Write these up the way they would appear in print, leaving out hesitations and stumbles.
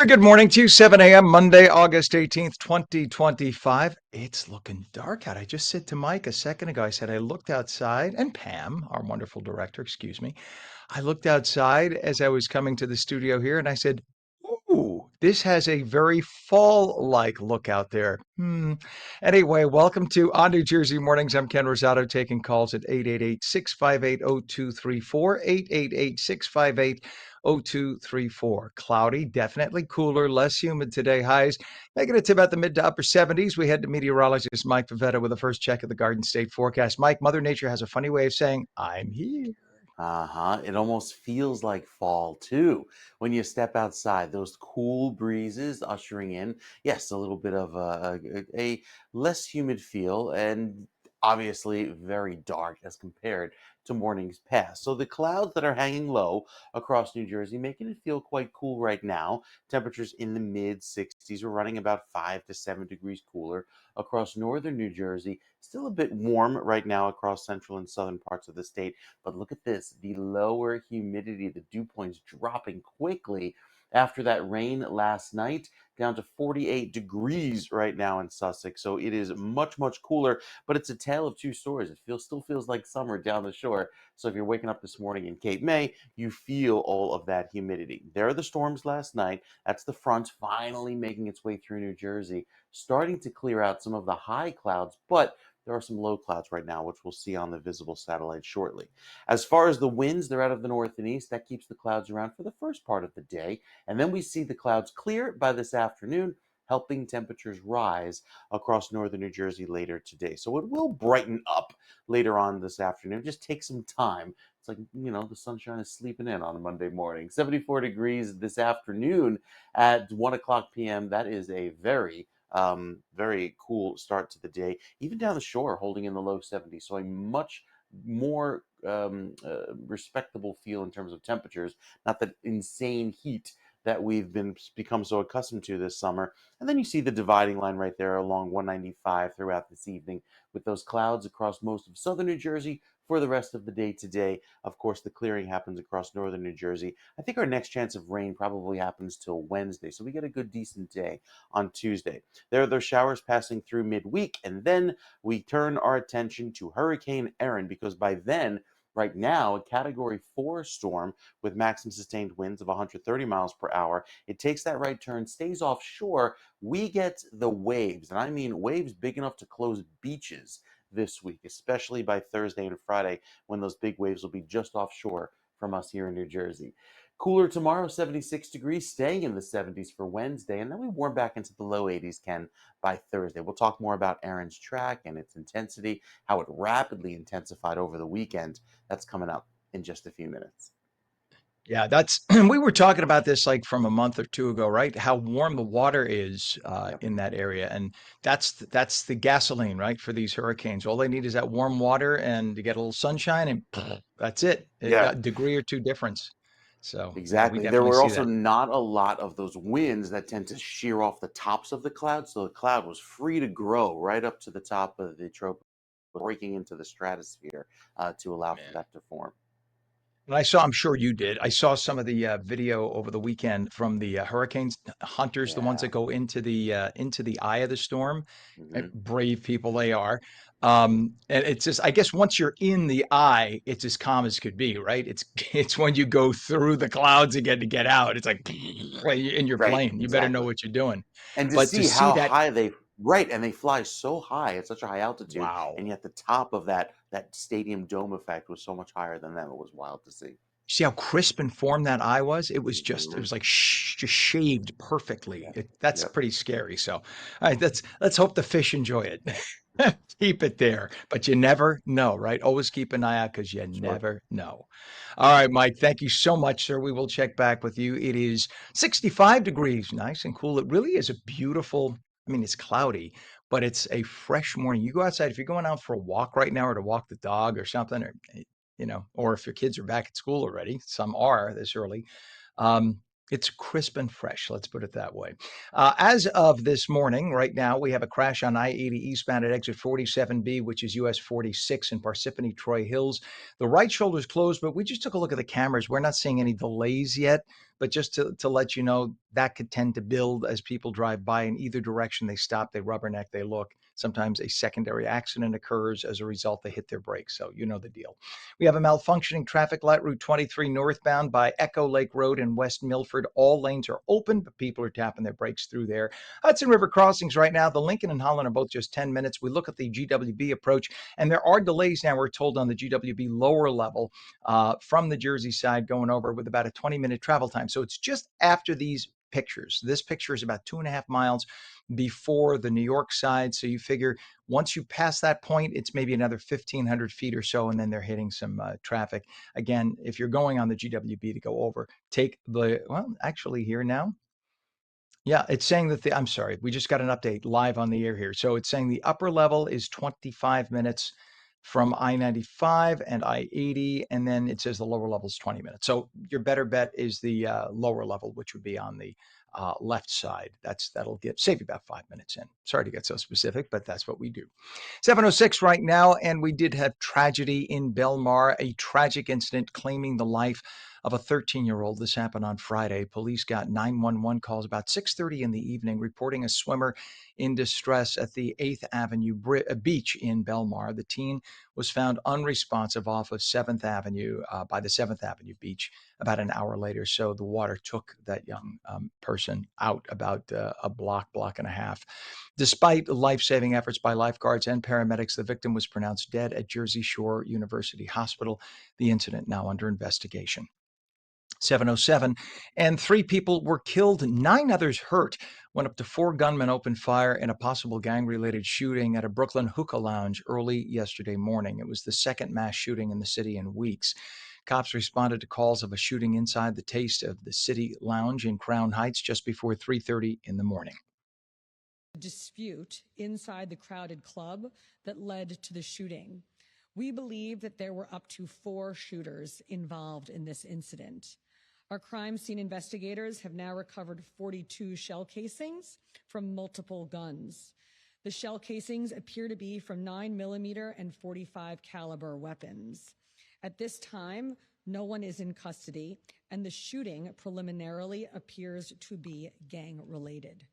Good morning to you, 7 a.m., Monday, August 18th, 2025. It's looking dark out. I just said to Mike a second ago, I said, I looked outside, and Pam, our wonderful director, excuse me, I looked outside as I was coming to the studio here and I said, ooh, this has a very fall-like look out there. Anyway, welcome to On New Jersey Mornings. I'm Ken Rosato taking calls at 888-658-0234, 888-658-0234. Cloudy, definitely cooler, less humid today. Highs negative to about the mid to upper 70s. We head to meteorologist Mike Pavetta with the first check of the Garden State forecast. Mike, Mother Nature has a funny way of saying, I'm here. Uh-huh. It almost feels like fall too when you step outside. Those cool breezes ushering in. Yes, a little bit of a less humid feel and obviously very dark as compared to mornings past. So the clouds that are hanging low across New Jersey making it feel quite cool right now. Temperatures in the mid 60s. We're running about 5 to 7 degrees cooler across northern New Jersey. Still a bit warm right now across central and southern parts of the state, but look at this, the lower humidity, the dew points dropping quickly after that rain last night, down to 48 degrees right now in Sussex. So it is much, much cooler, but it's a tale of two stories. It still feels like summer down the shore. So if you're waking up this morning in Cape May, you feel all of that humidity. There are the storms last night. That's the front finally making its way through New Jersey, starting to clear out some of the high clouds, but there are some low clouds right now, which we'll see on the visible satellite shortly. As far as the winds, they're out of the north and east. That keeps the clouds around for the first part of the day. And then we see the clouds clear by this afternoon, helping temperatures rise across northern New Jersey later today. So it will brighten up later on this afternoon. Just take some time. It's like, the sunshine is sleeping in on a Monday morning. 74 degrees this afternoon at 1 o'clock p.m. That is a very cool start to the day. Even down the shore, holding in the low 70s. So a much more respectable feel in terms of temperatures, not that insane heat that we've become so accustomed to this summer. And then you see the dividing line right there along 195 throughout this evening, with those clouds across most of southern New Jersey for the rest of the day today. Of course, the clearing happens across northern New Jersey. I think our next chance of rain probably happens till Wednesday, so we get a good decent day on Tuesday. There are those showers passing through midweek, and then we turn our attention to Hurricane Erin, because by then, right now, a Category 4 storm with maximum sustained winds of 130 miles per hour. It takes that right turn, stays offshore. We get the waves, and I mean waves big enough to close beaches this week, especially by Thursday and Friday, when those big waves will be just offshore from us here in New Jersey. Cooler tomorrow, 76 degrees, staying in the 70s for Wednesday, and then we warm back into the low 80s, Ken, by Thursday. We'll talk more about Aaron's track and its intensity, how it rapidly intensified over the weekend. That's coming up in just a few minutes. Yeah, that's we were talking about this like from a month or two ago, right? How warm the water is Yep. in that area, and that's the gasoline, right, for these hurricanes. All they need is that warm water and to get a little sunshine, and that's it. Yeah, A degree or two difference. So yeah, we exactly. There definitely were see also that. not a lot of those winds that tend to shear off the tops of the cloud. So the cloud was free to grow right up to the top of the tropic, breaking into the stratosphere to allow for Yeah. that to form. And I saw, I'm sure you did. I saw some of the video over the weekend from the hurricanes hunters, the ones Yeah. that go into the eye of the storm. Hmm. Brave people they are. And it's just, I guess, once you're in the eye, it's as calm as could be, right? It's it's when you go through the clouds again to get out. It's like in your Right, plane. You better know exactly. what you're doing. And to But to see see how that, high they right, and they fly so high at such a high altitude, wow. and yet the top of that stadium dome effect was so much higher than them. It was wild to see. See how crisp and form that eye was? It was just, it Hmm. was like just shaved perfectly. Yep. That's Yep. pretty scary. So, all right, let's hope the fish enjoy it. Keep it there, but you never know, right? Always keep an eye out because you Sure. never know. All right, Mike, thank you so much, sir. We will check back with you. It is 65 degrees, nice and cool. It really is a beautiful, I mean, it's cloudy, but it's a fresh morning. You go outside, if you're going out for a walk right now or to walk the dog or something, or or if your kids are back at school already, some are this early. Um, It's crisp and fresh, let's put it that way. As of this morning, right now, we have a crash on I 80 eastbound at exit 47B, which is US 46 in Parsippany Troy Hills. The right shoulder is closed, but we just took a look at the cameras. We're not seeing any delays yet, but just to let you know, that could tend to build as people drive by in either direction. They stop, they rubberneck, they look. Sometimes a secondary accident occurs as a result, they hit their brakes. So you know the deal. We have a malfunctioning traffic light, Route 23 northbound by Echo Lake Road in West Milford. All lanes are open, but people are tapping their brakes through there. Hudson River crossings right now. The Lincoln and Holland are both just 10 minutes. We look at the GWB approach, and there are delays now, we're told, on the GWB lower level from the Jersey side going over with about a 20-minute travel time. So it's just after these pictures. This picture is about 2.5 miles before the New York side. So you figure once you pass that point, it's maybe another 1,500 feet or so, and then they're hitting some traffic. Again, if you're going on the GWB to go over, take the, well, actually here now, yeah, it's saying that I'm sorry, we just got an update live on the air here. So it's saying the upper level is 25 minutes from I-95 and I-80, and then it says the lower level is 20 minutes. So your better bet is the lower level, which would be on the left side. That'll save you about 5 minutes in. Sorry to get so specific, but that's what we do. 7:06 right now, and we did have tragedy in Belmar, a tragic incident claiming the life of a 13-year-old. This happened on Friday. Police got 911 calls about 6:30 in the evening reporting a swimmer in distress at the 8th Avenue beach in Belmar. The teen was found unresponsive off of 7th Avenue by the 7th Avenue beach about an hour later. So the water took that young person out about a block and a half. Despite life-saving efforts by lifeguards and paramedics, the victim was pronounced dead at Jersey Shore University Hospital. The incident now under investigation. 7:07, and 3 people were killed, 9 others hurt when up to 4 gunmen opened fire in a possible gang-related shooting at a Brooklyn hookah lounge early yesterday morning. It was the second mass shooting in the city in weeks. Cops responded to calls of a shooting inside the Taste of the City lounge in Crown Heights just before 3:30 in the morning. Dispute inside the crowded club that led to the shooting. We believe that there were up to 4 shooters involved in this incident. Our crime scene investigators have now recovered 42 shell casings from multiple guns. The shell casings appear to be from 9mm and .45 caliber weapons. At this time, no one is in custody, and the shooting preliminarily appears to be gang-related.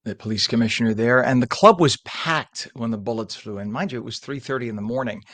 The police commissioner there, and the club was packed when the bullets flew in. Mind you, it was 3:30 in the morning.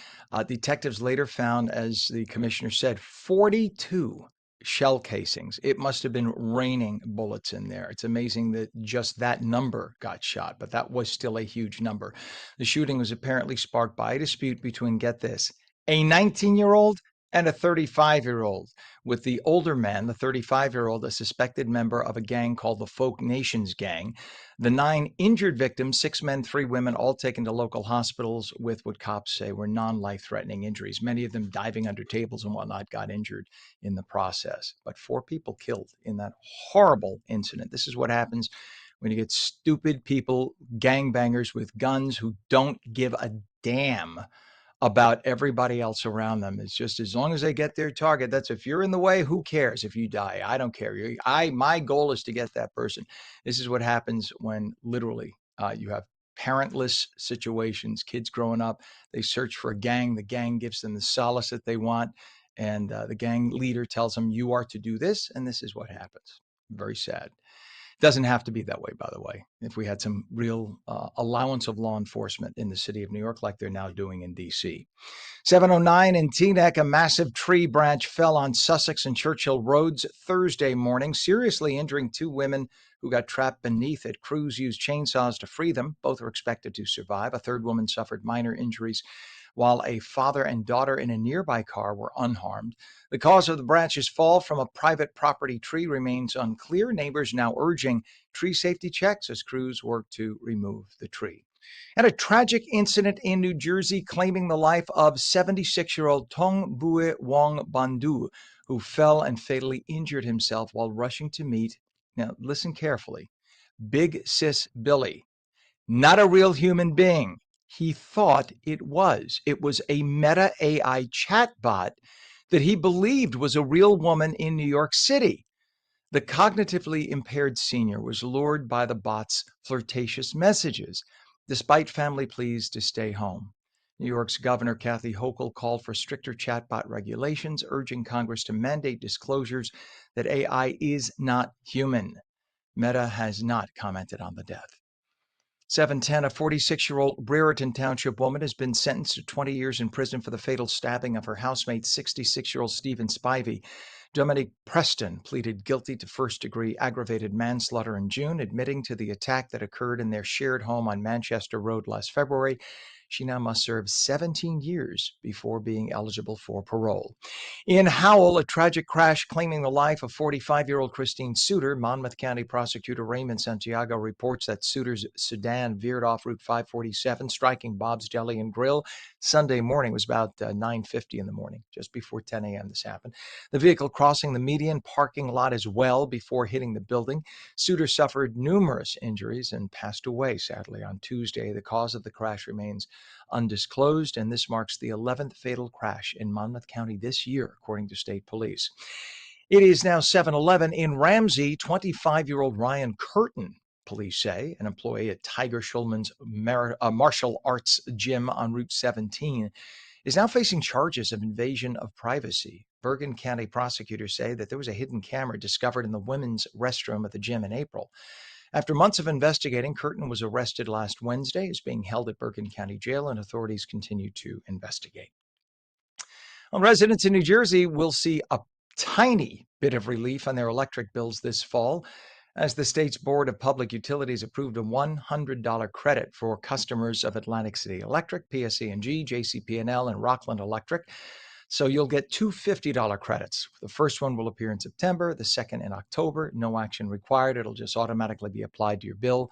Detectives later found, as the commissioner said, 42 shell casings. It must have been raining bullets in there. It's amazing that just that number got shot, but that was still a huge number. The shooting was apparently sparked by a dispute between, get this, a 19-year-old and a 35-year-old, with the older man, the 35-year-old, a suspected member of a gang called the Folk Nations Gang. The 9 injured victims, 6 men, 3 women, all taken to local hospitals with what cops say were non-life-threatening injuries. Many of them diving under tables and whatnot got injured in the process. But 4 people killed in that horrible incident. This is what happens when you get stupid people, gangbangers with guns who don't give a damn about everybody else around them. It's just as long as they get their target. That's, if you're in the way, who cares if you die? I don't care. My goal is to get that person. This is what happens when literally you have parentless situations, kids growing up, they search for a gang. The gang gives them the solace that they want. And the gang leader tells them, you are to do this. And this is what happens. Very sad. Doesn't have to be that way, by the way. If we had some real allowance of law enforcement in the city of New York, like they're now doing in D.C. 7:09 in Teaneck, a massive tree branch fell on Sussex and Churchill roads Thursday morning, seriously injuring 2 women who got trapped beneath it. Crews used chainsaws to free them. Both are expected to survive. A third woman suffered minor injuries, while a father and daughter in a nearby car were unharmed. The cause of the branch's fall from a private property tree remains unclear. Neighbors now urging tree safety checks as crews work to remove the tree. And a tragic incident in New Jersey claiming the life of 76-year-old Tong Bue Wong Bandu, who fell and fatally injured himself while rushing to meet, now listen carefully, Big Sis Billy. Not a real human being. He thought it was. It was a Meta AI chatbot that he believed was a real woman in New York City. The cognitively impaired senior was lured by the bot's flirtatious messages, despite family pleas to stay home. New York's Governor Kathy Hochul called for stricter chatbot regulations, urging Congress to mandate disclosures that AI is not human. Meta has not commented on the death. 710, a 46-year-old Brereton Township woman has been sentenced to 20 years in prison for the fatal stabbing of her housemate, 66-year-old Stephen Spivey. Dominique Preston pleaded guilty to first-degree aggravated manslaughter in June, admitting to the attack that occurred in their shared home on Manchester Road last February. She now must serve 17 years before being eligible for parole. In Howell, a tragic crash claiming the life of 45-year-old Christine Suter. Monmouth County Prosecutor Raymond Santiago reports that Suter's sedan veered off Route 547, striking Bob's Deli and Grill Sunday morning. It was about 9:50 in the morning, just before 10 a.m. this happened. The vehicle crossing the median parking lot as well before hitting the building. Suter suffered numerous injuries and passed away, sadly, on Tuesday. The cause of the crash remains undisclosed, and this marks the 11th fatal crash in Monmouth County this year, according to state police. It is now 7:11 in Ramsey. 25-year-old Ryan Curtin, police say, an employee at Tiger Schulman's martial arts gym on Route 17, is now facing charges of invasion of privacy. Bergen County prosecutors say that there was a hidden camera discovered in the women's restroom at the gym in April. After months of investigating, Curtin was arrested last Wednesday, is being held at Bergen County Jail, and authorities continue to investigate. Well, residents in New Jersey will see a tiny bit of relief on their electric bills this fall, as the state's Board of Public Utilities approved a $100 credit for customers of Atlantic City Electric, PSE&G, JCP&L, and Rockland Electric. So you'll get two $50 credits. The first one will appear in September, the second in October. No action required. It'll just automatically be applied to your bill.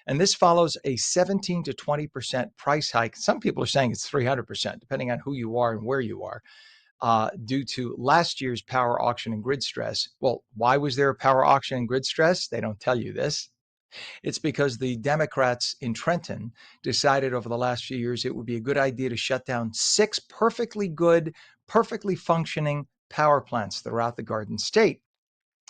And this follows a 17 to 20% price hike. Some people are saying it's 300%, depending on who you are and where you are, due to last year's power auction and grid stress. Well, why was there a power auction and grid stress? They don't tell you this. It's because the Democrats in Trenton decided over the last few years it would be a good idea to shut down 6 perfectly good, perfectly functioning power plants throughout the Garden State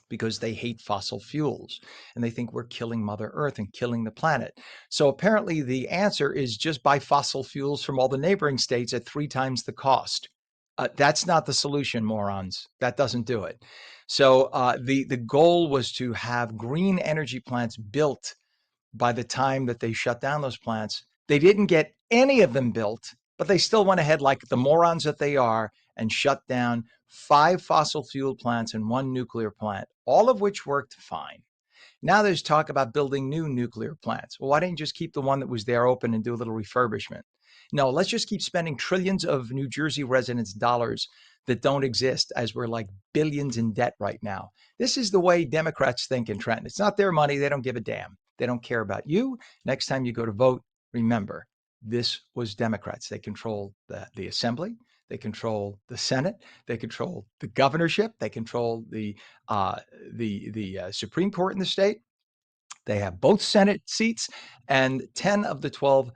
because they hate fossil fuels and they think we're killing Mother Earth and killing the planet. So apparently the answer is just buy fossil fuels from all the neighboring states at 3 times the cost. That's not the solution, morons. That doesn't do it. So the goal was to have green energy plants built by the time that they shut down those plants. They didn't get any of them built, but they still went ahead like the morons that they are and shut down 5 fossil fuel plants and 1 nuclear plant, all of which worked fine. Now there's talk about building new nuclear plants. Well, why didn't you just keep the one that was there open and do a little refurbishment? No, let's just keep spending trillions of New Jersey residents' dollars that don't exist, as we're like billions in debt right now. This is the way Democrats think in Trenton. It's not their money. They don't give a damn. They don't care about you. Next time you go to vote, remember, this was Democrats. They control the assembly. They control the Senate. They control the governorship. They control the Supreme Court in the state. They have both Senate seats and 10 of the 12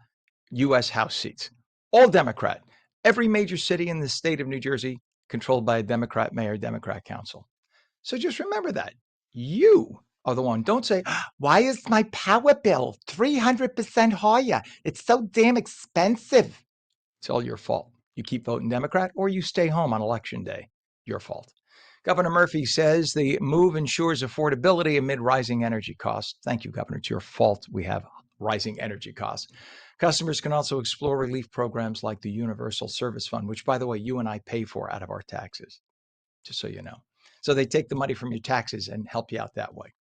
U.S. House seats, all Democrat. Every major city in the state of New Jersey controlled by a Democrat mayor, Democrat council. So just remember that. You are the one. Don't say, why is my power bill 300% higher? It's so damn expensive. It's all your fault. You keep voting Democrat or you stay home on election day. Your fault. Governor Murphy says the move ensures affordability amid rising energy costs. Thank you, Governor. It's your fault we have rising energy costs. Customers can also explore relief programs like the Universal Service Fund, which, by the way, you and I pay for out of our taxes, just so you know. So they take the money from your taxes and help you out that way.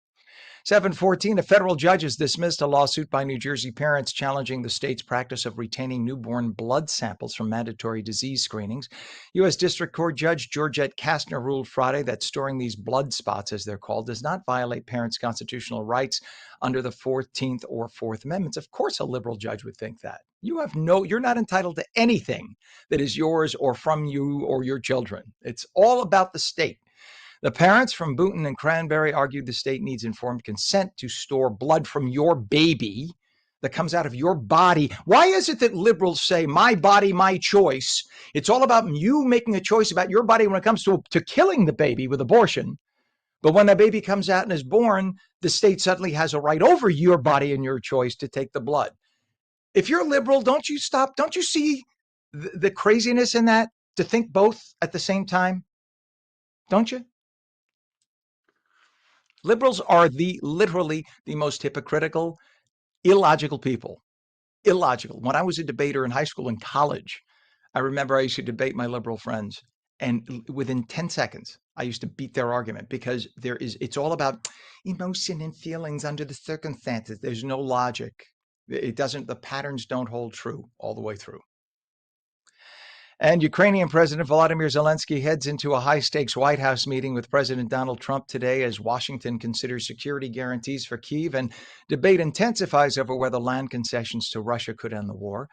714, a federal judge has dismissed a lawsuit by New Jersey parents challenging the state's practice of retaining newborn blood samples from mandatory disease screenings. U.S. District Court Judge Georgette Kastner ruled Friday that storing these blood spots, as they're called, does not violate parents' constitutional rights under the 14th or 4th Amendments. Of course, a liberal judge would think that. You're not entitled to anything that is yours or from you or your children. It's all about the state. The parents from Boonton and Cranberry argued the state needs informed consent to store blood from your baby that comes out of your body. Why is it that liberals say, my body, my choice? It's all about you making a choice about your body when it comes to killing the baby with abortion. But when that baby comes out and is born, the state suddenly has a right over your body and your choice to take the blood. If you're liberal, don't you stop? Don't you see the craziness in that, to think both at the same time? Don't you? Liberals are literally the most hypocritical, illogical people. Illogical. When I was a debater in high school and college, I remember I used to debate my liberal friends, and within 10 seconds, I used to beat their argument, because it's all about emotion and feelings under the circumstances. There's no logic. The patterns don't hold true all the way through. And Ukrainian President Volodymyr Zelensky heads into a high-stakes White House meeting with President Donald Trump today as Washington considers security guarantees for Kyiv, and debate intensifies over whether land concessions to Russia could end the war.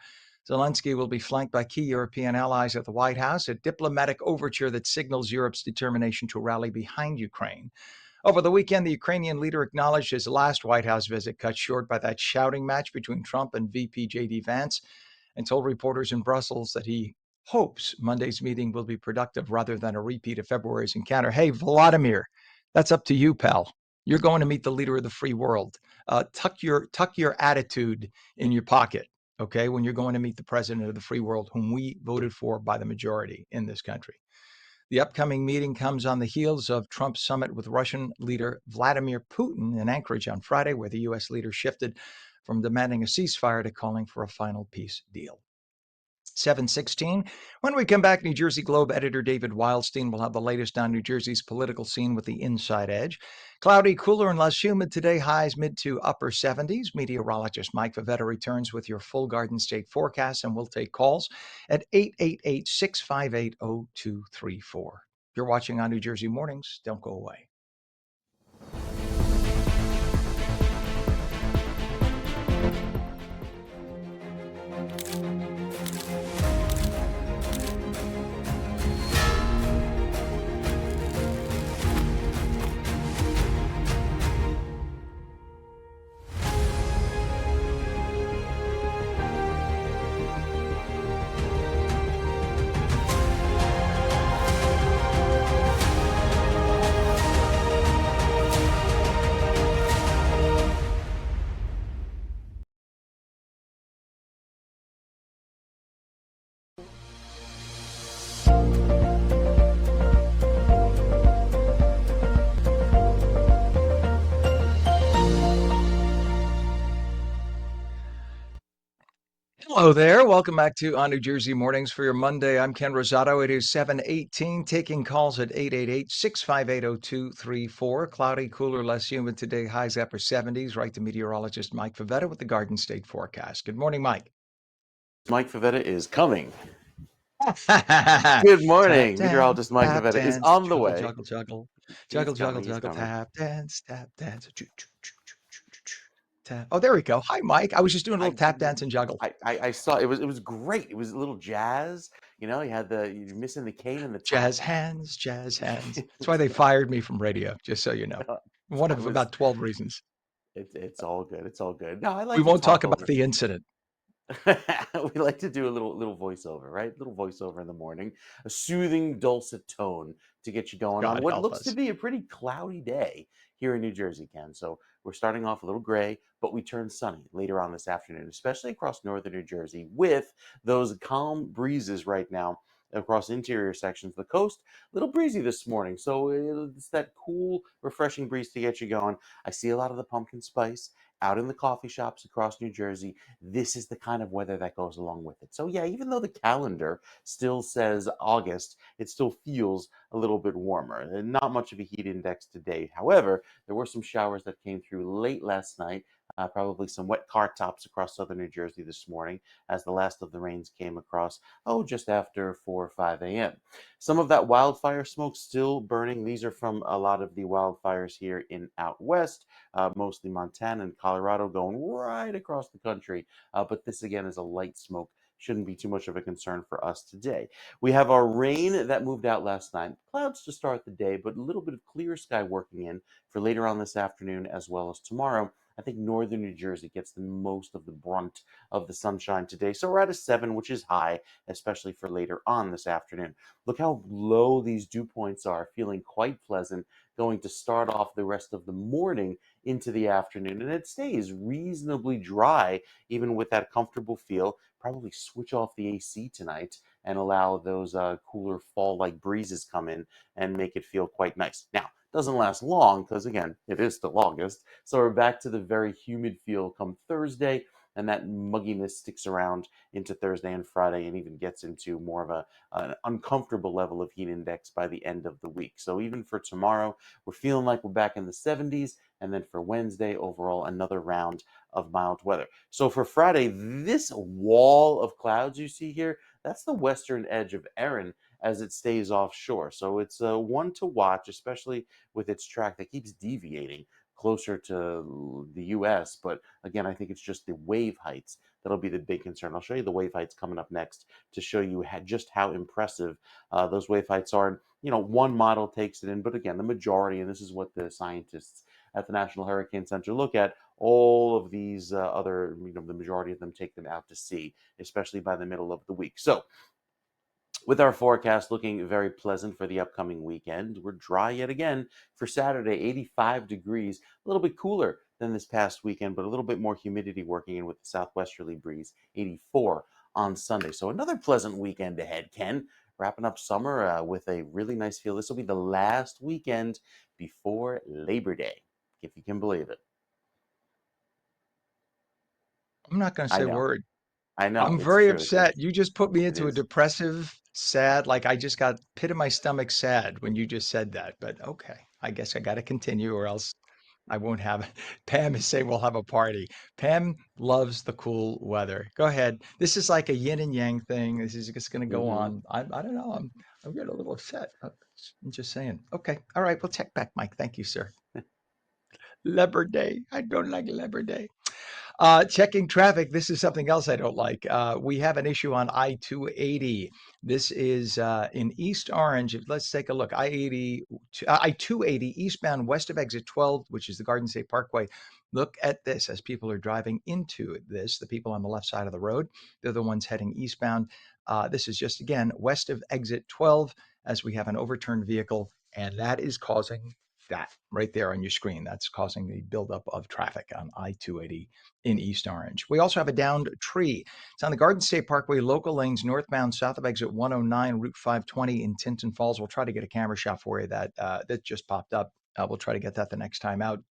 Zelensky will be flanked by key European allies at the White House, a diplomatic overture that signals Europe's determination to rally behind Ukraine. Over the weekend, the Ukrainian leader acknowledged his last White House visit cut short by that shouting match between Trump and VP J.D. Vance, and told reporters in Brussels that he hopes Monday's meeting will be productive rather than a repeat of February's encounter. Hey, Vladimir, that's up to you, pal. You're going to meet the leader of the free world. Tuck your attitude in your pocket, okay, when you're going to meet the president of the free world, whom we voted for by the majority in this country. The upcoming meeting comes on the heels of Trump's summit with Russian leader Vladimir Putin in Anchorage on Friday, where the U.S. leader shifted from demanding a ceasefire to calling for a final peace deal. 7:16. When we come back, New Jersey Globe editor David Wildstein will have the latest on New Jersey's political scene with the Inside Edge. Cloudy, cooler, and less humid today, highs mid to upper 70s. Meteorologist Mike Favetta returns with your full Garden State forecast, and we'll take calls at 888-658-0234. You're watching On New Jersey Mornings. Don't go away. Hello there. Welcome back to On New Jersey Mornings for your Monday. I'm Ken Rosato. It is 7:18. Taking calls at 888-658-0234. Cloudy, cooler, less humid today. Highs upper 70s. Right to meteorologist Mike Favetta with the Garden State forecast. Good morning, Mike. Mike Favetta is coming. Tap Good morning. dance, Meteorologist Mike tap Favetta is dance, on the juggle, way. juggle, juggle, He's juggle, juggle, coming. He's juggle, coming. tap dance, tap dance. Tap. Oh, there we go. Hi, Mike. I was just doing a little tap dance and juggle. I saw it was great. It was a little jazz. You know, you're missing the cane and the tap. Jazz hands, jazz hands. That's why they fired me from radio, just so you know. One of about 12 reasons. It's all good. It's all good. No, I like We to won't talk talk about over. the incident. We like to do a little voiceover, right? Little voiceover in the morning, a soothing, dulcet tone to get you going on God what help looks to us. be a pretty cloudy day here in New Jersey, Ken. So we're starting off a little gray, but we turn sunny later on this afternoon, especially across northern New Jersey with those calm breezes right now across interior sections of the coast. A little breezy this morning, so it's that cool, refreshing breeze to get you going. I see a lot of the pumpkin spice out in the coffee shops across New Jersey. This is the kind of weather that goes along with it. So yeah, even though the calendar still says August, it still feels a little bit warmer. And not much of a heat index today. However, there were some showers that came through late last night. Probably some wet car tops across southern New Jersey this morning as the last of the rains came across, just after 4 or 5 a.m. Some of that wildfire smoke still burning. These are from a lot of the wildfires here in out west, mostly Montana and Colorado, going right across the country. But this again is a light smoke. Shouldn't be too much of a concern for us today. We have our rain that moved out last night. Clouds to start the day, but a little bit of clear sky working in for later on this afternoon as well as tomorrow. I think northern New Jersey gets the most of the brunt of the sunshine today. So we're at a 7, which is high, especially for later on this afternoon. Look how low these dew points are, feeling quite pleasant. going to start off the rest of the morning into the afternoon, and it stays reasonably dry, even with that comfortable feel. Probably switch off the AC tonight and allow those cooler fall-like breezes come in and make it feel quite nice. Now, doesn't last long because again, it is still August, so we're back to the very humid feel come Thursday, and that mugginess sticks around into Thursday and Friday, and even gets into more of an uncomfortable level of heat index by the end of the week. So even for tomorrow, we're feeling like we're back in the 70s, and then for Wednesday, overall, another round of mild weather. So for Friday, this wall of clouds you see here, that's the western edge of Erin as it stays offshore. So it's one to watch, especially with its track that keeps deviating closer to the US. But again, I think it's just the wave heights that'll be the big concern. I'll show you the wave heights coming up next to show you just how impressive those wave heights are. And, one model takes it in, but again, the majority, and this is what the scientists at the National Hurricane Center look at, all of these other, the majority of them take them out to sea, especially by the middle of the week. So with our forecast looking very pleasant for the upcoming weekend, we're dry yet again for Saturday, 85 degrees, a little bit cooler than this past weekend, but a little bit more humidity working in with the southwesterly breeze, 84 on Sunday. So another pleasant weekend ahead, Ken. Wrapping up summer with a really nice feel. This will be the last weekend before Labor Day, if you can believe it. I'm not going to I say a know, word. I know, I'm it's very true. upset. You just put me It into a is. depressive, sad, like I just got pit of my stomach sad when you just said that. But okay, I guess I got to continue or else I won't have it. Pam is saying we'll have a party. Pam loves the cool weather. Go ahead. This is like a yin and yang thing. This is just going to go Mm-hmm. on. I don't know. I'm getting a little upset. I'm just saying. Okay. All right. We'll check back, Mike. Thank you, sir. Labor Day. I don't like Labor Day. Checking traffic. This is something else I don't like. We have an issue on I-280. This is in East Orange. Let's take a look. I-280 eastbound west of exit 12, which is the Garden State Parkway. Look at this as people are driving into this. The people on the left side of the road, they're the ones heading eastbound. This is just, again, west of exit 12 as we have an overturned vehicle, and that is causing that right there on your screen. That's causing the buildup of traffic on I-280 in East Orange. We also have a downed tree. It's on the Garden State Parkway, local lanes northbound, south of exit 109, Route 520 in Tinton Falls. We'll try to get a camera shot for you that just popped up. We'll try to get that the next time out.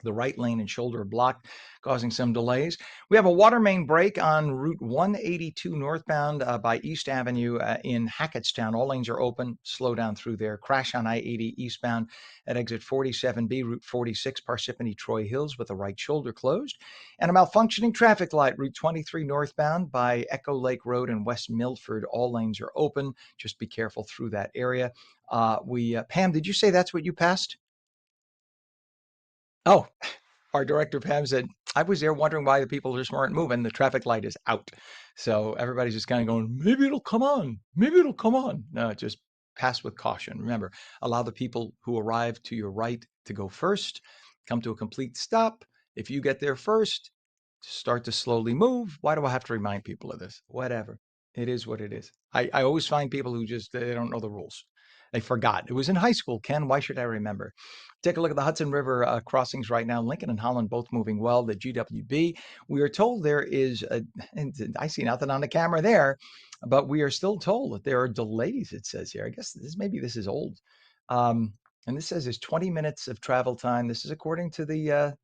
The right lane and shoulder are blocked, causing some delays. We have a water main break on Route 182 northbound by East Avenue in Hackettstown. All lanes are open. Slow down through there. Crash on I-80 eastbound at exit 47B, Route 46, Parsippany Troy Hills with the right shoulder closed. And a malfunctioning traffic light, Route 23 northbound by Echo Lake Road in West Milford. All lanes are open. Just be careful through that area. Pam, did you say that's what you passed? Oh, our director Pam said, I was there wondering why the people just weren't moving. The traffic light is out. So everybody's just kind of going, maybe it'll come on. Maybe it'll come on. No, just pass with caution. Remember, allow the people who arrive to your right to go first, come to a complete stop. If you get there first, start to slowly move. Why do I have to remind people of this? Whatever. It is what it is. I always find people who just, they don't know the rules. They forgot. It was in high school, Ken. Why should I remember? Take a look at the Hudson River crossings right now. Lincoln and Holland both moving well. The GWB, we are told there is, and I see nothing on the camera there, but we are still told that there are delays, it says here. I guess maybe this is old. And this says there's 20 minutes of travel time. This is according to the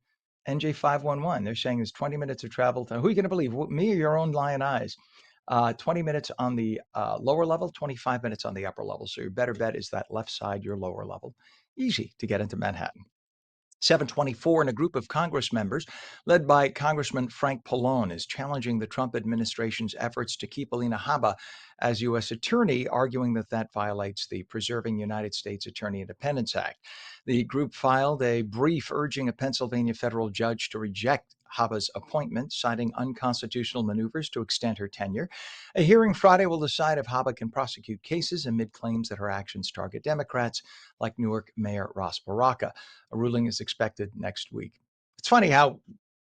NJ 511. They're saying there's 20 minutes of travel time. Who are you going to believe? Me or your own lion eyes? 20 minutes on the lower level, 25 minutes on the upper level. So your better bet is that left side, your lower level. Easy to get into Manhattan. 724, and a group of Congress members, led by Congressman Frank Pallone, is challenging the Trump administration's efforts to keep Alina Habba as U.S. attorney, arguing that that violates the Preserving United States Attorney Independence Act. The group filed a brief urging a Pennsylvania federal judge to reject Habba's appointment, citing unconstitutional maneuvers to extend her tenure. A hearing Friday will decide if Habba can prosecute cases amid claims that her actions target Democrats like Newark Mayor Ross Baraka. A ruling is expected next week. It's funny how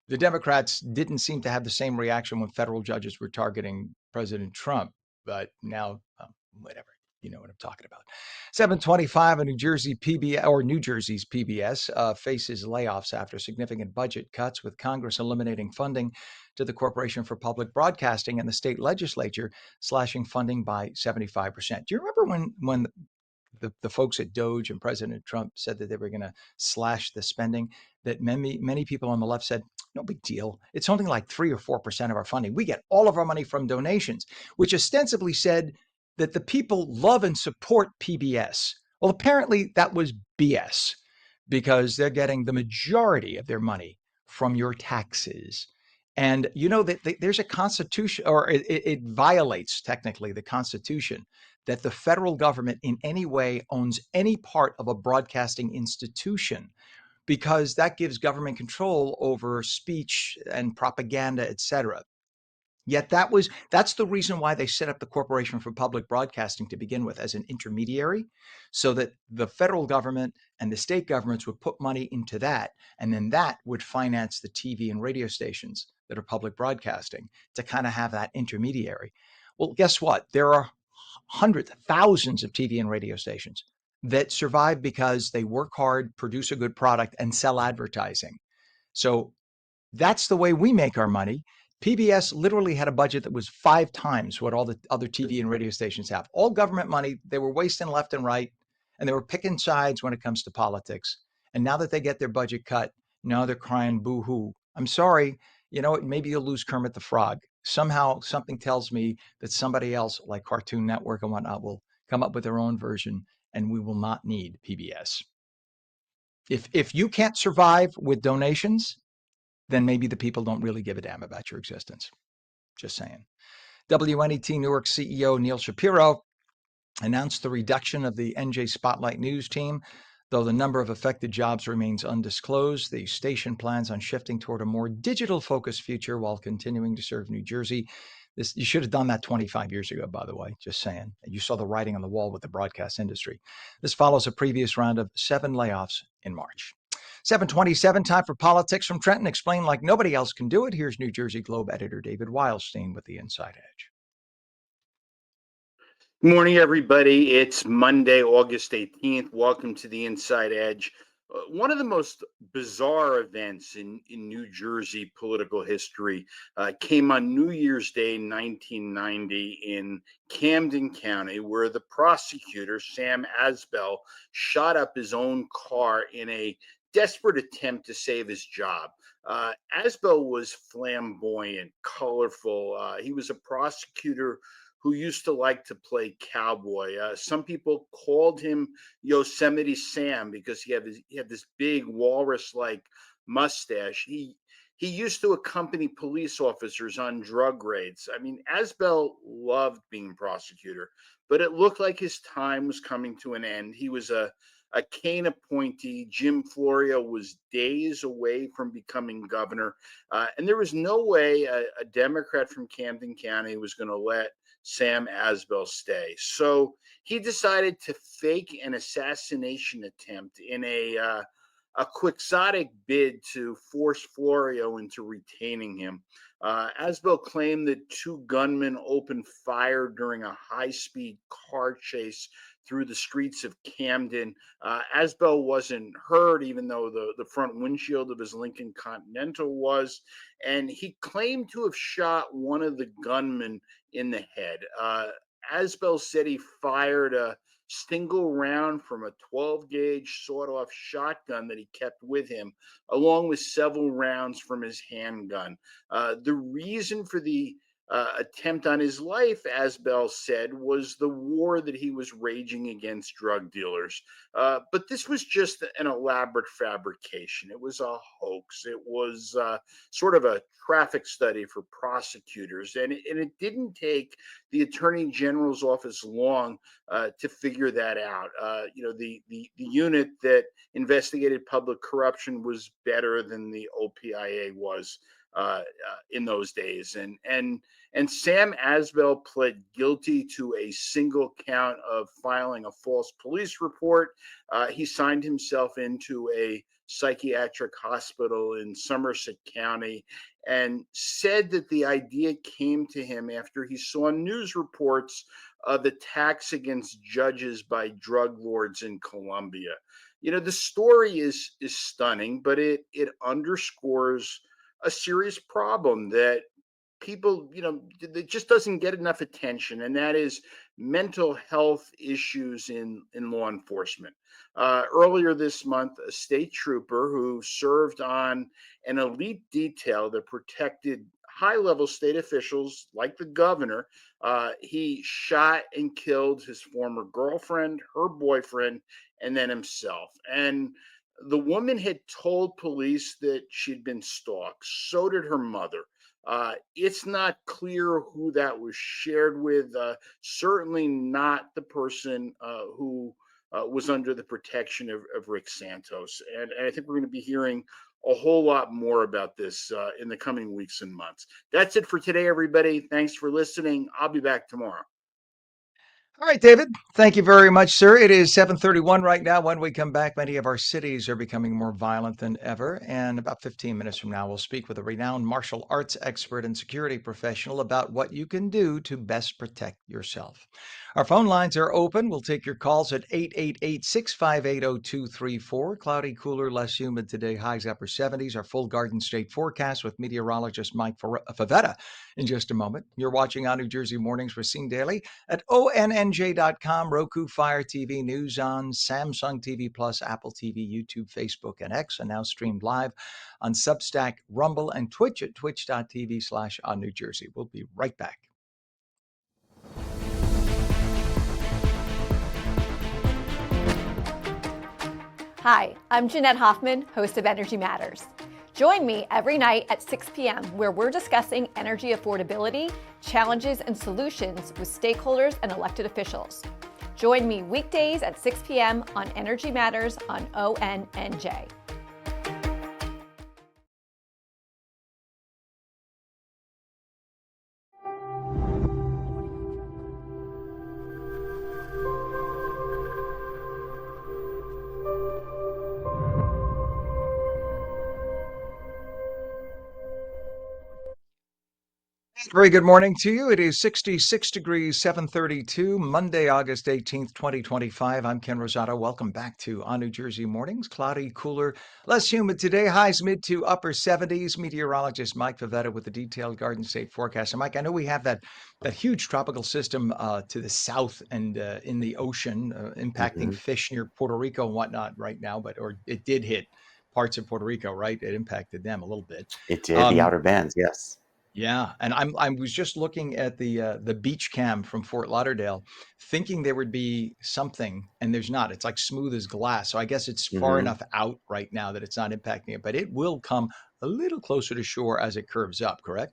the Democrats didn't seem to have the same reaction when federal judges were targeting President Trump, but now, whatever. You know what I'm talking about. 725, a New Jersey PBS or New Jersey's PBS faces layoffs after significant budget cuts, with Congress eliminating funding to the Corporation for Public Broadcasting and the state legislature slashing funding by 75%. Do you remember when the folks at Doge and President Trump said that they were going to slash the spending, that many people on the left said, no big deal. It's only like 3 or 4% of our funding. We get all of our money from donations, which ostensibly said that the people love and support PBS. Well, apparently that was BS, because they're getting the majority of their money from your taxes. And you know that there's a constitution, or it violates technically the Constitution, that the federal government in any way owns any part of a broadcasting institution, because that gives government control over speech and propaganda, etc. Yet that's the reason why they set up the Corporation for Public Broadcasting to begin with, as an intermediary, so that the federal government and the state governments would put money into that, and then that would finance the TV and radio stations that are public broadcasting, to kind of have that intermediary. Well, guess what? There are hundreds, thousands of TV and radio stations that survive because they work hard, produce a good product, and sell advertising. So that's the way we make our money. PBS literally had a budget that was 5 times what all the other TV and radio stations have. All government money. They were wasting left and right, and they were picking sides when it comes to politics. And now that they get their budget cut, now they're crying boo-hoo. I'm sorry, maybe you'll lose Kermit the Frog. Somehow something tells me that somebody else, like Cartoon Network and whatnot, will come up with their own version, and we will not need PBS. If you can't survive with donations, then maybe the people don't really give a damn about your existence. Just saying. WNET Newark CEO Neil Shapiro announced the reduction of the NJ Spotlight News team. Though the number of affected jobs remains undisclosed, the station plans on shifting toward a more digital-focused future while continuing to serve New Jersey. You should have done that 25 years ago, by the way, just saying. You saw the writing on the wall with the broadcast industry. This follows a previous round of 7 layoffs in March. 727, time for politics from Trenton, explained like nobody else can do it. Here's New Jersey Globe editor David Wildstein with the Inside Edge. Good morning, everybody. It's Monday, August 18th. Welcome to the Inside Edge. One of the most bizarre events in New Jersey political history came on New Year's Day, 1990, in Camden County, where the prosecutor, Sam Asbell, shot up his own car in a desperate attempt to save his job. Asbell was flamboyant, colorful. He was a prosecutor who used to like to play cowboy. Some people called him Yosemite Sam because he had this big walrus-like mustache. He used to accompany police officers on drug raids. I mean, Asbell loved being prosecutor, but it looked like his time was coming to an end. He was a Kane appointee. Jim Florio was days away from becoming governor, and there was no way a Democrat from Camden County was going to let Sam Asbell stay. So he decided to fake an assassination attempt in a quixotic bid to force Florio into retaining him. Asbell claimed that 2 gunmen opened fire during a high-speed car chase through the streets of Camden. Asbell wasn't hurt, even though the front windshield of his Lincoln Continental was. And he claimed to have shot one of the gunmen in the head. Asbell said he fired a single round from a 12-gauge sawed-off shotgun that he kept with him, along with several rounds from his handgun. The reason for the attempt on his life, Asbell said, was the war that he was raging against drug dealers. But this was just an elaborate fabrication. It was a hoax. It was sort of a traffic study for prosecutors. And it didn't take the Attorney General's office long to figure that out. The unit that investigated public corruption was better than the OPIA was. in those days. And Sam Asbell pled guilty to a single count of filing a false police report. He signed himself into a psychiatric hospital in Somerset County and said that the idea came to him after he saw news reports of attacks against judges by drug lords in Colombia. The story is stunning, but it underscores a serious problem that people, that just doesn't get enough attention, and that is mental health issues in law enforcement. Earlier this month, a state trooper who served on an elite detail that protected high-level state officials like the governor, he shot and killed his former girlfriend, her boyfriend, and then himself. And the woman had told police that she'd been stalked. So did her mother. It's not clear who that was shared with. Certainly not the person who was under the protection of Rick Santos. And I think we're going to be hearing a whole lot more about this in the coming weeks and months. That's it for today, everybody. Thanks for listening. I'll be back tomorrow. All right, David. Thank you very much, sir. It is 7:31 right now. When we come back, many of our cities are becoming more violent than ever. And about 15 minutes from now, we'll speak with a renowned martial arts expert and security professional about what you can do to best protect yourself. Our phone lines are open. We'll take your calls at 888-658-0234. Cloudy, cooler, less humid today. Highs upper 70s. Our full Garden State forecast with meteorologist Mike Favetta in just a moment. You're watching On New Jersey Mornings with Scene Daily at ONNJ.com, Roku, Fire TV, News On, Samsung TV Plus, Apple TV, YouTube, Facebook, and X, and now streamed live on Substack, Rumble, and Twitch at twitch.tv/On New Jersey. We'll be right back. Hi, I'm Jeanette Hoffman, host of Energy Matters. Join me every night at 6 p.m. where we're discussing energy affordability, challenges, and solutions with stakeholders and elected officials. Join me weekdays at 6 p.m. on Energy Matters on ONNJ. Very good morning to you. It is 66 degrees, 7:32, Monday, August 18th, 2025. I'm Ken Rosato. Welcome back to On New Jersey Mornings. Cloudy, cooler, less humid today. Highs mid to upper 70s. Meteorologist Mike Favetta with the detailed Garden State forecast. And Mike, I know we have that huge tropical system to the south and in the ocean impacting fish near Puerto Rico and whatnot right now, or it did hit parts of Puerto Rico, right? It impacted them a little bit. It did. The outer bands, yes. Yeah, and I was just looking at the beach cam from Fort Lauderdale, thinking there would be something, and there's not. It's like smooth as glass. So I guess it's far hmm enough out right now that it's not impacting it, but it will come a little closer to shore as it curves up, correct?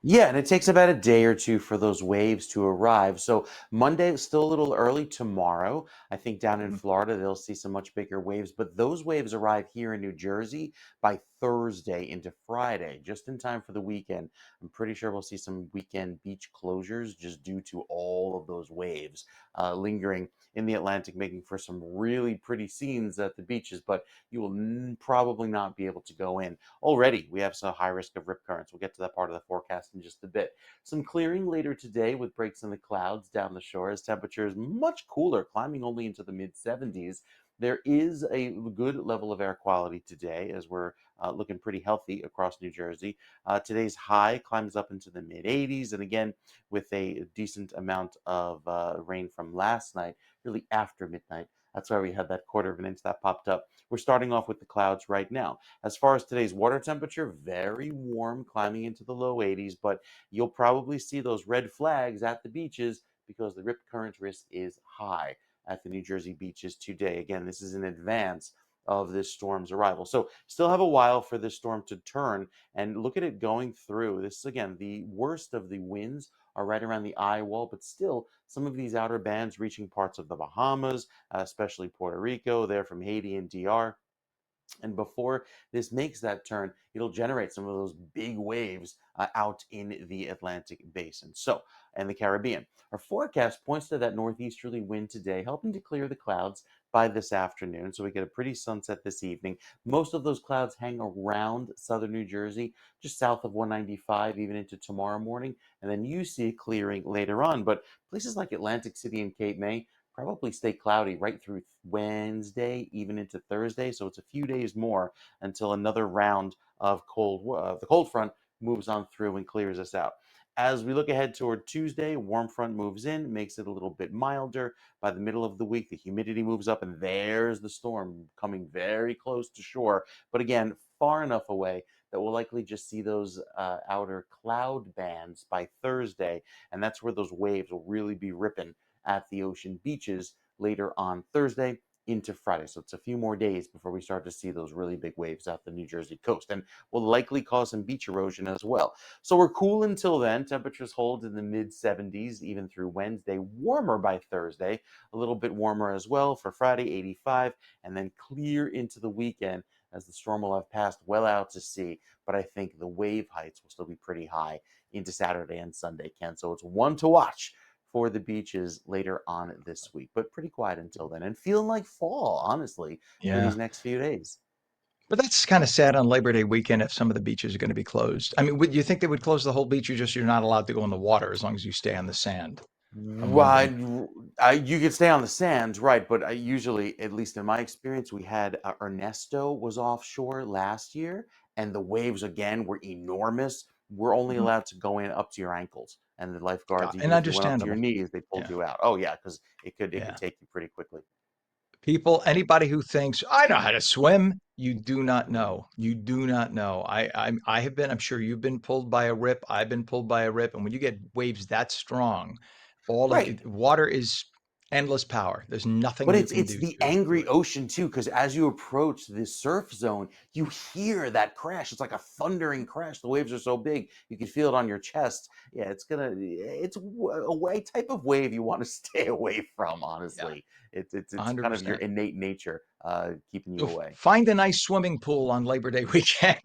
Yeah, and it takes about a day or two for those waves to arrive. So Monday is still a little early. Tomorrow, I think down in Mhm. Florida, they'll see some much bigger waves, but those waves arrive here in New Jersey by Thursday into Friday, just in time for the weekend. I'm pretty sure we'll see some weekend beach closures just due to all of those waves lingering in the Atlantic, making for some really pretty scenes at the beaches, but you will probably not be able to go in. Already, we have some high risk of rip currents. We'll get to that part of the forecast in just a bit. Some clearing later today with breaks in the clouds down the shore as temperatures much cooler, climbing only into the mid 70s. There is a good level of air quality today as we're looking pretty healthy across New Jersey. Today's high climbs up into the mid 80s, and again, with a decent amount of rain from last night, really after midnight. That's why we had that quarter of an inch that popped up. We're starting off with the clouds right now. As far as today's water temperature, very warm, climbing into the low 80s, but you'll probably see those red flags at the beaches because the rip current risk is high at the New Jersey beaches today. Again, this is in advance of this storm's arrival. So still have a while for this storm to turn, and look at it going through. This is, again, the worst of the winds are right around the eye wall, but still some of these outer bands reaching parts of the Bahamas, especially Puerto Rico, there from Haiti and DR. And before this makes that turn, it'll generate some of those big waves out in the Atlantic basin. So, and the Caribbean. Our forecast points to that northeasterly wind today, helping to clear the clouds by this afternoon. So we get a pretty sunset this evening. Most of those clouds hang around southern New Jersey, just south of 195, even into tomorrow morning. And then you see it clearing later on. But places like Atlantic City and Cape May probably stay cloudy right through Wednesday, even into Thursday. So it's a few days more until another round of the cold front moves on through and clears us out. As we look ahead toward Tuesday, warm front moves in, makes it a little bit milder. By the middle of the week, the humidity moves up, and there's the storm coming very close to shore. But again, far enough away that we'll likely just see those outer cloud bands by Thursday, and that's where those waves will really be ripping at the ocean beaches later on Thursday into Friday. So it's a few more days before we start to see those really big waves off the New Jersey coast, and will likely cause some beach erosion as well. So we're cool until then. Temperatures hold in the mid 70s even through Wednesday. Warmer by Thursday, a little bit warmer as well for Friday, 85, and then clear into the weekend as the storm will have passed well out to sea. But I think the wave heights will still be pretty high into Saturday and Sunday, Ken. So it's one to watch for the beaches later on this week, but pretty quiet until then, and feeling like fall, honestly, for Yeah. these next few days. But that's kind of sad on Labor Day weekend if some of the beaches are going to be closed. I mean, would you think they would close the whole beach, or just you're not allowed to go in the water as long as you stay on the sand? I'm wondering. Well, you could stay on the sands, right? But I usually, at least in my experience, we had Ernesto was offshore last year, and the waves again were enormous. We're only Mhm. allowed to go in up to your ankles, and the lifeguards, And even if you went up to your understandable. knees, they pulled Yeah. you out. Oh yeah, because it could Yeah. take you pretty quickly. People, anybody who thinks I know how to swim, you do not know. You do not know. I have been. I'm sure you've been pulled by a rip. I've been pulled by a rip, and when you get waves that strong, all of Right. it, water is endless power. There's nothing But you it's can it's do the to angry it. ocean too, because as you approach the surf zone, you hear that crash. It's like a thundering crash. The waves are so big, you can feel it on your chest. Yeah, it's a way type of wave you want to stay away from. Yeah, Honestly, it's kind of your 100%. innate nature keeping So you away. find a nice swimming pool on Labor Day weekend.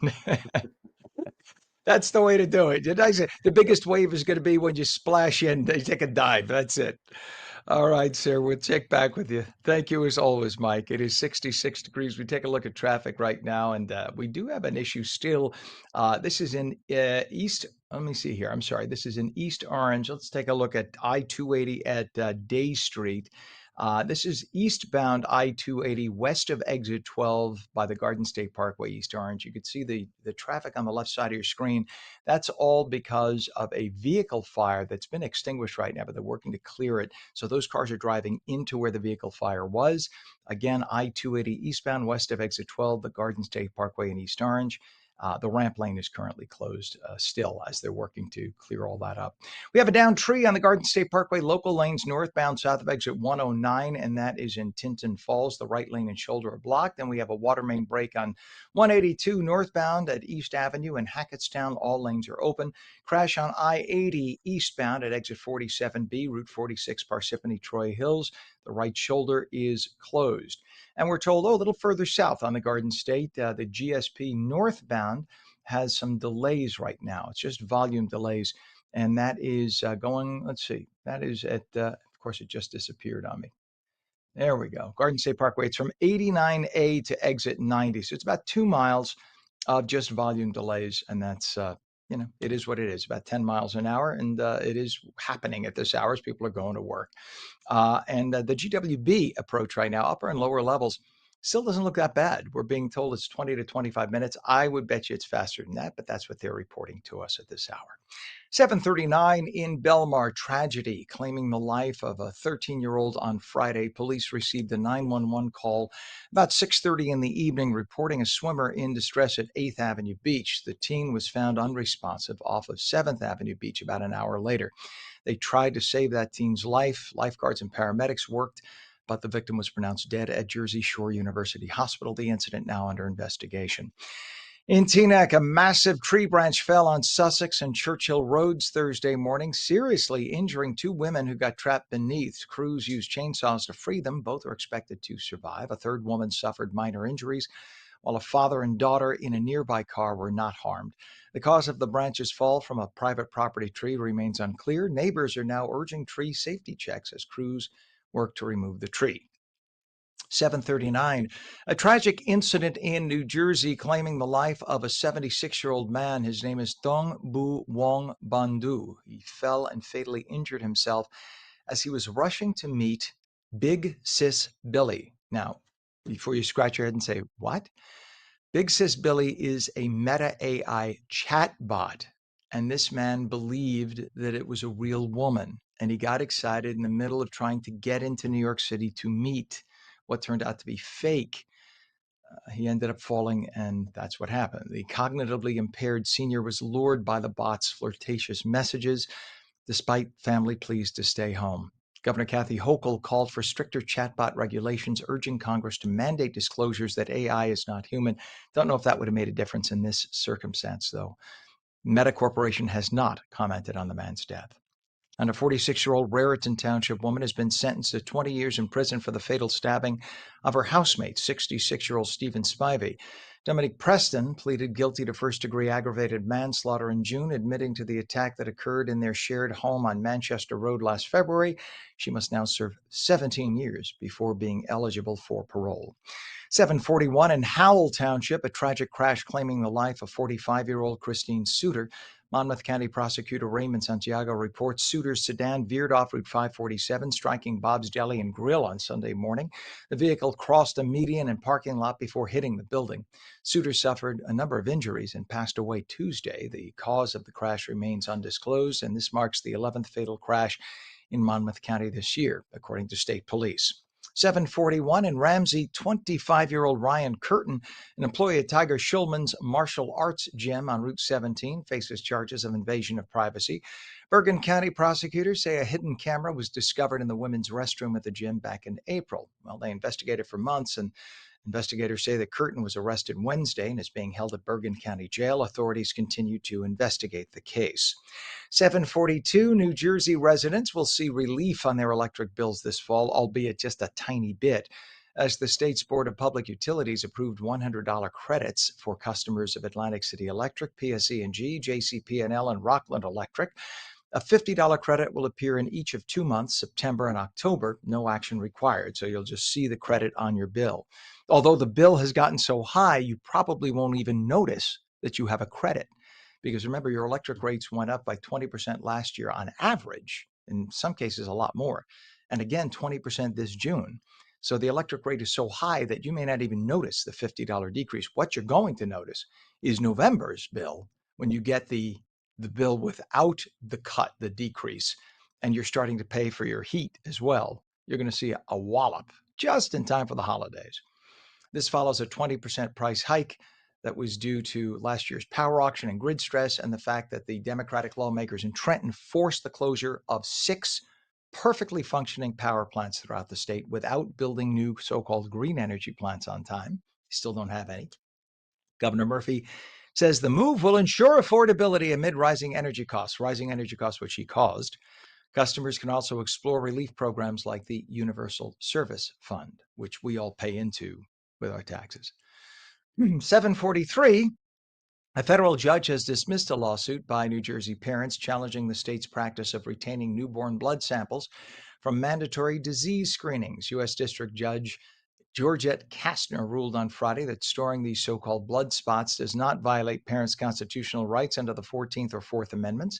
That's the way to do it. Did I say the biggest wave is going to be when you splash in, they take a dive. That's it. All right, sir. We'll check back with you. Thank you as always, Mike. It is 66 degrees. We take a look at traffic right now, and we do have an issue still. This is in East. Let me see here. I'm sorry. This is in East Orange. Let's take a look at I-280 at Day Street. This is eastbound I-280 west of exit 12 by the Garden State Parkway, East Orange. You can see the traffic on the left side of your screen. That's all because of a vehicle fire that's been extinguished right now, but they're working to clear it. So those cars are driving into where the vehicle fire was. Again, I-280 eastbound west of exit 12, the Garden State Parkway in East Orange. The ramp lane is currently closed still as they're working to clear all that up. We have a downed tree on the Garden State Parkway, local lanes northbound south of exit 109, and that is in Tinton Falls. The right lane and shoulder are blocked. And we have a water main break on 182 northbound at East Avenue and Hackettstown. All lanes are open. Crash on I-80 eastbound at exit 47B, Route 46, Parsippany Troy Hills. The right shoulder is closed. And we're told, a little further south on the Garden State, the GSP northbound has some delays right now. It's just volume delays. And that is going, let's see, that is at, of course, it just disappeared on me. There we go. Garden State Parkway. It's from 89A to exit 90. So it's about 2 miles of just volume delays. And that's, it is what it is, about 10 miles an hour. And it is happening at this hour as people are going to work. And the GWB approach right now, upper and lower levels, still doesn't look that bad. We're being told it's 20 to 25 minutes. I would bet you it's faster than that, but that's what they're reporting to us at this hour. 7:39 in Belmar, tragedy claiming the life of a 13-year-old on Friday. Police received a 911 call about 6:30 in the evening reporting a swimmer in distress at 8th Avenue Beach. The teen was found unresponsive off of 7th Avenue Beach about an hour later. They tried to save that teen's life. Lifeguards and paramedics worked, but the victim was pronounced dead at Jersey Shore University Hospital. The incident now under investigation. In Teaneck, a massive tree branch fell on Sussex and Churchill Roads Thursday morning, seriously injuring two women who got trapped beneath. Crews used chainsaws to free them. Both are expected to survive. A third woman suffered minor injuries. while a father and daughter in a nearby car were not harmed. The cause of the branch's fall from a private property tree remains unclear. Neighbors are now urging tree safety checks as crews work to remove the tree. 7:39, a tragic incident in New Jersey claiming the life of a 76-year-old man. His name is Thong Bu Wong Bandu. He fell and fatally injured himself as he was rushing to meet Big Sis Billy. Now, before you scratch your head and say, what? Big Sis Billy is a Meta AI chatbot, and this man believed that it was a real woman, and he got excited in the middle of trying to get into New York City to meet what turned out to be fake. He ended up falling, and that's what happened. The cognitively impaired senior was lured by the bot's flirtatious messages, despite family pleas to stay home. Governor Kathy Hochul called for stricter chatbot regulations, urging Congress to mandate disclosures that AI is not human. Don't know if that would have made a difference in this circumstance, though. Meta Corporation has not commented on the man's death. And a 46-year-old Raritan Township woman has been sentenced to 20 years in prison for the fatal stabbing of her housemate, 66-year-old Stephen Spivey. Dominique Preston pleaded guilty to first-degree aggravated manslaughter in June, admitting to the attack that occurred in their shared home on Manchester Road last February. She must now serve 17 years before being eligible for parole. 7:41 in Howell Township, a tragic crash claiming the life of 45-year-old Christine Suter. Monmouth County Prosecutor Raymond Santiago reports Suter's sedan veered off Route 547, striking Bob's Deli and Grill on Sunday morning. The vehicle crossed a median and parking lot before hitting the building. Suter suffered a number of injuries and passed away Tuesday. The cause of the crash remains undisclosed, and this marks the 11th fatal crash in Monmouth County this year, according to state police. 7:41 in Ramsey, 25-year-old Ryan Curtin, an employee at Tiger Schulman's martial arts gym on Route 17, faces charges of invasion of privacy. Bergen County prosecutors say a hidden camera was discovered in the women's restroom at the gym back in April. Well, they investigated for months, and investigators say that Curtin was arrested Wednesday and is being held at Bergen County Jail. Authorities continue to investigate the case. 7:42, New Jersey residents will see relief on their electric bills this fall, albeit just a tiny bit, as the state's Board of Public Utilities approved $100 credits for customers of Atlantic City Electric, PSE&G, JCP&L, and Rockland Electric. A $50 credit will appear in each of 2 months, September and October. No action required, so you'll just see the credit on your bill. Although the bill has gotten so high, you probably won't even notice that you have a credit. Because remember, your electric rates went up by 20% last year on average, in some cases a lot more, and again 20% this June. So the electric rate is so high that you may not even notice the $50 decrease. What you're going to notice is November's bill, when you get the bill without the cut, the decrease, and you're starting to pay for your heat as well. You're going to see a wallop just in time for the holidays. This follows a 20% price hike that was due to last year's power auction and grid stress, and the fact that the Democratic lawmakers in Trenton forced the closure of 6 perfectly functioning power plants throughout the state without building new so-called green energy plants on time. Still don't have any. Governor Murphy says the move will ensure affordability amid rising energy costs, which he caused. Customers can also explore relief programs like the Universal Service Fund, which we all pay into with our taxes. 7:43, a federal judge has dismissed a lawsuit by New Jersey parents challenging the state's practice of retaining newborn blood samples from mandatory disease screenings. U.S. District Judge Georgette Kastner ruled on Friday that storing these so-called blood spots does not violate parents' constitutional rights under the 14th or 4th Amendments.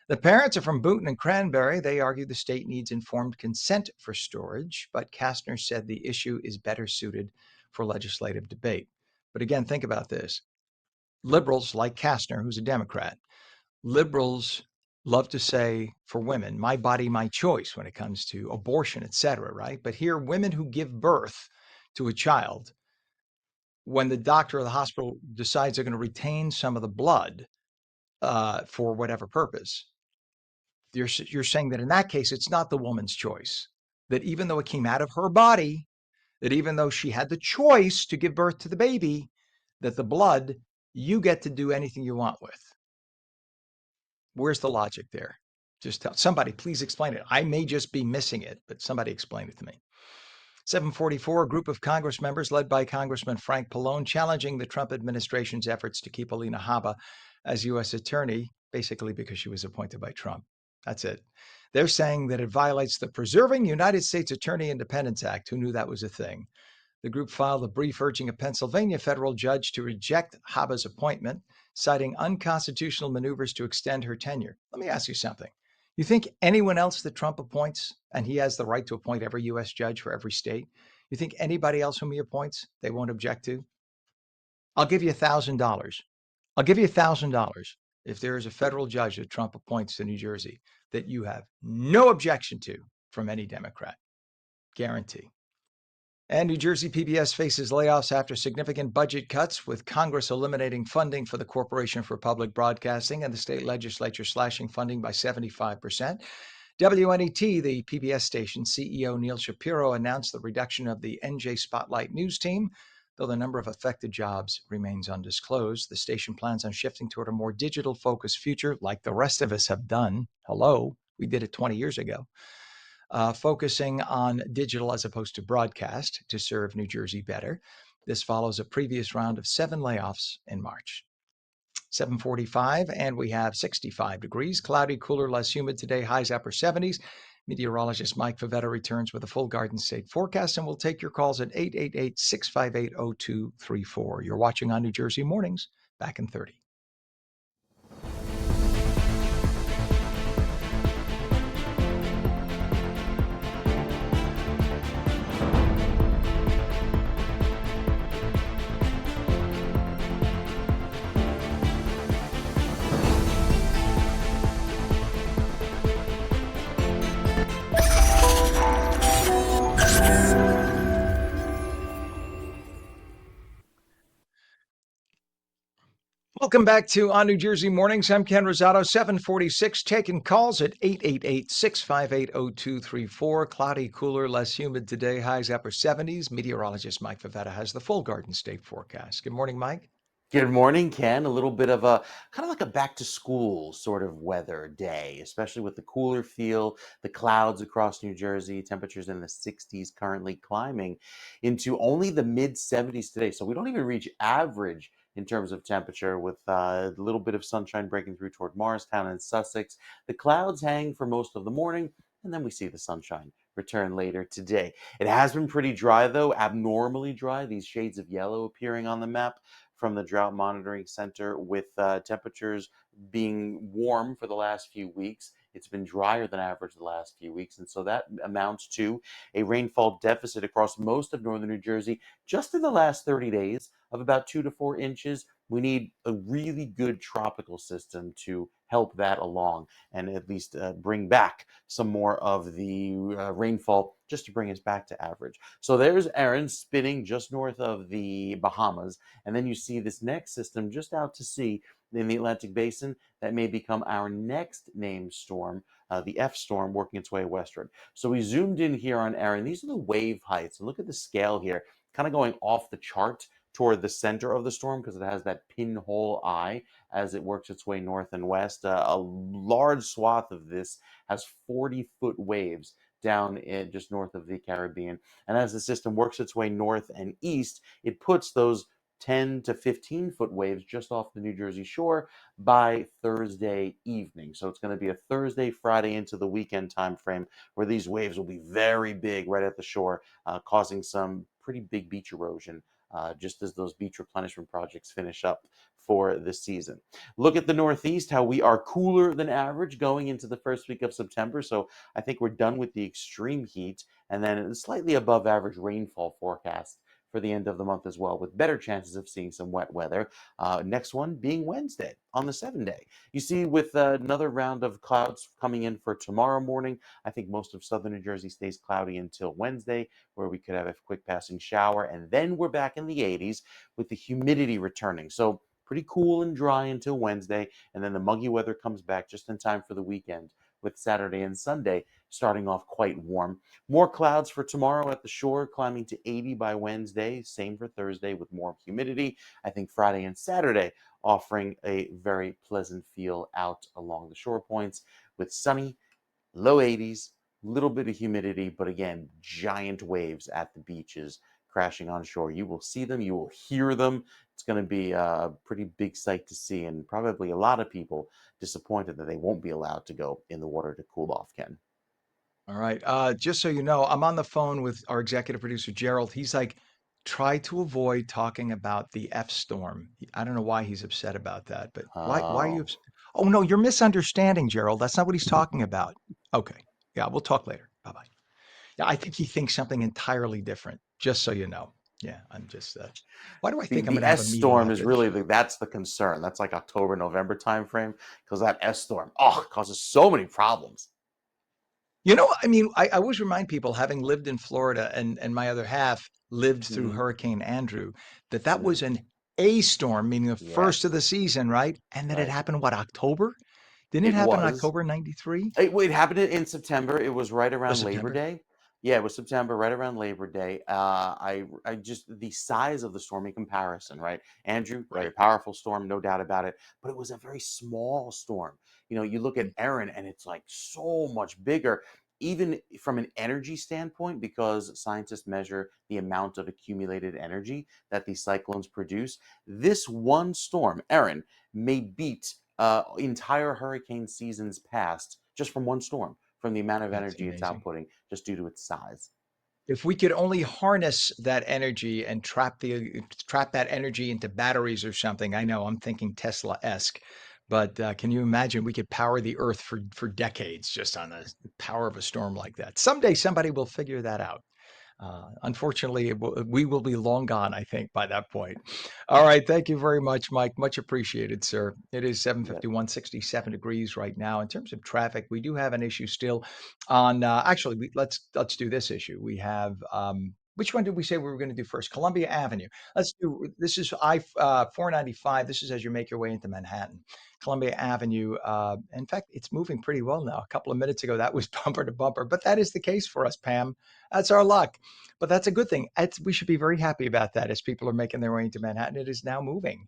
The parents are from Boonton and Cranberry. They argue the state needs informed consent for storage, but Kastner said the issue is better suited for legislative debate. But again, think about this. Liberals like Kastner, who's a Democrat, liberals love to say for women, my body, my choice when it comes to abortion, etc., right? But here, women who give birth to a child, when the doctor or the hospital decides they're going to retain some of the blood for whatever purpose, you're saying that in that case, it's not the woman's choice. That even though it came out of her body, that even though she had the choice to give birth to the baby, that the blood, you get to do anything you want with. Where's the logic there? Just tell somebody, please explain it. I may just be missing it, but somebody explain it to me. 7:44, a group of Congress members led by Congressman Frank Pallone challenging the Trump administration's efforts to keep Alina Habba as U.S. attorney, basically because she was appointed by Trump. That's it. They're saying that it violates the Preserving United States Attorney Independence Act. Who knew that was a thing? The group filed a brief urging a Pennsylvania federal judge to reject Habba's appointment, citing unconstitutional maneuvers to extend her tenure. Let me ask you something. You think anyone else that Trump appoints, and he has the right to appoint every U.S. judge for every state, you think anybody else whom he appoints they won't object to? I'll give you $1,000. I'll give you $1,000 if there is a federal judge that Trump appoints to New Jersey that you have no objection to from any Democrat. Guarantee. And New Jersey PBS faces layoffs after significant budget cuts, with Congress eliminating funding for the Corporation for Public Broadcasting and the state legislature slashing funding by 75%. WNET, the PBS station, CEO Neil Shapiro announced the reduction of the ONNJ Spotlight news team, though the number of affected jobs remains undisclosed. The station plans on shifting toward a more digital-focused future, like the rest of us have done. Hello, we did it 20 years ago. Focusing on digital as opposed to broadcast to serve New Jersey better. This follows a previous round of 7 layoffs in March. 7:45, and we have 65 degrees, cloudy, cooler, less humid today, highs upper 70s. Meteorologist Mike Favetta returns with a full Garden State forecast, and we'll take your calls at 888-658-0234. You're watching On New Jersey Mornings, back in 30. Welcome back to On New Jersey Mornings. I'm Ken Rosato, 746, taking calls at 888-658-0234. Cloudy, cooler, less humid today, highs upper 70s. Meteorologist Mike Favetta has the full Garden State forecast. Good morning, Mike. Good morning, Ken. A little bit of a kind of like a back to school sort of weather day, especially with the cooler feel, the clouds across New Jersey, temperatures in the 60s currently climbing into only the mid 70s today. So we don't even reach average in terms of temperature, with a little bit of sunshine breaking through toward Morristown and Sussex. The clouds hang for most of the morning, and then we see the sunshine return later today. It has been pretty dry, though, abnormally dry. These shades of yellow appearing on the map from the Drought Monitoring Center, with temperatures being warm for the last few weeks. It's been drier than average the last few weeks, and so that amounts to a rainfall deficit across most of northern New Jersey just in the last 30 days of about 2 to 4 inches. We need a really good tropical system to help that along and at least bring back some more of the rainfall, just to bring us back to average. So there's Erin spinning just north of the Bahamas, and then you see this next system just out to sea in the Atlantic Basin that may become our next named storm, the F storm, working its way westward. So we zoomed in here on Erin. These are the wave heights, and look at the scale here, kind of going off the chart toward the center of the storm, because it has that pinhole eye as it works its way north and west. A large swath of this has 40-foot waves down in just north of the Caribbean. And as the system works its way north and east, it puts those 10 to 15-foot waves just off the New Jersey shore by Thursday evening. So it's going to be a Thursday, Friday into the weekend time frame where these waves will be very big right at the shore, causing some pretty big beach erosion just as those beach replenishment projects finish up for the season. Look at the Northeast, how we are cooler than average going into the first week of September. So I think we're done with the extreme heat, and then slightly above average rainfall forecast for the end of the month as well, with better chances of seeing some wet weather. Next one being Wednesday on the 7-day. You see, with another round of clouds coming in for tomorrow morning, I think most of southern New Jersey stays cloudy until Wednesday, where we could have a quick passing shower, and then we're back in the 80s with the humidity returning. So pretty cool and dry until Wednesday, and then the muggy weather comes back just in time for the weekend, with Saturday and Sunday starting off quite warm. More clouds for tomorrow at the shore, climbing to 80 by Wednesday. Same for Thursday with more humidity. I think Friday and Saturday offering a very pleasant feel out along the shore points with sunny, low 80s, Little bit of humidity, but again, giant waves at the beaches crashing on shore. You will see them, you will hear them. It's going to be a pretty big sight to see, and probably a lot of people disappointed that they won't be allowed to go in the water to cool off, Ken. All right. Just so you know, I'm on the phone with our executive producer, Gerald. He's like, try to avoid talking about the F storm. I don't know why he's upset about that, but why are you Oh, upset? Oh, no, you're misunderstanding, Gerald. That's not what he's talking about. Okay. Yeah, we'll talk later. Bye-bye. Yeah, I think he thinks something entirely different, just so you know. Yeah, I'm just, why do I the think I'm going the to have a S meeting storm is after the really show? that's the concern. That's like October, November timeframe because that S storm, oh, causes so many problems. You know, I mean, I always remind people, having lived in Florida and my other half lived through Hmm. Hurricane Andrew, that was Mm, an A storm, meaning the first of yes, the season, right? And that it right. happened, what, October? Didn't it It happen in was. October '93 It happened in September. It was right or around Labor September? Day. Yeah, it was September, right around Labor Day. I just the size of the storm in comparison, right? Andrew, very Right. powerful storm, no doubt about it, but it was a very small storm. You look at Mm, Erin, and it's like so much bigger, even from an energy standpoint, because scientists measure the amount of accumulated energy that these cyclones produce. This one storm, Erin, may beat entire hurricane seasons past just from one storm, from the amount of that's energy it's amazing. outputting just due to its size. If we could only harness that energy and trap that energy into batteries or something, I know I'm thinking Tesla-esque, but can you imagine we could power the Earth for decades just on the power of a storm like that? Someday somebody will figure that out. Unfortunately, we will be long gone, I think, by that point. All right. Thank you very much, Mike. Much appreciated, sir. It is Yep. 7:51, 67 degrees right now. In terms of traffic, we do have an issue still on, actually, let's do this issue. We have, which one did we say we were going to do first? Columbia Avenue. Let's do, this is 495. This is as you make your way into Manhattan. Columbia Avenue. In fact, it's moving pretty well now. A couple of minutes ago, that was bumper to bumper, but that is the case for us, Pam. That's our luck. But that's a good thing. We should be very happy about that as people are making their way into Manhattan. It is now moving.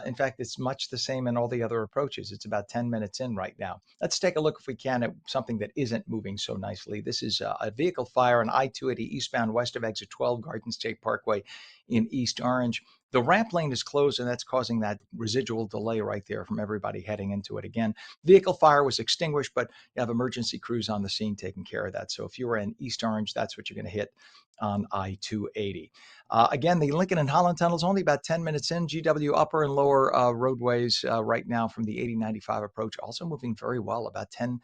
In fact, it's much the same in all the other approaches. It's about 10 minutes in right now. Let's take a look, if we can, at something that isn't moving so nicely. This is a vehicle fire on I-280 eastbound west of exit 12, Garden State Parkway in East Orange. The ramp lane is closed, and that's causing that residual delay right there from everybody heading into it again. Vehicle fire was extinguished, but you have emergency crews on the scene taking care of that. So if you were in East Orange, that's what you're going to hit on I-280. Again, the Lincoln and Holland Tunnel is only about 10 minutes in. GW upper and lower roadways right now from the 8095 approach also moving very well. About 10,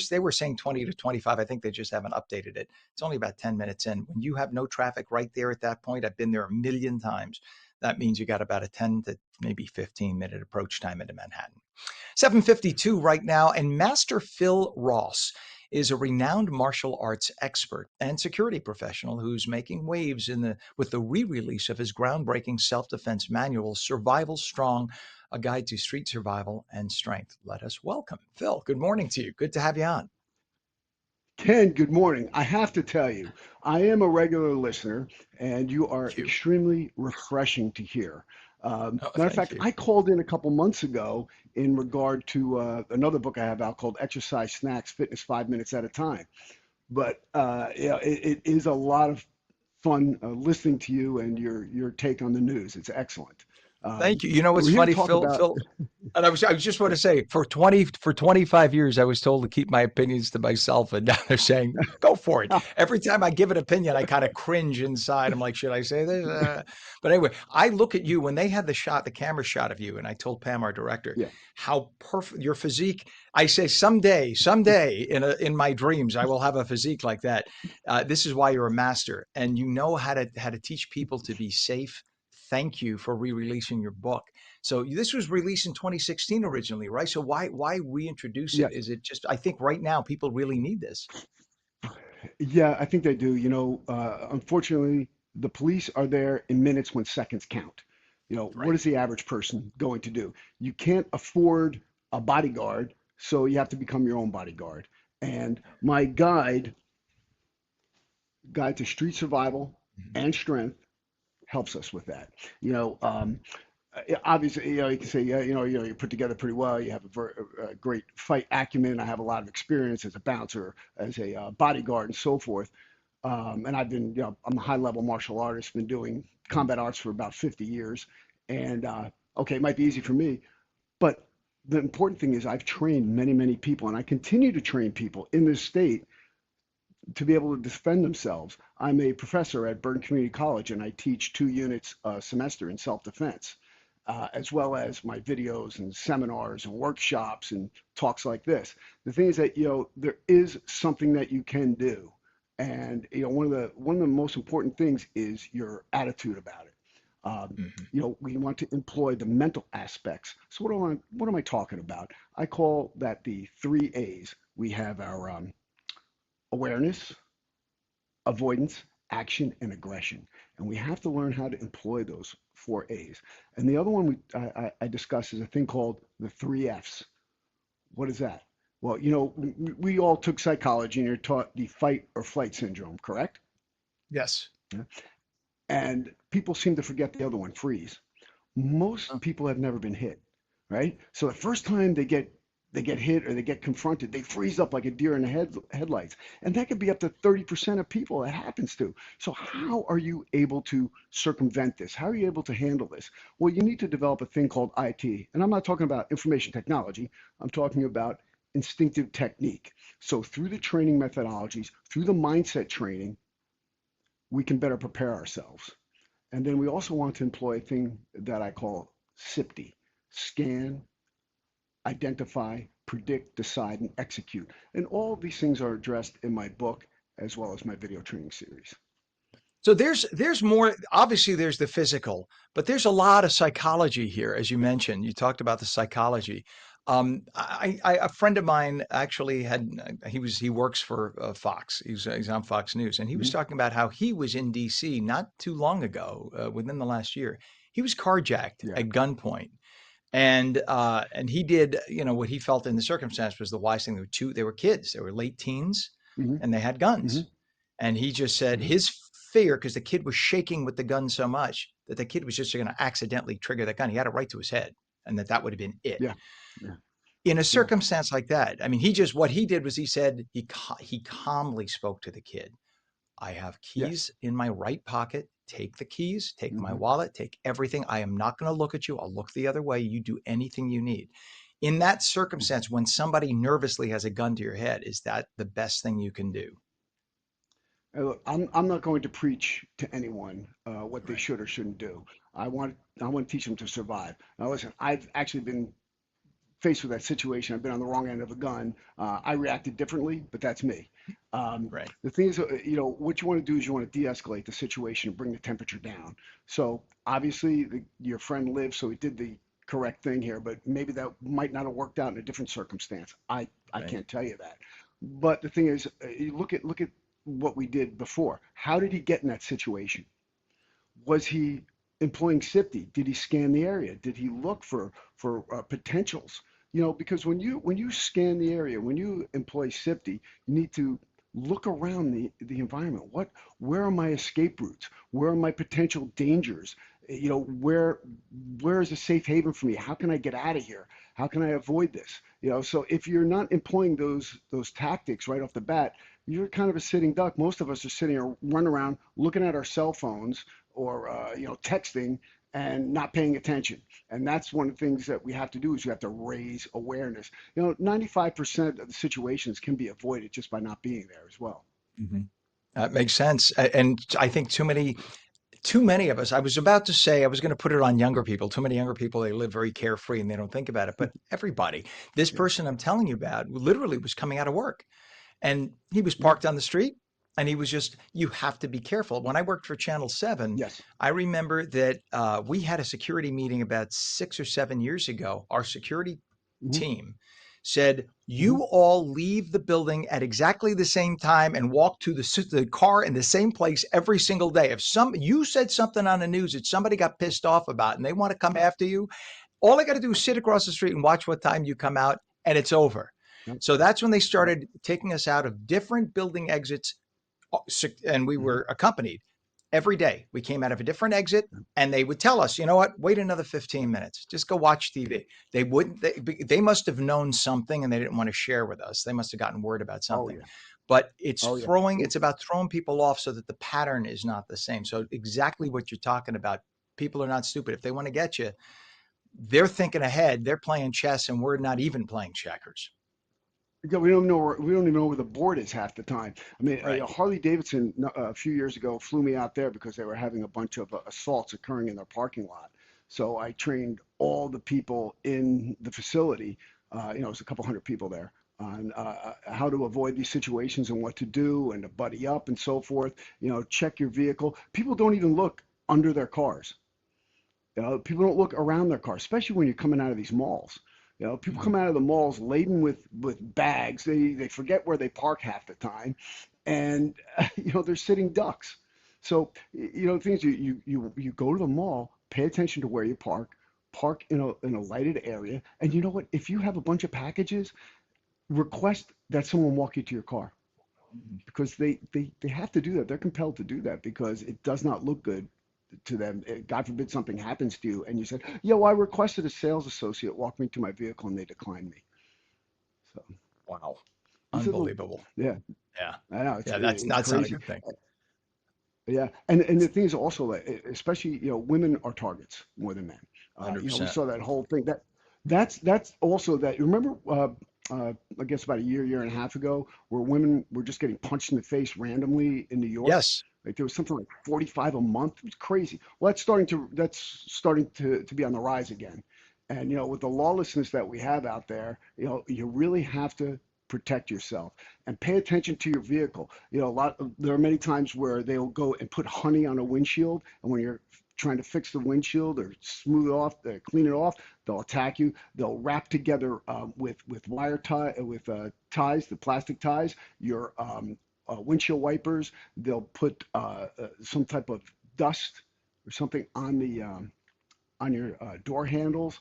they were saying 20 to 25. I think they just haven't updated it. It's only about 10 minutes in. When you have no traffic right there at that point, I've been there a million times. That means you got about a 10 to maybe 15-minute approach time into Manhattan. 7:52 right now, and Master Phil Ross is a renowned martial arts expert and security professional who's making waves with the re-release of his groundbreaking self-defense manual, Survival Strong, a guide to street survival and strength. Let us welcome Phil. Good morning to you. Good to have you on. Ken, good morning. I have to tell you, I am a regular listener, and you are Thank you. extremely refreshing to hear. Oh, Matter of thank fact, you. I called in a couple months ago in regard to another book I have out called Exercise Snacks, Fitness 5 Minutes at a Time. But it is a lot of fun listening to you and your take on the news. It's excellent. Thank you. You know what's We're here to funny, talk Phil? about, Phil, and I just want yeah, to say, for 25 years, I was told to keep my opinions to myself, and now they're saying go for it. Every time I give an opinion, I kind of cringe inside. I'm like, should I say this? But anyway, I look at you when they had the camera shot of you, and I told Pam, our director, yeah, how perfect your physique. I say someday in my dreams, I will have a physique like that. This is why you're a master, and you know how to teach people to be safe. Thank you for re-releasing your book. So this was released in 2016 originally, right? So why reintroduce it? yes. Is it just, I think right now people really need this. Yeah, I think they do. Unfortunately, the police are there in minutes when seconds count. What Right. is the average person going to do? You can't afford a bodyguard, so you have to become your own bodyguard. And my guide to street survival Mhm. and strength, helps us with that. You know, um, obviously, you can say, yeah, you put together pretty well. You have a great fight acumen. I have a lot of experience as a bouncer, as a bodyguard, and so forth. And I've been, I'm a high level martial artist, been doing combat arts for about 50 years. And okay, it might be easy for me, but the important thing is I've trained many, many people, and I continue to train people in this state to be able to defend themselves. I'm a professor at Burton Community College, and I teach 2 units a semester in self-defense, as well as my videos and seminars and workshops and talks like this. The thing is that there is something that you can do, and one of the most important things is your attitude about it. We want to employ the mental aspects. So what am I talking about? I call that the 3 A's. We have our awareness, avoidance, action, and aggression. And we have to learn how to employ those 4 A's. And the other one I discuss is a thing called the 3 F's. What is that? Well, we all took psychology and you're taught the fight or flight syndrome, correct? Yes. Yeah. And people seem to forget the other one, freeze. Most people have never been hit, right? So the first time they get hit or they get confronted, they freeze up like a deer in the headlights. And that could be up to 30% of people that happens to. So how are you able to circumvent this? How are you able to handle this? Well, you need to develop a thing called IT. And I'm not talking about information technology. I'm talking about instinctive technique. So through the training methodologies, through the mindset training, we can better prepare ourselves. And then we also want to employ a thing that I call SIPTE: scan, identify, predict, decide, and execute. And all of these things are addressed in my book as well as my video training series. So there's more. Obviously, there's the physical, but there's a lot of psychology here, as you mentioned. You talked about the psychology. A friend of mine actually he works for Fox. He's on Fox News, and he was Mhm. talking about how he was in D.C. not too long ago, within the last year. He was carjacked Yeah. at gunpoint, and he did, what he felt in the circumstance was the wise thing. They were kids, they were late teens, Hmm. and they had guns. Hmm. And he just said Hmm. his fear, because the kid was shaking with the gun so much, that the kid was just going to accidentally trigger that gun. He had it right to his head, and that would have been it. Yeah. Yeah. In a Yeah. circumstance like that, I mean, what he did was he said he calmly spoke to the kid. I have Yes. keys in my right pocket. Take the keys, take my Hmm. wallet, take everything. I am not going to look at you. I'll look the other way. You do anything you need. In that Hmm. circumstance, when somebody nervously has a gun to your head, is that the best thing you can do? Look, I'm not going to preach to anyone what they Right. should or shouldn't do. I want to teach them to survive. Now, listen, I've actually been faced with that situation. I've been on the wrong end of a gun. I reacted differently, but that's me. Right. The thing is, what you want to do is you want to de-escalate the situation and bring the temperature down. So obviously, your friend lived, so he did the correct thing here, but maybe that might not have worked out in a different circumstance. I Right. can't tell you that. But the thing is, you look at what we did before. How did he get in that situation? Was he employing SIPTE? Did he scan the area? Did he look for potentials? Because when you scan the area, when you employ SIPTE, you need to look around the environment. Where are my escape routes? Where are my potential dangers? Where is a safe haven for me? How can I get out of here? How can I avoid this? So if you're not employing those tactics right off the bat, you're kind of a sitting duck. Most of us are sitting or run around looking at our cell phones or texting and not paying attention. And that's one of the things that we have to do is we have to raise awareness. 95% of the situations can be avoided just by not being there as well. Hmm. That makes sense. And I think too many of us, I was about to say, I was going to put it on younger people. Too many younger people, they live very carefree and they don't think about it. But everybody, this Yeah. person I'm telling you about literally was coming out of work, and he was Yeah. parked on the street, and he was just, you have to be careful. When I worked for Channel 7, Yes. I remember that we had a security meeting about 6 or 7 years ago. Our security Hmm. team said, Hmm. you all leave the building at exactly the same time and walk to the car in the same place every single day. If you said something on the news that somebody got pissed off about and they want to come after you, all I got to do is sit across the street and watch what time you come out, and it's over. Yep. So that's when they Yep. started taking us out of different building exits, and we Hmm. were accompanied. every day. We came out of a different exit, and they would tell us, you know what, wait another 15 minutes. Just go watch TV. They wouldn't. They must have known something, and they didn't want to share with us. They must have gotten word about Oh something. yeah. But it's Oh yeah. it's about throwing people off so that the pattern is not the same. So exactly what you're talking about. People are not stupid. If they want to get you, they're thinking ahead. They're playing chess, and we're not even playing checkers. Yeah, we don't know we don't even know where the board is half the time. I mean, Right. Harley Davidson a few years ago flew me out there because they were having a bunch of assaults occurring in their parking lot. So I trained all the people in the facility. It was a couple hundred people there on how to avoid these situations and what to do and to buddy up and so forth. Check your vehicle. People don't even look under their cars. People don't look around their car, especially when you're coming out of these malls. People come Mhm. out of the malls laden with bags. They forget where they park half the time, and they're sitting ducks. So things you go to the mall, pay attention to where you park in a lighted area, and you know what? If you have a bunch of packages, request that someone walk you to your car because they have to do that. They're compelled to do that because it does not look good to them. God forbid something happens to you and you said, yo, I requested a sales associate walk me to my vehicle and they declined me. So Wow. these are the, Unbelievable. yeah, Yeah. I know Yeah. it's That's not a crazy. good thing. Yeah, and the thing is also that especially women are targets more than men. We 100%. saw that whole thing. That's also that. Remember, I guess about a year and a half ago, where women were just getting punched in the face randomly in New York. Yes. Like there was something like 45 a month. It was crazy. Well, that's starting to be on the rise again. And with the lawlessness that we have out there, you really have to protect yourself and pay attention to your vehicle. There are many times where they'll go and put honey on a windshield, and when you're trying to fix the windshield or smooth off, clean it off, they'll attack you. They'll wrap together with wire ties, the plastic ties, your windshield wipers. They'll put some type of dust or something on your door handles.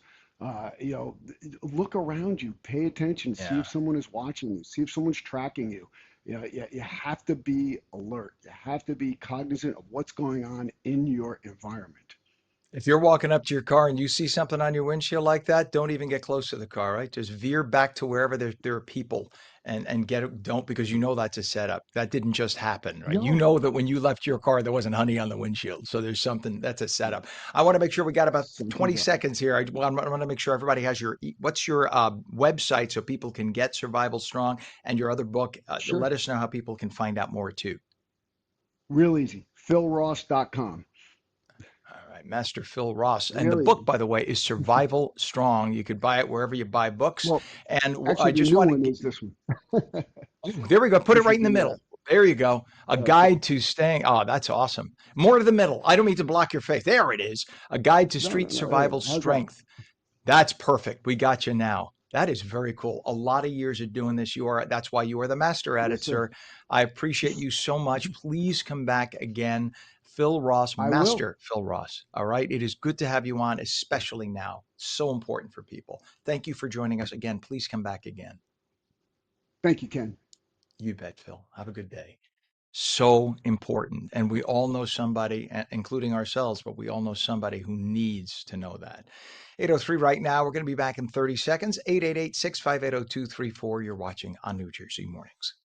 You know, look around you, pay attention, see Yeah. if someone is watching you, see if someone's tracking you. You have to be alert. You have to be cognizant of what's going on in your environment. If you're walking up to your car and you see something on your windshield like that, don't even get close to the car, right? Just veer back to wherever there are people and get it. Don't, because you know that's a setup. That didn't just happen, right? You No, know that when you left your car, there wasn't honey on the windshield. So there's something that's a setup. I want to make sure we got about 20 something's up. seconds here. I want to make sure everybody has what's your website so people can get Survival Strong and your other book. Sure. Let us know how people can find out more too. Real easy. PhilRoss.com. All right, Master Phil Ross. And the Real book, easy. by the way, is Survival Strong. You could buy it wherever you buy books. Well, And I actually, the just new want one to, is this one. there we go. Put it This right is in the the middle. There you go. A okay. guide to staying. Oh, that's awesome. More to the middle. I don't mean to block your face. There it is. A guide to No, no, street no. There you survival go. How's that? strength. That's perfect. We got you now. That is very cool. A lot of years of doing this. That's why you are the master at it, Yes, sir. sir. I appreciate you so much. Please come back again. Phil Ross, I will. Master Phil Ross. All right. It is good to have you on, especially now. So important for people. Thank you for joining us again. Please come back again. Thank you, Ken. You bet, Phil. Have a good day. So important. And we all know somebody, including ourselves, but we all know somebody who needs to know that. 803 right now. We're going to be back in 30 seconds. 888 658 0234. You're watching on New Jersey Mornings.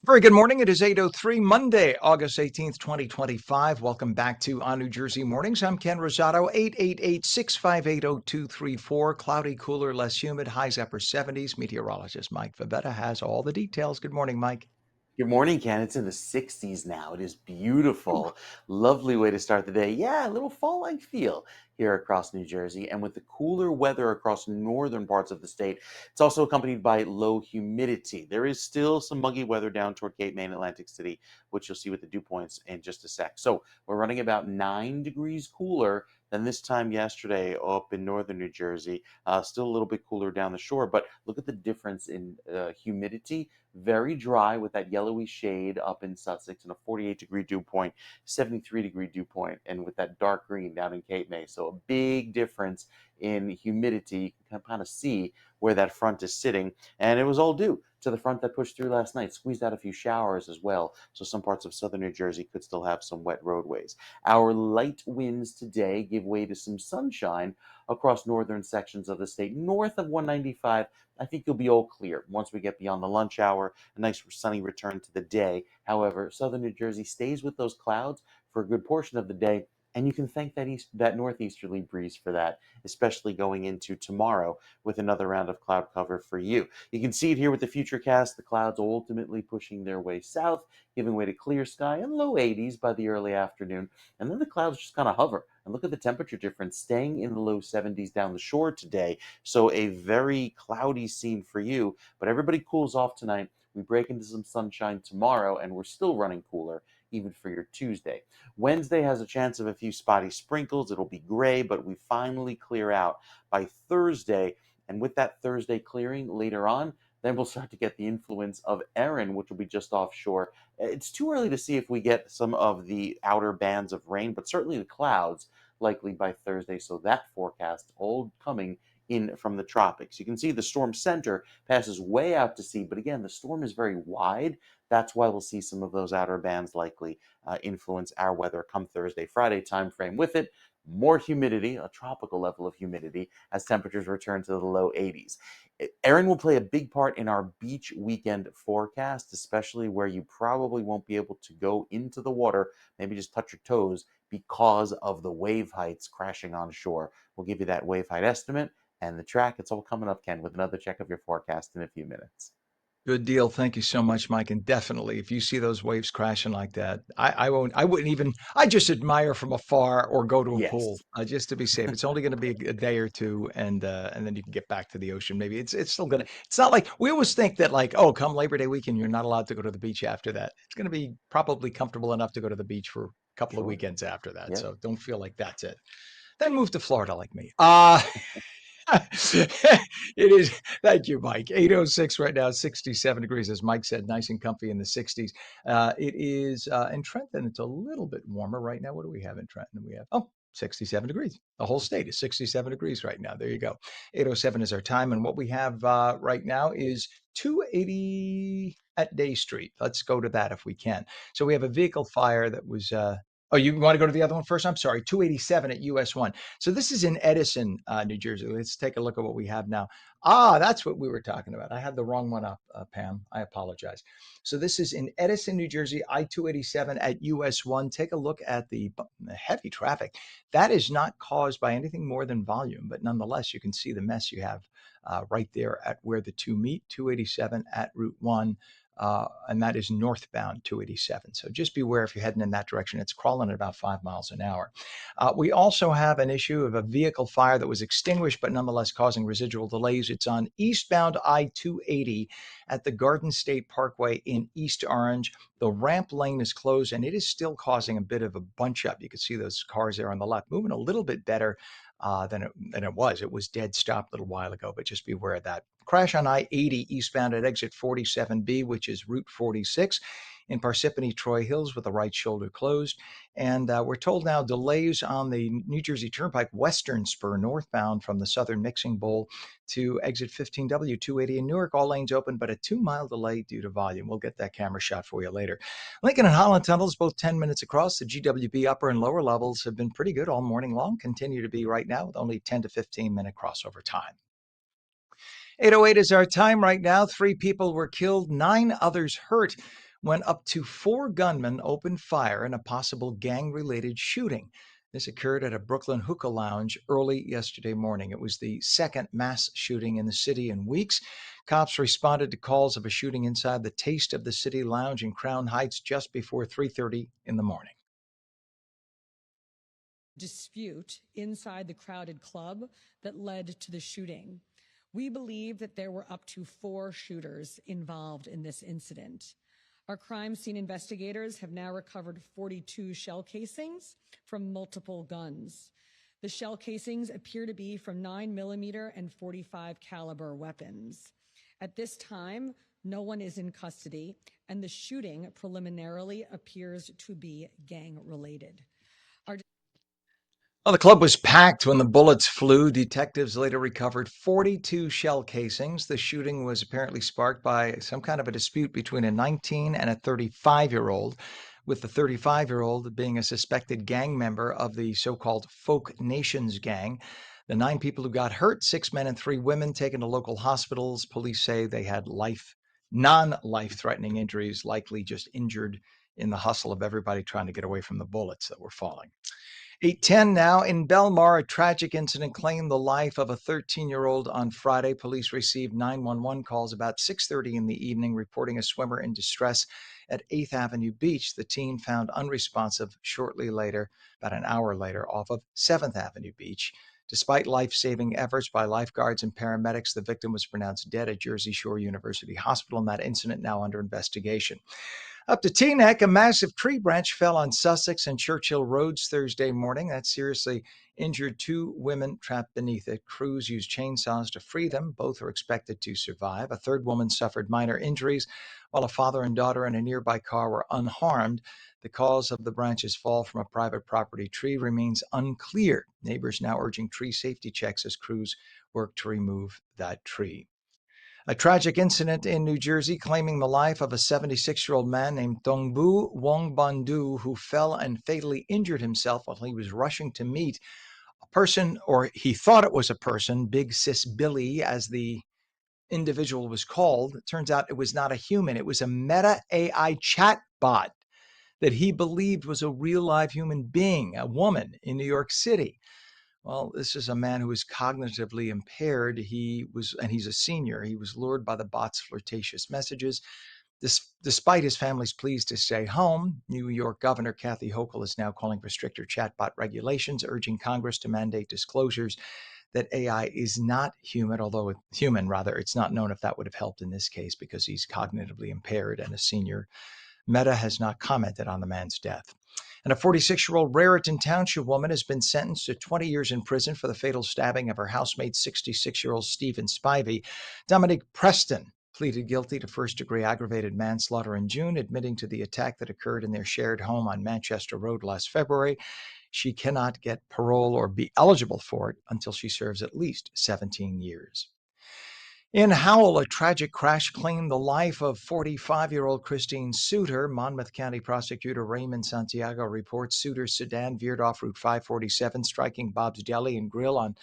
Very good morning. It is 8:03, Monday, August 18th, 2025. Welcome back to On New Jersey Mornings. I'm Ken Rosato, 888-658-0234. Cloudy, cooler, less humid, highs upper 70s. Meteorologist Mike Favetta has all the details. Good morning, Mike. Good morning, Ken. It's in the 60s now. It is beautiful. Lovely way to start the day. Yeah, a little fall-like feel here across New Jersey. And with the cooler weather across northern parts of the state, it's also accompanied by low humidity. There is still some muggy weather down toward Cape May and Atlantic City, which you'll see with the dew points in just a sec. So we're running about 9 degrees cooler than this time yesterday up in northern New Jersey. Still a little bit cooler down the shore, but look at the difference in humidity. Very dry with that yellowy shade up in Sussex and a 48-degree dew point, 73-degree dew point, and with that dark green down in Cape May. So a big difference in humidity. You can kind of see where that front is sitting, and it was all due to the front that pushed through last night, squeezed out a few showers as well. So some parts of southern New Jersey could still have some wet roadways. Our light winds today give way to some sunshine across northern sections of the state. North of 195, I think you'll be all clear once we get beyond the lunch hour, a nice sunny return to the day. However, southern New Jersey stays with those clouds for a good portion of the day, and you can thank that northeasterly breeze for that, especially going into tomorrow with another round of cloud cover for you. You can see it here with the Futurecast, the clouds ultimately pushing their way south, giving way to clear sky and low 80s by the early afternoon, and then the clouds just kind of hover. And look at the temperature difference, staying in the low 70s down the shore today. So a very cloudy scene for you, but everybody cools off tonight. We break into some sunshine tomorrow, and we're still running cooler even for your Tuesday. Wednesday has a chance of a few spotty sprinkles. It'll be gray, but we finally clear out by Thursday. And with that Thursday clearing later on, then we'll start to get the influence of Erin, which will be just offshore. It's too early to see if we get some of the outer bands of rain, but certainly the clouds likely by Thursday. So that forecast all coming in from the tropics. You can see the storm center passes way out to sea, but again, the storm is very wide. That's why we'll see some of those outer bands likely influence our weather come Thursday, Friday timeframe. With it, more humidity, a tropical level of humidity, as temperatures return to the low 80s. Erin will play a big part in our beach weekend forecast, especially where you probably won't be able to go into the water, maybe just touch your toes because of the wave heights crashing on shore. We'll give you that wave height estimate and the track. It's all coming up, Ken, with another check of your forecast in a few minutes. Good deal. Thank you so much, Mike. And definitely, if you see those waves crashing like that, I wouldn't even, I just admire from afar or go to a pool Yes. just to be safe. It's only going to be a day or two, and then you can get back to the ocean. Maybe it's still gonna. It's not like we always think that like, oh, come Labor Day weekend, you're not allowed to go to the beach after that. It's going to be probably comfortable enough to go to the beach for a couple of Sure. weekends after that. Yep. So don't feel like that's it. Then move to Florida like me. It is. Thank you, Mike. 8:06 right now, 67 degrees, as Mike said, nice and comfy in the 60s. It is in Trenton. It's a little bit warmer right now. What do we have in Trenton? We have 67 degrees. The whole state is 67 degrees right now. There you go. 8:07 is our time, and what we have right now is 280 at Day Street. Let's go to that if we can. So we have a vehicle fire that was. Oh, you want to go to the other one first? I'm sorry, 287 at US 1. So this is in Edison, New Jersey. Let's take a look at what we have now. That's what we were talking about. I had the wrong one up, Pam. I apologize. So this is in Edison, New Jersey, I-287 at US 1. Take a look at the heavy traffic. That is not caused by anything more than volume, but nonetheless, you can see the mess you have right there at where the two meet, 287 at Route 1. And that is northbound 287. So just beware if you're heading in that direction. It's crawling at about 5 miles an hour. We also have an issue of a vehicle fire that was extinguished, but nonetheless causing residual delays. It's on eastbound I-280 at the Garden State Parkway in East Orange. The ramp lane is closed, and it is still causing a bit of a bunch up. You can see those cars there on the left moving a little bit better than it was. It was dead stop a little while ago, but just be aware of that. Crash on I-80 eastbound at exit 47B, which is Route 46 in Parsippany Troy Hills with the right shoulder closed. And we're told now delays on the New Jersey Turnpike Western Spur northbound from the Southern Mixing Bowl to exit 15W 280 in Newark. All lanes open, but a 2-mile delay due to volume. We'll get that camera shot for you later. Lincoln and Holland tunnels, both 10 minutes across. The GWB upper and lower levels have been pretty good all morning long. Continue to be right now with only 10 to 15 minute crossover time. 8:08 is our time right now. 3 people were killed, 9 others hurt when up to 4 gunmen opened fire in a possible gang-related shooting. This occurred at a Brooklyn hookah lounge early yesterday morning. It was the second mass shooting in the city in weeks. Cops responded to calls of a shooting inside the Taste of the City lounge in Crown Heights just before 3:30 in the morning. Dispute inside the crowded club that led to the shooting. We believe that there were up to 4 shooters involved in this incident. Our crime scene investigators have now recovered 42 shell casings from multiple guns. The shell casings appear to be from 9mm and .45 caliber weapons. At this time, no one is in custody, and the shooting preliminarily appears to be gang-related. Well, the club was packed when the bullets flew. Detectives later recovered 42 shell casings. The shooting was apparently sparked by some kind of a dispute between a 19 and a 35-year-old, with the 35-year-old being a suspected gang member of the so-called Folk Nations gang. The 9 people who got hurt, 6 men and 3 women, taken to local hospitals. Police say they had non-life-threatening injuries, likely just injured in the hustle of everybody trying to get away from the bullets that were falling. 8:10 now. In Belmar, a tragic incident claimed the life of a 13-year-old on Friday. Police received 911 calls about 6:30 in the evening reporting a swimmer in distress at 8th Avenue Beach. The teen found unresponsive shortly later, about an hour later, off of 7th Avenue Beach. Despite life-saving efforts by lifeguards and paramedics, the victim was pronounced dead at Jersey Shore University Hospital, and that incident now under investigation. Up to Teaneck, a massive tree branch fell on Sussex and Churchill Roads Thursday morning. That seriously injured 2 women trapped beneath it. Crews used chainsaws to free them. Both are expected to survive. A third woman suffered minor injuries, while a father and daughter in a nearby car were unharmed. The cause of the branch's fall from a private property tree remains unclear. Neighbors now urging tree safety checks as crews work to remove that tree. A tragic incident in New Jersey claiming the life of a 76-year-old man named Dongbu Wongbandu, who fell and fatally injured himself while he was rushing to meet a person, or he thought it was a person, Big Sis Billy, as the individual was called. It turns out it was not a human. It was a Meta AI chat bot that he believed was a real live human being, a woman in New York City. Well, this is a man who is cognitively impaired. And he's a senior. He was lured by the bot's flirtatious messages. Despite his family's pleas to stay home, New York Governor Kathy Hochul is now calling for stricter chatbot regulations, urging Congress to mandate disclosures that AI is not human, although it's not known if that would have helped in this case because he's cognitively impaired and a senior. Meta has not commented on the man's death. And a 46-year-old Raritan Township woman has been sentenced to 20 years in prison for the fatal stabbing of her housemate, 66-year-old Stephen Spivey. Dominique Preston pleaded guilty to first-degree aggravated manslaughter in June, admitting to the attack that occurred in their shared home on Manchester Road last February. She cannot get parole or be eligible for it until she serves at least 17 years. In Howell, a tragic crash claimed the life of 45-year-old Christine Suter. Monmouth County Prosecutor Raymond Santiago reports Suter's sedan veered off Route 547, striking Bob's Deli and Grill on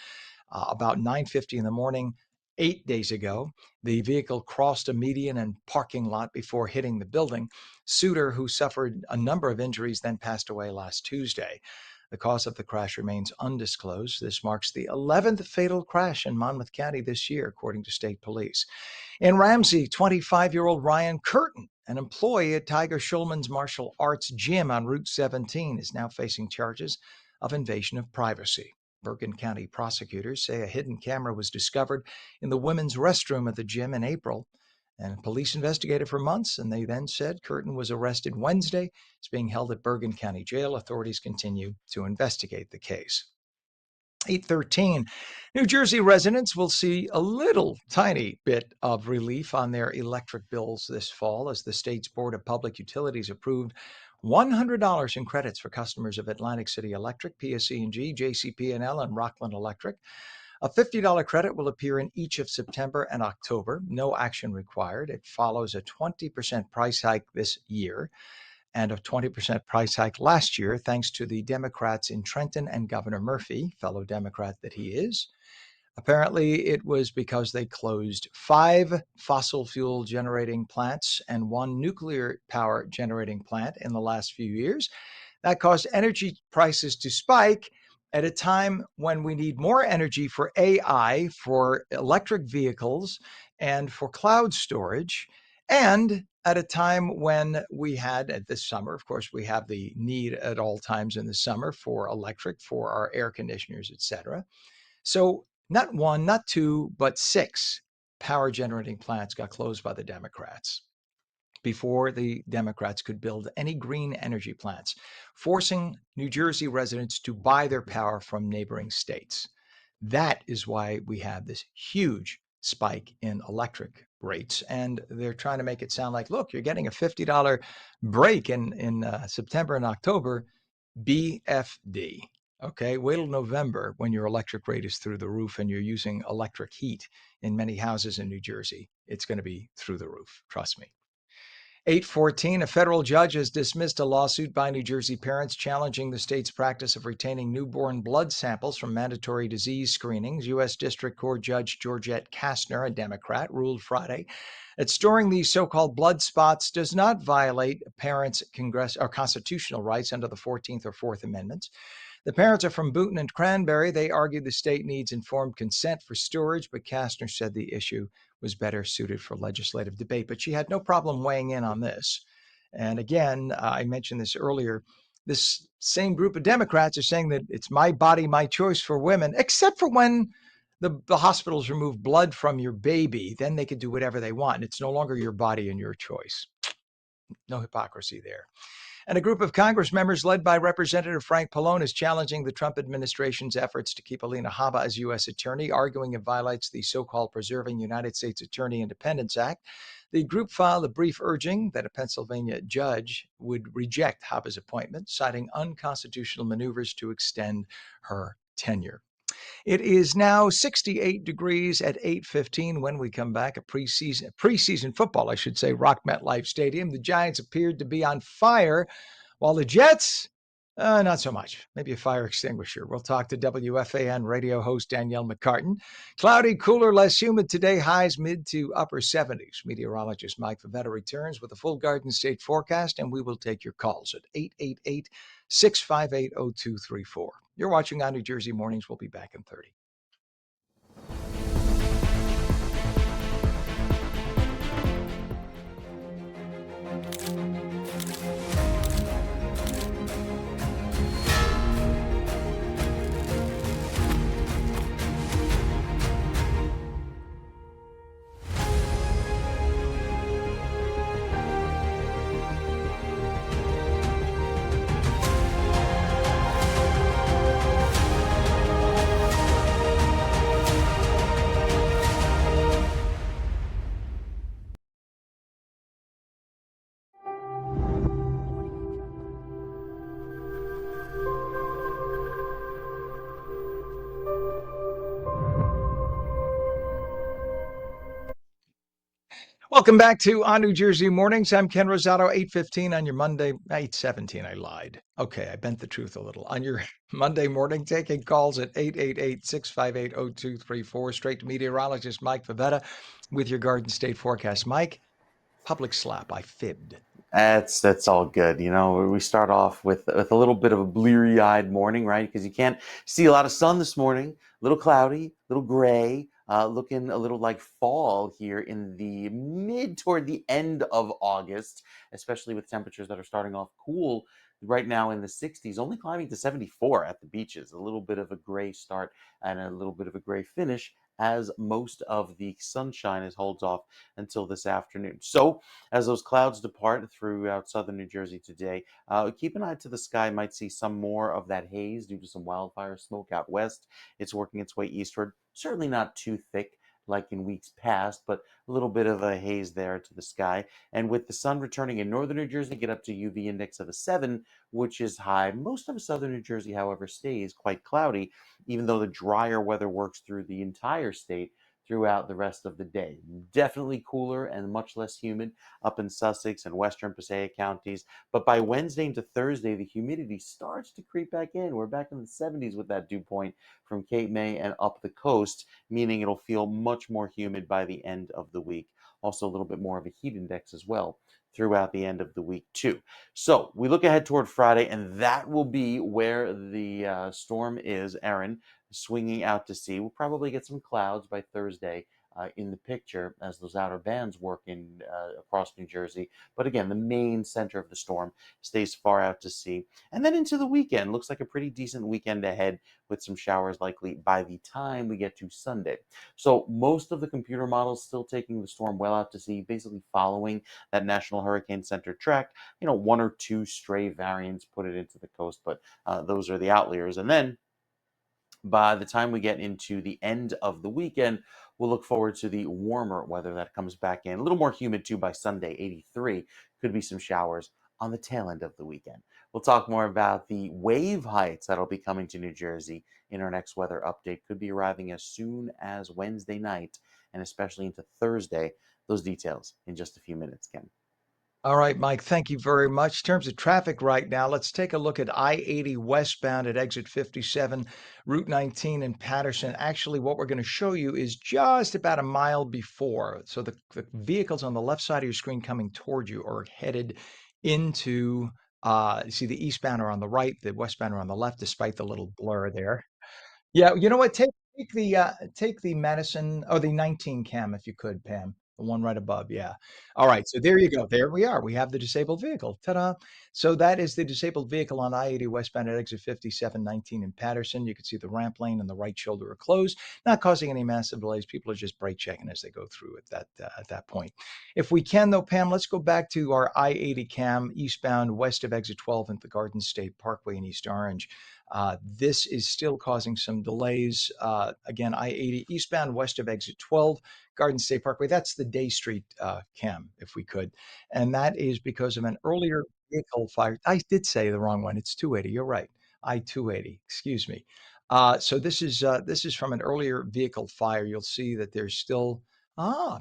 about 9:50 in the morning 8 days ago. The vehicle crossed a median and parking lot before hitting the building. Suter, who suffered a number of injuries, then passed away last Tuesday. The cause of the crash remains undisclosed. This marks the 11th fatal crash in Monmouth County this year, according to state police. In Ramsey, 25-year-old Ryan Curtin, an employee at Tiger Schulman's martial arts gym on Route 17, is now facing charges of invasion of privacy. Bergen County prosecutors say a hidden camera was discovered in the women's restroom at the gym in April. And police investigated for months, and they then said Curtin was arrested Wednesday. He's being held at Bergen County Jail. Authorities continue to investigate the case. 8:13. New Jersey residents will see a little tiny bit of relief on their electric bills this fall as the state's Board of Public Utilities approved $100 in credits for customers of Atlantic City Electric, PSE&G, JCP&L, and Rockland Electric. A $50 credit will appear in each of September and October. No action required. It follows a 20% price hike this year and a 20% price hike last year, thanks to the Democrats in Trenton and Governor Murphy, fellow Democrat that he is. Apparently, it was because they closed 5 fossil fuel generating plants and 1 nuclear power generating plant in the last few years. That caused energy prices to spike at a time when we need more energy for AI, for electric vehicles, and for cloud storage. And at a time when we had, at this summer, of course, we have the need at all times in the summer for electric, for our air conditioners, etc. So not 1, not 2, but 6 power generating plants got closed by the Democrats. before the Democrats could build any green energy plants, forcing New Jersey residents to buy their power from neighboring states. That is why we have this huge spike in electric rates. And they're trying to make it sound like, look, you're getting a $50 break in September and October. BFD. Okay, wait till November when your electric rate is through the roof and you're using electric heat in many houses in New Jersey. It's going to be through the roof. Trust me. 814, a federal judge has dismissed a lawsuit by New Jersey parents challenging the state's practice of retaining newborn blood samples from mandatory disease screenings. U.S. District Court Judge Georgette Kastner, a Democrat, ruled Friday that storing these so-called blood spots does not violate parents' constitutional rights under the 14th or 4th Amendments. The parents are from Boonton and Cranberry. They argued the state needs informed consent for storage, but Kastner said the issue was better suited for legislative debate. But she had no problem weighing in on this. And again, I mentioned this earlier. This same group of Democrats are saying that it's my body, my choice for women, except for when the hospitals remove blood from your baby. Then they can do whatever they want. And it's no longer your body and your choice. No hypocrisy there. And a group of Congress members led by Representative Frank Pallone is challenging the Trump administration's efforts to keep Alina Habba as U.S. attorney, arguing it violates the so-called Preserving United States Attorney Independence Act. The group filed a brief urging that a Pennsylvania judge would reject Habba's appointment, citing unconstitutional maneuvers to extend her tenure. It is now 68 degrees at 8:15. When we come back, a preseason football, I should say, Rock MetLife Stadium. The Giants appeared to be on fire, while the Jets, not so much. Maybe a fire extinguisher. We'll talk to WFAN radio host Danielle McCarten. Cloudy, cooler, less humid today. Highs mid to upper 70s. Meteorologist Mike Favetta returns with a full Garden State forecast, and we will take your calls at 888-658-0234. You're watching On New Jersey Mornings. We'll be back in 30. Welcome back to On New Jersey Mornings. I'm Ken Rosato, 8:15 on your Monday, 8:17, I lied. Okay, I bent the truth a little. On your Monday morning, taking calls at 888-658-0234. Straight to meteorologist Mike Favetta with your Garden State forecast. Mike, public slap. I fibbed. That's all good. You know, we start off with a little bit of a bleary-eyed morning, right? Because you can't see a lot of sun this morning. A little cloudy, a little gray, looking a little like fall here in the toward the end of August, especially with temperatures that are starting off cool right now in the 60s, only climbing to 74 at the beaches. A little bit of a gray start and a little bit of a gray finish as most of the sunshine holds off until this afternoon. So as those clouds depart throughout southern New Jersey today, keep an eye to the sky. Might see some more of that haze due to some wildfire smoke out west. It's working its way eastward. Certainly not too thick like in weeks past, but a little bit of a haze there to the sky. And with the sun returning in northern New Jersey, get up to UV index of a 7, which is high. Most of southern New Jersey, however, stays quite cloudy, even though the drier weather works through the entire state throughout the rest of the day. Definitely cooler and much less humid up in Sussex and western Passaic counties. But by Wednesday into Thursday, the humidity starts to creep back in. We're back in the 70s with that dew point from Cape May and up the coast, meaning it'll feel much more humid by the end of the week. Also a little bit more of a heat index as well throughout the end of the week too. So we look ahead toward Friday, and that will be where the storm is, Erin, swinging out to sea. We'll probably get some clouds by Thursday in the picture as those outer bands work in across New Jersey. But again, the main center of the storm stays far out to sea. And then into the weekend, looks like a pretty decent weekend ahead with some showers likely by the time we get to Sunday. So most of the computer models still taking the storm well out to sea, basically following that National Hurricane Center track. One or two stray variants put it into the coast, but those are the outliers. And then by the time we get into the end of the weekend, we'll look forward to the warmer weather that comes back in. A little more humid too by Sunday, 83. Could be some showers on the tail end of the weekend. We'll talk more about the wave heights that'll be coming to New Jersey in our next weather update. Could be arriving as soon as Wednesday night and especially into Thursday. Those details in just a few minutes, Ken. All right, Mike, thank you very much. In terms of traffic right now, let's take a look at I-80 westbound at exit 57, Route 19 in Patterson. Actually, what we're going to show you is just about a mile before. So the vehicles on the left side of your screen coming toward you are headed into, you see the eastbound are on the right, the westbound are on the left, despite the little blur there. Yeah, you know what? Take the Madison or the 19 cam if you could, Pam. The one right above. Yeah. All right. So there you go. There we are. We have the disabled vehicle. Ta-da. So that is the disabled vehicle on I-80 westbound at exit 5719 in Patterson. You can see the ramp lane and the right shoulder are closed, not causing any massive delays. People are just brake checking as they go through at that point. If we can though, Pam, let's go back to our I-80 cam eastbound west of exit 12 at the Garden State Parkway in East Orange. This is still causing some delays. Again, I-80 eastbound west of exit 12, Garden State Parkway. That's the Day Street cam, if we could. And that is because of an earlier vehicle fire. I did say the wrong one. It's 280. You're right. I-280. Excuse me. So this is from an earlier vehicle fire. You'll see that there's still.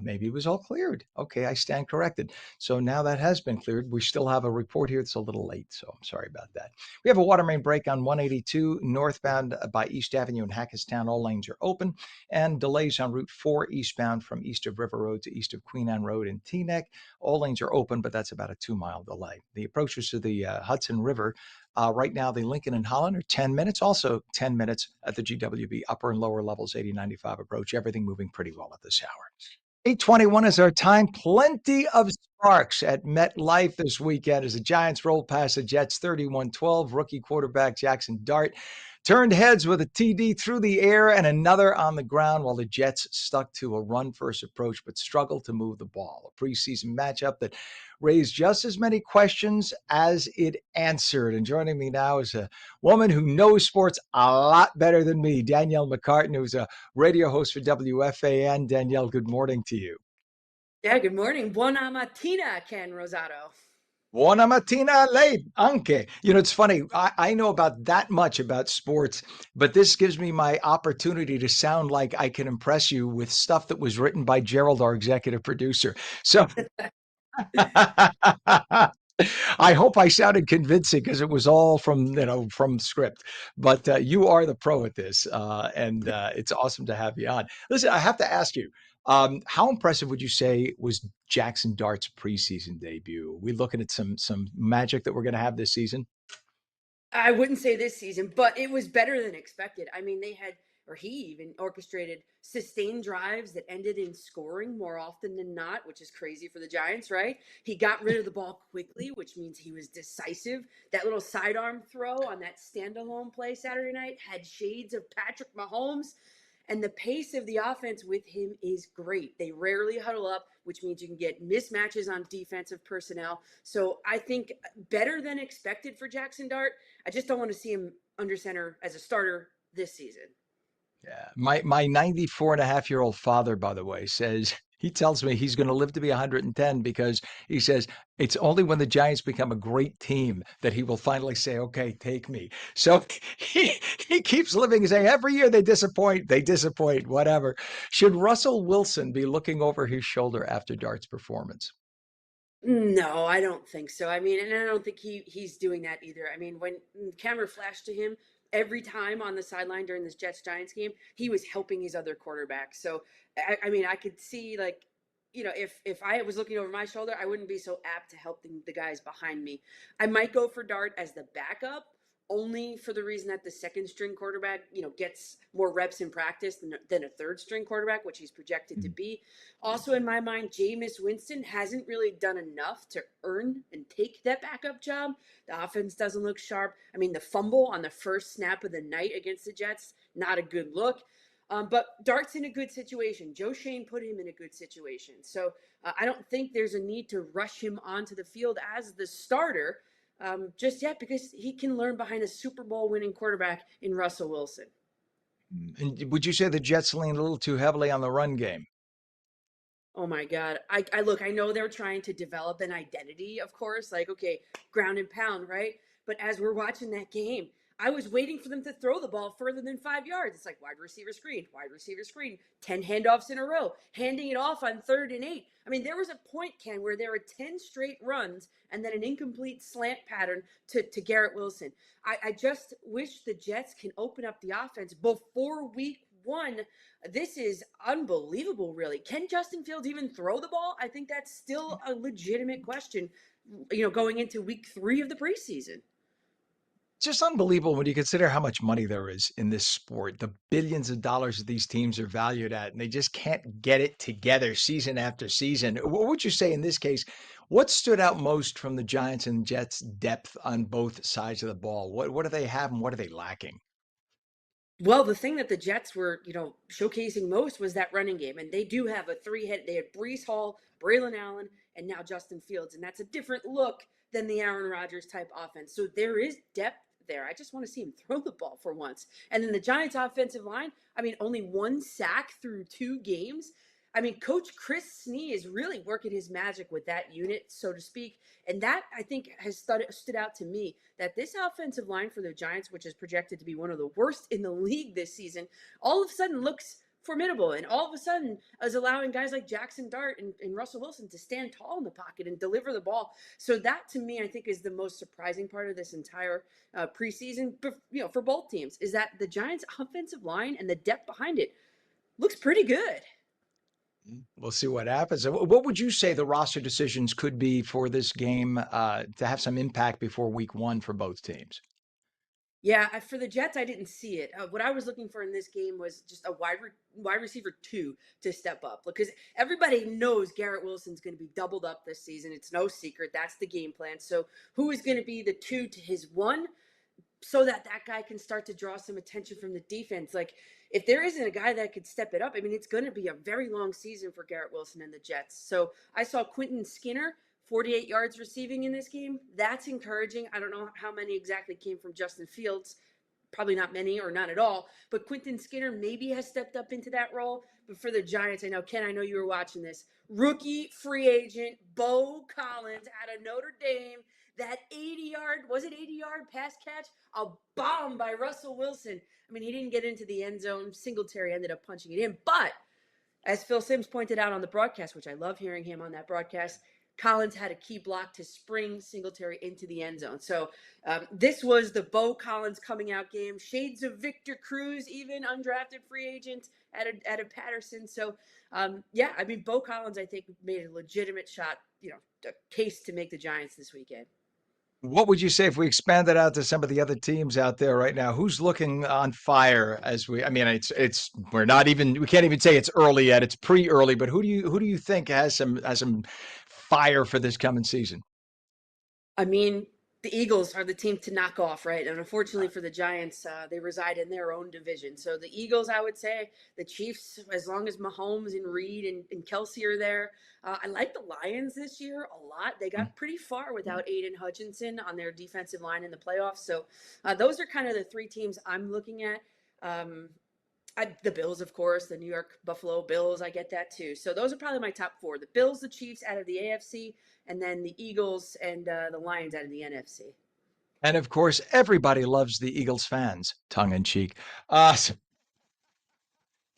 Maybe it was all cleared. Okay, I stand corrected. So now that has been cleared. We still have a report here. It's a little late, so I'm sorry about that. We have a water main break on 182 northbound by East Avenue in Hackettstown. All lanes are open, and delays on Route 4 eastbound from east of River Road to east of Queen Anne Road in Teaneck. All lanes are open, but that's about a 2-mile delay. The approaches to the Hudson River right now, the Lincoln and Holland are 10 minutes, also 10 minutes at the GWB upper and lower levels 8095 approach. Everything moving pretty well at this hour. 8:21 is our time. Plenty of sparks at MetLife this weekend as the Giants rolled past the Jets 31-12. Rookie quarterback Jackson Dart turned heads with a TD through the air and another on the ground while the Jets stuck to a run-first approach but struggled to move the ball. A preseason matchup that raised just as many questions as it answered. And joining me now is a woman who knows sports a lot better than me, Danielle McCarten, who's a radio host for WFAN. Danielle, good morning to you. Yeah, good morning. Buona mattina, Ken Rosato. Buona mattina lei anche. You know, it's funny. I know about that much about sports, but this gives me my opportunity to sound like I can impress you with stuff that was written by Gerald, our executive producer. So I hope I sounded convincing because it was all from script. But you are the pro at this, and it's awesome to have you on. Listen, I have to ask you, how impressive would you say was Jackson Dart's preseason debut? Are we looking at some magic that we're going to have this season? I wouldn't say this season, but it was better than expected. I mean, he even orchestrated sustained drives that ended in scoring more often than not, which is crazy for the Giants, right? He got rid of the ball quickly, which means he was decisive. That little sidearm throw on that standalone play Saturday night had shades of Patrick Mahomes. And the pace of the offense with him is great. They rarely huddle up, which means you can get mismatches on defensive personnel. So I think better than expected for Jackson Dart. I just don't want to see him under center as a starter this season. Yeah. My 94-and-a-half-year-old father, by the way, says he tells me he's going to live to be 110 because he says it's only when the Giants become a great team that he will finally say, okay, take me. So he keeps living and saying every year they disappoint, whatever. Should Russell Wilson be looking over his shoulder after Dart's performance? No, I don't think so. I mean, and I don't think he's doing that either. I mean, when camera flashed to him every time on the sideline during this Jets Giants game, he was helping his other quarterback. So I mean, I could see like, if I was looking over my shoulder, I wouldn't be so apt to help the guys behind me. I might go for Dart as the backup only for the reason that the second string quarterback, gets more reps in practice than a third string quarterback, which he's projected to be. Also, in my mind, Jameis Winston hasn't really done enough to earn and take that backup job. The offense doesn't look sharp. I mean, the fumble on the first snap of the night against the Jets, not a good look. But Dart's in a good situation. Joe Shane put him in a good situation. So I don't think there's a need to rush him onto the field as the starter just yet, because he can learn behind a Super Bowl winning quarterback in Russell Wilson. And would you say the Jets lean a little too heavily on the run game? Oh my God. I look, I know they're trying to develop an identity, of course, like, okay, ground and pound, right? But as we're watching that game, I was waiting for them to throw the ball further than 5 yards. It's like wide receiver screen, 10 handoffs in a row, handing it off on 3rd and 8. I mean, there was a point, Ken, where there were 10 straight runs and then an incomplete slant pattern to Garrett Wilson. I just wish the Jets can open up the offense before week 1. This is unbelievable, really. Can Justin Fields even throw the ball? I think that's still a legitimate question, going into week 3 of the preseason. Just unbelievable when you consider how much money there is in this sport, the billions of dollars that these teams are valued at, and they just can't get it together season after season. What would you say in this case? What stood out most from the Giants and Jets' depth on both sides of the ball? What do they have and what are they lacking? Well, the thing that the Jets were, showcasing most was that running game. And they do have a three-head. They had Brees Hall, Braylon Allen, and now Justin Fields. And that's a different look than the Aaron Rodgers type offense. So there is depth there. I just want to see him throw the ball for once. And then the Giants offensive line, I mean, only 1 sack through 2 games. I mean, Coach Chris Snee is really working his magic with that unit, so to speak. And that, I think, has stood out to me, that this offensive line for the Giants, which is projected to be one of the worst in the league this season, all of a sudden looks formidable, and all of a sudden is allowing guys like Jackson Dart and Russell Wilson to stand tall in the pocket and deliver the ball. So that, to me, I think is the most surprising part of this entire preseason, for both teams, is that the Giants' offensive line and the depth behind it looks pretty good. We'll see what happens. What would you say the roster decisions could be for this game to have some impact before week 1 for both teams? Yeah, for the Jets, I didn't see it. What I was looking for in this game was just a wide receiver 2 to step up, because everybody knows Garrett Wilson's going to be doubled up this season. It's no secret. That's the game plan. So who is going to be the 2 to his 1, so that guy can start to draw some attention from the defense? Like, if there isn't a guy that could step it up, I mean, it's going to be a very long season for Garrett Wilson and the Jets. So I saw Quentin Skinner, 48 yards receiving in this game. That's encouraging. I don't know how many exactly came from Justin Fields. Probably not many or not at all. But Quentin Skinner maybe has stepped up into that role. But for the Giants, I know, Ken, I know you were watching this. Rookie free agent Bo Collins out of Notre Dame. That 80-yard pass catch? A bomb by Russell Wilson. I mean, he didn't get into the end zone. Singletary ended up punching it in. But as Phil Simms pointed out on the broadcast, which I love hearing him on that broadcast, Collins had a key block to spring Singletary into the end zone. So this was the Bo Collins coming out game. Shades of Victor Cruz, even undrafted free agent out of Patterson. So, yeah, I mean, Bo Collins, I think, made a legitimate shot, a case to make the Giants this weekend. What would you say if we expanded out to some of the other teams out there right now? Who's looking on fire I mean, we can't even say it's early yet. It's pre-early, but who do you think has some fire for this coming season? I mean, the Eagles are the team to knock off, right? And unfortunately for the Giants, they reside in their own division. So the Eagles, I would say, the Chiefs, as long as Mahomes and Reed and Kelsey are there. I like the Lions this year a lot. They got pretty far without Aiden Hutchinson on their defensive line in the playoffs. So those are kind of the 3 teams I'm looking at. The Bills, of course, the New York Buffalo Bills, I get that too. So those are probably my top 4. The Bills, the Chiefs out of the AFC, and then the Eagles and the Lions out of the NFC. And of course, everybody loves the Eagles fans, tongue in cheek. So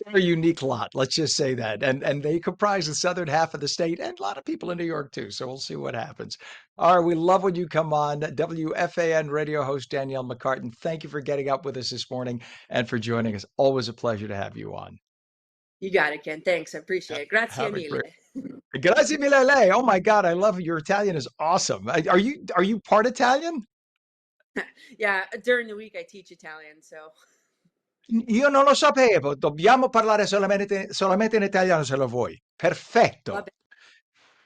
they're a unique lot, let's just say that. And they comprise the southern half of the state and a lot of people in New York too. So we'll see what happens. All right, we love when you come on. WFAN radio host Danielle McCarten, thank you for getting up with us this morning and for joining us. Always a pleasure to have you on. You got it, Ken. Thanks. I appreciate it. Grazie Have a mille. great Grazie mille. Oh my God, I love it. Your Italian is awesome. Are you part Italian? Yeah, during the week I teach Italian, so Io non lo sapevo, dobbiamo parlare solamente in italiano se lo vuoi. va Perfetto. bene.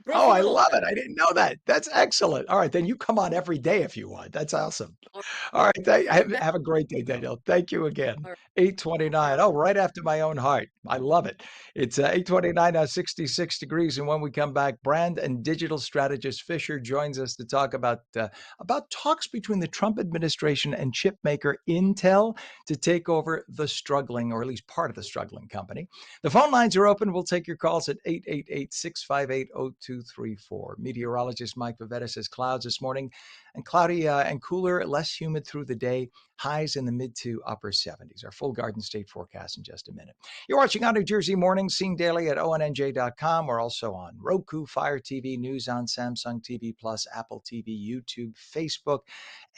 Oh, I Profitto. love it. I didn't know that. That's excellent. All right, then you come on every day if you want. That's awesome. All All right, right. have a great day, Danielle. Thank you again. All right. 8:29. Have Oh, right after my own heart. I love it. It's 8:29 now, 66 degrees. And when we come back, brand and digital strategist Fisher joins us to talk about talks between the Trump administration and chip maker Intel to take over the struggling, or at least part of the struggling company. The phone lines are open. We'll take your calls at 888-658-0234. Meteorologist Mike Pavetta says clouds this morning and cloudy and cooler, less humid through the day, highs in the mid to upper 70s. Our full Garden State forecast in just a minute. You're watching On New Jersey Morning, seen daily at ONNJ.com. We're also on Roku, Fire TV, News on Samsung TV Plus, Apple TV, YouTube, Facebook,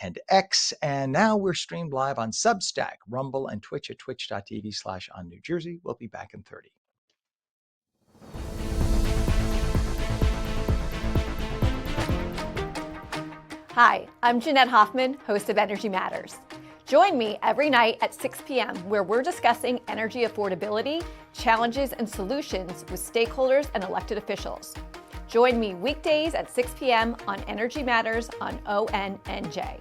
and X. And now we're streamed live on Substack, Rumble, and Twitch at twitch.tv/On New Jersey. We'll be back in 30. Hi, I'm Jeanette Hoffman, host of Energy Matters. Join me every night at 6 p.m. where we're discussing energy affordability, challenges, and solutions with stakeholders and elected officials. Join me weekdays at 6 p.m. on Energy Matters on ONNJ.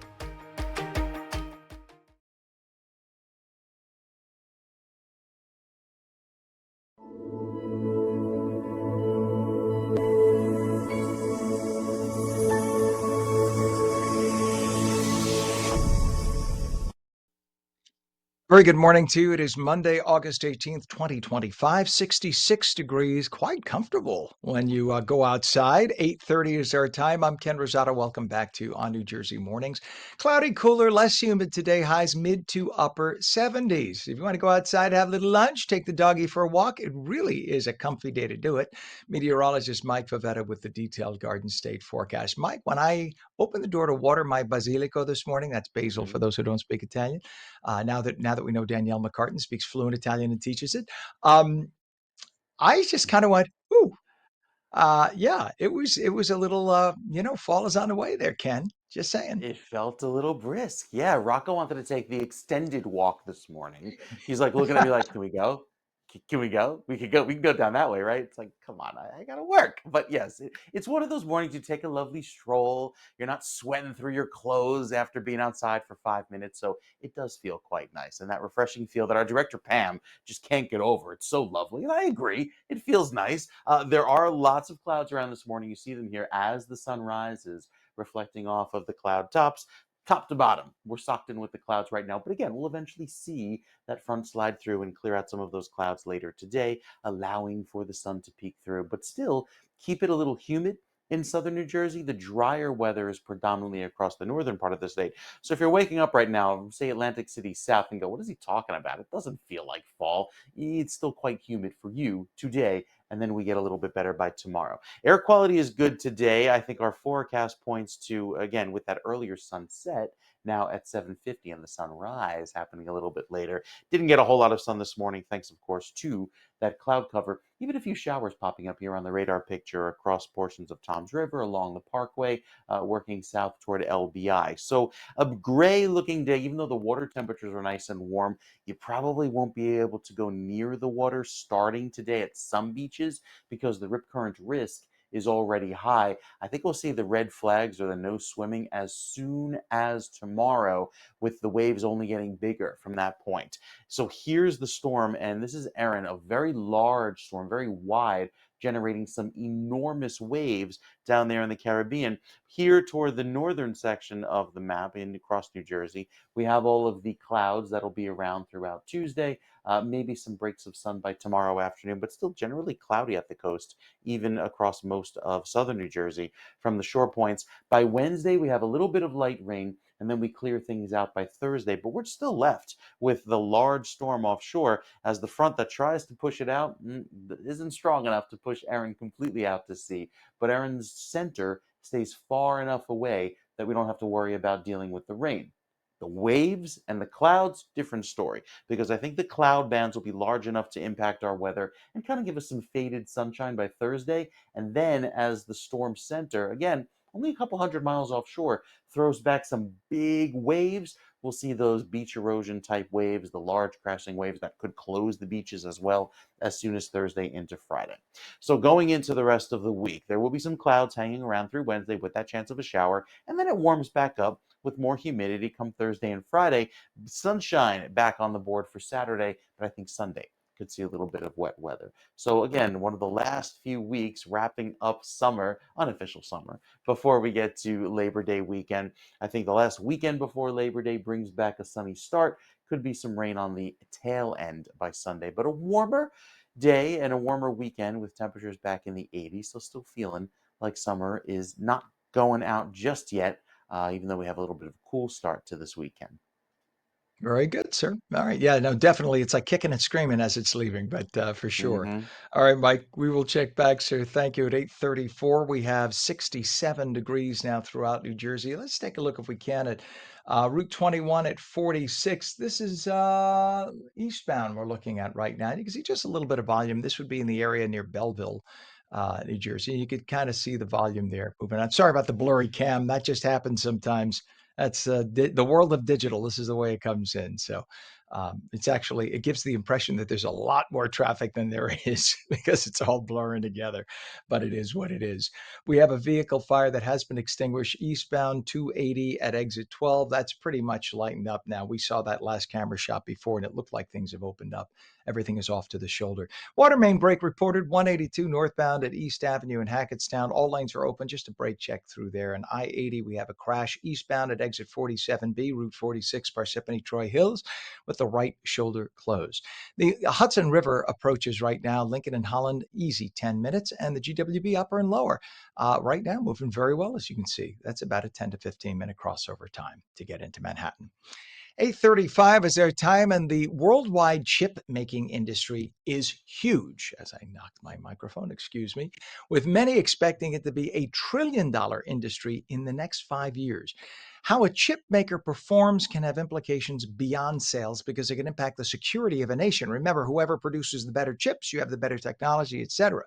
Very good morning to you. It is Monday, August 18th, 2025, 66 degrees, quite comfortable when you go outside. 8:30 is our time. I'm Ken Rosato. Welcome back to On New Jersey Mornings. Cloudy, cooler, less humid today, highs mid to upper 70s. If you want to go outside, have a little lunch, take the doggy for a walk, it really is a comfy day to do it. Meteorologist Mike Pavetta with the detailed Garden State forecast. Mike, when I opened the door to water my basilico this morning, that's basil for those who don't speak Italian, now that we know Danielle McCarten speaks fluent Italian and teaches it, I just kind of went, "Ooh, yeah." It was a little, fall is on the way there, Ken. Just saying. It felt a little brisk. Yeah, Rocco wanted to take the extended walk this morning. He's like looking at me like, "Can we go? Can we go? We could go. We can go down that way, right?" It's like, come on, I gotta work. But yes, it's one of those mornings you take a lovely stroll. You're not sweating through your clothes after being outside for 5 minutes, so it does feel quite nice. And that refreshing feel that our director Pam just can't get over. It's so lovely, and I agree. It feels nice. There are lots of clouds around this morning. You see them here as the sun rises, reflecting off of the cloud tops, top to bottom. We're socked in with the clouds right now, but again, we'll eventually see that front slide through and clear out some of those clouds later today, allowing for the sun to peek through, but still keep it a little humid. In southern New Jersey, the drier weather is predominantly across the northern part of the state. So if you're waking up right now, say Atlantic City South, and go, what is he talking about? It doesn't feel like fall. It's still quite humid for you today, and then we get a little bit better by tomorrow. Air quality is good today. I think our forecast points to, again, with that earlier sunset, now at 7:50 and the sunrise happening a little bit later. Didn't get a whole lot of sun this morning, thanks, of course, to that cloud cover. Even a few showers popping up here on the radar picture across portions of Tom's River, along the Parkway, working south toward LBI. So a gray looking day, even though the water temperatures are nice and warm, you probably won't be able to go near the water starting today at some beaches because the rip current risk is already high. I think we'll see the red flags or the no swimming as soon as tomorrow, with the waves only getting bigger from that point. So here's the storm, and this is Erin, a very large storm, very wide, generating some enormous waves down there in the Caribbean. Here toward the northern section of the map in across New Jersey, we have all of the clouds that'll be around throughout Tuesday, maybe some breaks of sun by tomorrow afternoon, but still generally cloudy at the coast, even across most of southern New Jersey from the shore points. By Wednesday, we have a little bit of light rain, and then we clear things out by Thursday, but we're still left with the large storm offshore as the front that tries to push it out isn't strong enough to push Erin completely out to sea. But Erin's center stays far enough away that we don't have to worry about dealing with the rain. The waves and the clouds, different story, because I think the cloud bands will be large enough to impact our weather and kind of give us some faded sunshine by Thursday. And then as the storm center, again, only a couple hundred miles offshore, throws back some big waves. We'll see those beach erosion type waves, the large crashing waves that could close the beaches as well as soon as Thursday into Friday. So going into the rest of the week, there will be some clouds hanging around through Wednesday with that chance of a shower, and then it warms back up with more humidity come Thursday and Friday. Sunshine back on the board for Saturday, but I think Sunday could see a little bit of wet weather. So again, one of the last few weeks wrapping up summer, unofficial summer, before we get to Labor Day weekend. I think the last weekend before Labor Day brings back a sunny start. Could be some rain on the tail end by Sunday, but a warmer day and a warmer weekend with temperatures back in the 80s. So still feeling like summer is not going out just yet, even though we have a little bit of a cool start to this weekend. Very good, sir. All right. Yeah, no, definitely. It's like kicking and screaming as it's leaving, but for sure. Mm-hmm. All right, Mike, we will check back, sir. Thank you. At 8:34, we have 67 degrees now throughout New Jersey. Let's take a look if we can at Route 21 at 46. This is eastbound we're looking at right now. You can see just a little bit of volume. This would be in the area near Belleville, New Jersey. You could kind of see the volume there moving on. Sorry about the blurry cam. That just happens sometimes. That's the world of digital. This is the way it comes in. So it's actually, it gives the impression that there's a lot more traffic than there is because it's all blurring together, but it is what it is. We have a vehicle fire that has been extinguished eastbound 280 at exit 12. That's pretty much lightened up now. We saw that last camera shot before and it looked like things have opened up. Everything is off to the shoulder. Water main break reported 182 northbound at East Avenue in Hackettstown. All lanes are open, just a brake check through there. And I-80, we have a crash eastbound at exit 47B, Route 46, Parsippany Troy Hills, with the right shoulder closed. The Hudson River approaches right now, Lincoln and Holland, easy 10 minutes, and the GWB upper and lower right now moving very well, as you can see. That's about a 10 to 15 minute crossover time to get into Manhattan. 8:35 is their time, and the worldwide chip making industry is huge. As I knocked my microphone, excuse me, with many expecting it to be a $1 trillion industry in the next 5 years. How a chip maker performs can have implications beyond sales because it can impact the security of a nation. Remember, whoever produces the better chips, you have the better technology, etc.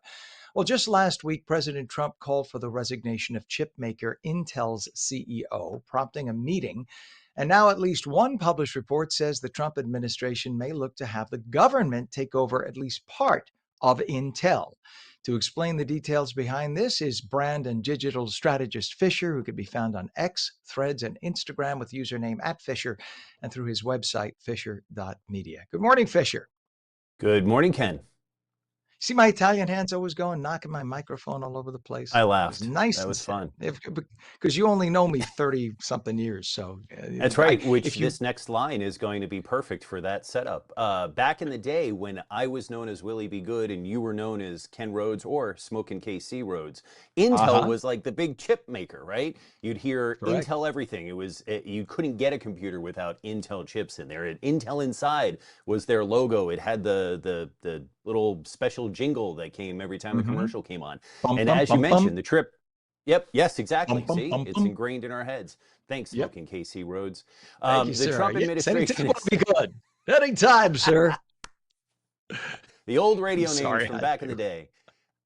Well, just last week, President Trump called for the resignation of chip maker Intel's CEO, prompting a meeting. And now at least one published report says the Trump administration may look to have the government take over at least part of Intel. To explain the details behind this is brand and digital strategist Fisher, who can be found on X, Threads, and Instagram with username @Fisher and through his website, fisher.media. Good morning, Fisher. Good morning, Ken. See my Italian hands always going, knocking my microphone all over the place. I It was laughed. nice That and was sad. fun. Because you only know me 30 something years. So That's right, if which you, this next line is going to be perfect for that setup. Back in the day when I was known as Willie B. Good and you were known as Ken Rhodes or Smokin' KC Rhodes, Intel was like the big chip maker, right? You'd hear correct. Intel everything. You couldn't get a computer without Intel chips in there. Intel Inside was their logo. It had the little special jingle that came every time a Mm-hmm. commercial came on. Bum, And bum, as you bum, bum. mentioned, the trip. Yep. Yes, exactly. Bum, bum, See, bum, it's bum. ingrained in our heads. Thanks, Yep. Smoking KC Rhodes. Thank you, The sir. Trump Yes, administration anytime will is be good. Anytime, sir. the old I'm radio names sorry. from I back in do. the day.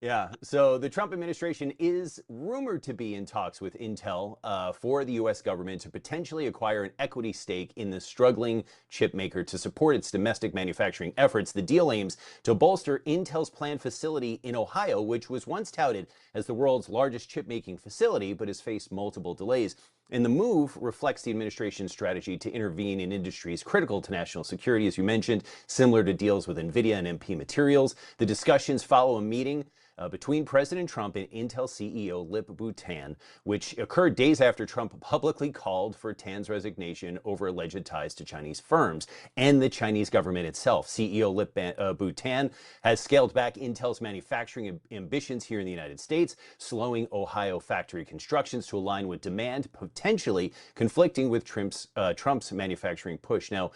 Yeah, so the Trump administration is rumored to be in talks with Intel for the U.S. government to potentially acquire an equity stake in the struggling chip maker to support its domestic manufacturing efforts. The deal aims to bolster Intel's planned facility in Ohio, which was once touted as the world's largest chip-making facility, but has faced multiple delays. And the move reflects the administration's strategy to intervene in industries critical to national security, as you mentioned, similar to deals with NVIDIA and MP Materials. The discussions follow a meeting between President Trump and Intel CEO Lip-Bu Tan, which occurred days after Trump publicly called for Tan's resignation over alleged ties to Chinese firms and the Chinese government itself. CEO Lip-Bu Tan has scaled back Intel's manufacturing ambitions here in the United States, slowing Ohio factory constructions to align with demand, potentially conflicting with Trump's manufacturing push. Now,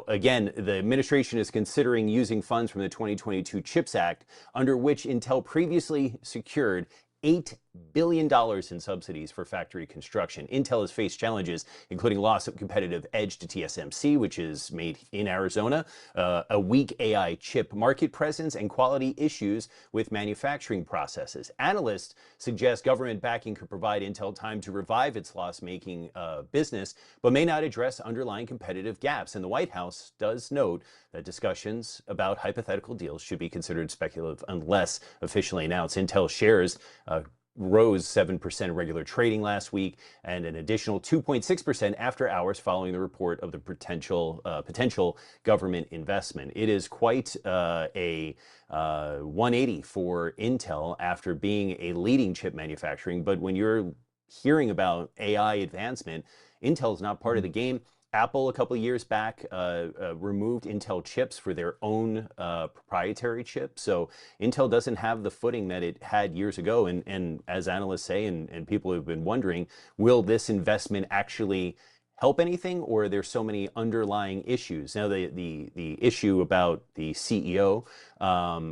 again, the administration is considering using funds from the 2022 CHIPS Act, under which Intel previously secured $8 billion in subsidies for factory construction. Intel has faced challenges, including loss of competitive edge to TSMC, which is made in Arizona, a weak AI chip market presence, and quality issues with manufacturing processes. Analysts suggest government backing could provide Intel time to revive its loss-making business, but may not address underlying competitive gaps. And the White House does note that discussions about hypothetical deals should be considered speculative unless officially announced. Intel shares rose 7% in regular trading last week and an additional 2.6% after hours following the report of the potential government investment. It is quite a 180 for Intel after being a leading chip manufacturing. But when you're hearing about AI advancement, Intel is not part of the game. Apple, a couple of years back, removed Intel chips for their own proprietary chips. So Intel doesn't have the footing that it had years ago. And as analysts say, and people have been wondering, will this investment actually help anything, or are there so many underlying issues? Now, the issue about the CEO,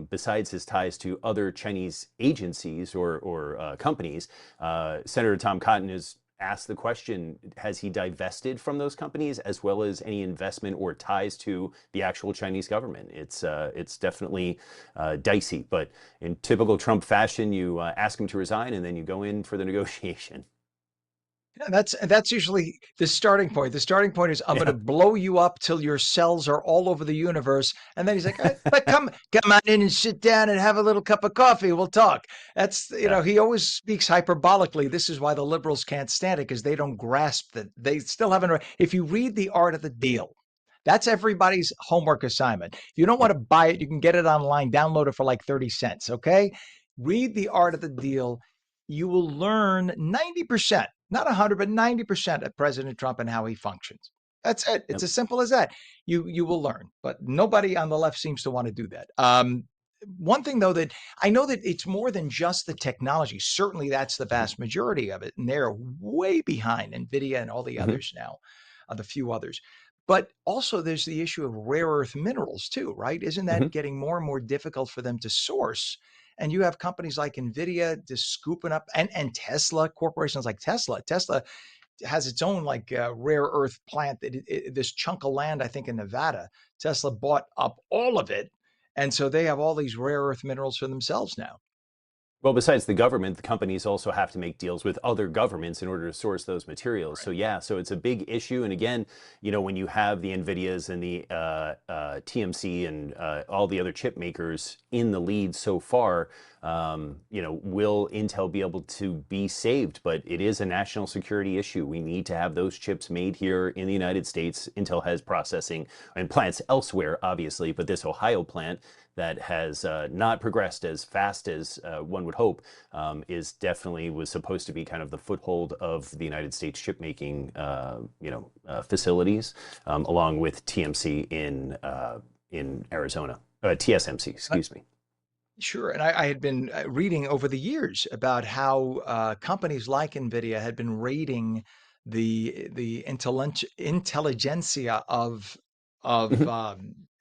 besides his ties to other Chinese agencies or companies, Senator Tom Cotton has asked the question, has he divested from those companies as well as any investment or ties to the actual Chinese government? It's definitely dicey, but in typical Trump fashion, you ask him to resign and then you go in for the negotiation. Yeah, that's usually the starting point. The starting point is I'm going to blow you up till your cells are all over the universe, and then he's like, "But come on in and sit down and have a little cup of coffee. We'll talk." That's he always speaks hyperbolically. This is why the liberals can't stand it, because they don't grasp that they still haven't. If you read The Art of the Deal, that's everybody's homework assignment. If you don't want to buy it, you can get it online, download it for like 30 cents. Okay, read The Art of the Deal. You will learn 90%. Not 100, but 90% of President Trump and how he functions. That's it. It's as simple as that. You will learn, but nobody on the left seems to want to do that. One thing, though, that I know that it's more than just the technology. Certainly, that's the vast majority of it, and they're way behind NVIDIA and all the others now, the few others. But also, there's the issue of rare earth minerals too, right? Isn't that getting more and more difficult for them to source? And you have companies like NVIDIA just scooping up, and Tesla, corporations like Tesla. Tesla has its own like rare earth plant, this chunk of land, I think in Nevada. Tesla bought up all of it. And so they have all these rare earth minerals for themselves now. Well, besides the government, the companies also have to make deals with other governments in order to source those materials. Right. So it's a big issue. And again, when you have the NVIDIAs and the TMC and all the other chip makers in the lead so far, will Intel be able to be saved? But it is a national security issue. We need to have those chips made here in the United States. Intel has processing and plants elsewhere, obviously, but this Ohio plant that has not progressed as fast as one would hope was supposed to be kind of the foothold of the United States chip making facilities, along with TMC in Arizona, TSMC, excuse me. Sure. And I had been reading over the years about how companies like NVIDIA had been raiding the intelligentsia of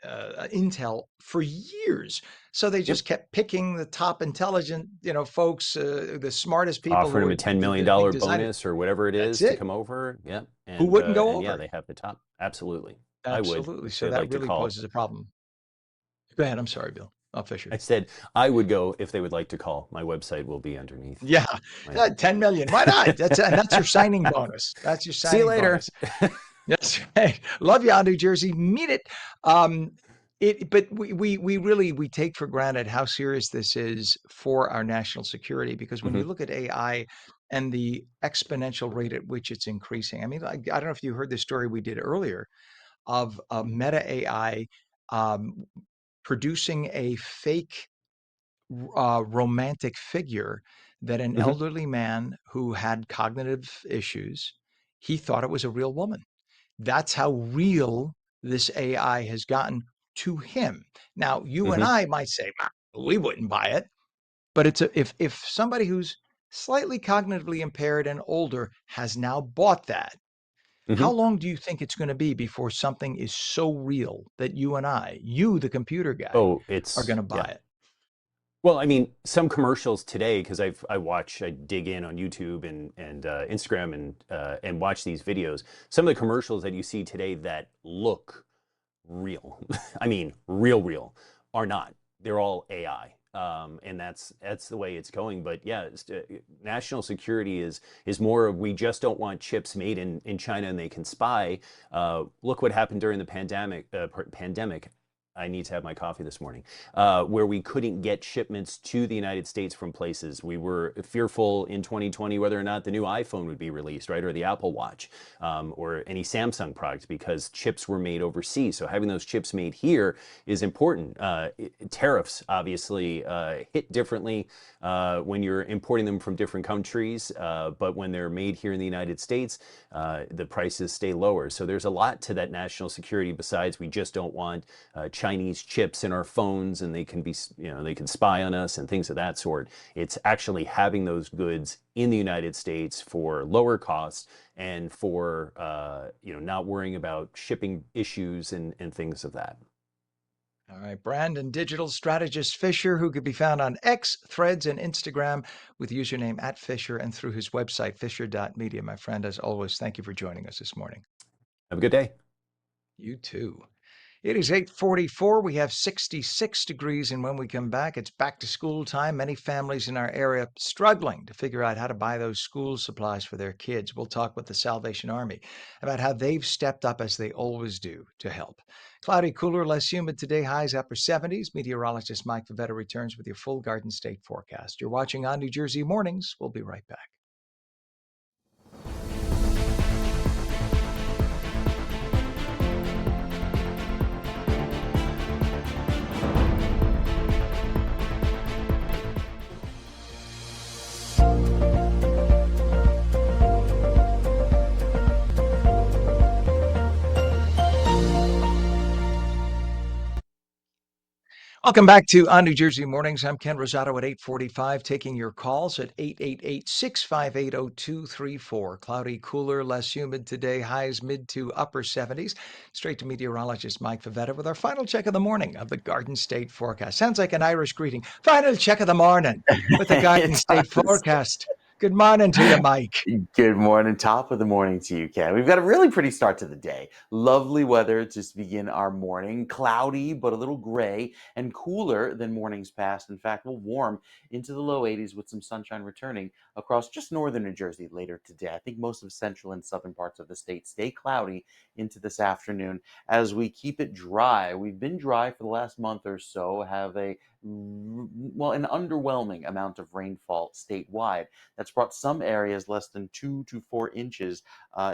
Intel for years. So they just kept picking the top intelligent, folks, the smartest people who Offering them were a $10 million big designers. bonus or whatever it That's is to it. come over. Yeah. Who wouldn't go And over? they have the top. Absolutely. I would Absolutely. if So they'd that like to really call. poses a problem. Go ahead. I'm sorry, Bill. Fisher. I said I would go if they would like to call. My website will be underneath. Yeah, 10 million. Why not? That's your signing bonus. That's your See you signing later. bonus. That's right. Love you on New Jersey. Meet it. But we take for granted how serious this is for our national security, because when you look at AI and the exponential rate at which it's increasing, I mean, I don't know if you heard the story we did earlier of Meta AI producing a fake romantic figure that an elderly man who had cognitive issues, he thought it was a real woman. That's how real this AI has gotten to him. Now, you and I might say, we wouldn't buy it, but if somebody who's slightly cognitively impaired and older has now bought that, how long do you think it's going to be before something is so real that you and I, you, the computer guy, Oh, are going it's to buy it? Well, I mean, some commercials today, because I dig in on YouTube and Instagram and watch these videos. Some of the commercials that you see today that look real, I mean, real, are not. They're all AI. And that's the way it's going. But yeah, national security is more of, we just don't want chips made in China and they can spy. Look what happened during the pandemic. I need to have my coffee this morning, where we couldn't get shipments to the United States from places. We were fearful in 2020 whether or not the new iPhone would be released, right, or the Apple Watch, or any Samsung products, because chips were made overseas. So having those chips made here is important. Tariffs obviously hit differently when you're importing them from different countries, but when they're made here in the United States, the prices stay lower. So there's a lot to that national security besides we just don't want Chinese chips in our phones and they can be, they can spy on us and things of that sort. It's actually having those goods in the United States for lower costs and for, not worrying about shipping issues and things of that. All right, brand and digital strategist Fisher, who could be found on X, Threads, and Instagram with username @Fisher and through his website, fisher.media. My friend, as always, thank you for joining us this morning. Have a good day. You too. It is 8:44. We have 66 degrees, and when we come back, it's back to school time. Many families in our area struggling to figure out how to buy those school supplies for their kids. We'll talk with the Salvation Army about how they've stepped up, as they always do, to help. Cloudy, cooler, less humid today, highs upper 70s. Meteorologist Mike Favetta returns with your full Garden State forecast. You're watching On New Jersey Mornings. We'll be right back. Welcome back to On New Jersey Mornings. I'm Ken Rosato at 8:45, taking your calls at 888-658-0234. Cloudy, cooler, less humid today, highs mid to upper 70s. Straight to meteorologist Mike Favetta with our final check of the morning of the Garden State forecast. Sounds like an Irish greeting. Final check of the morning with the Garden It State does. forecast. Good morning to you, Mike. Good morning, top of the morning to you, Ken. We've got a really pretty start to the day. Lovely weather to begin our morning. Cloudy, but a little gray and cooler than mornings past. In fact, we'll warm into the low 80s with some sunshine returning across just northern New Jersey later today. I think most of central and southern parts of the state stay cloudy into this afternoon as we keep it dry. We've been dry for the last month or so, have an underwhelming amount of rainfall statewide. That's brought some areas less than 2 to 4 inches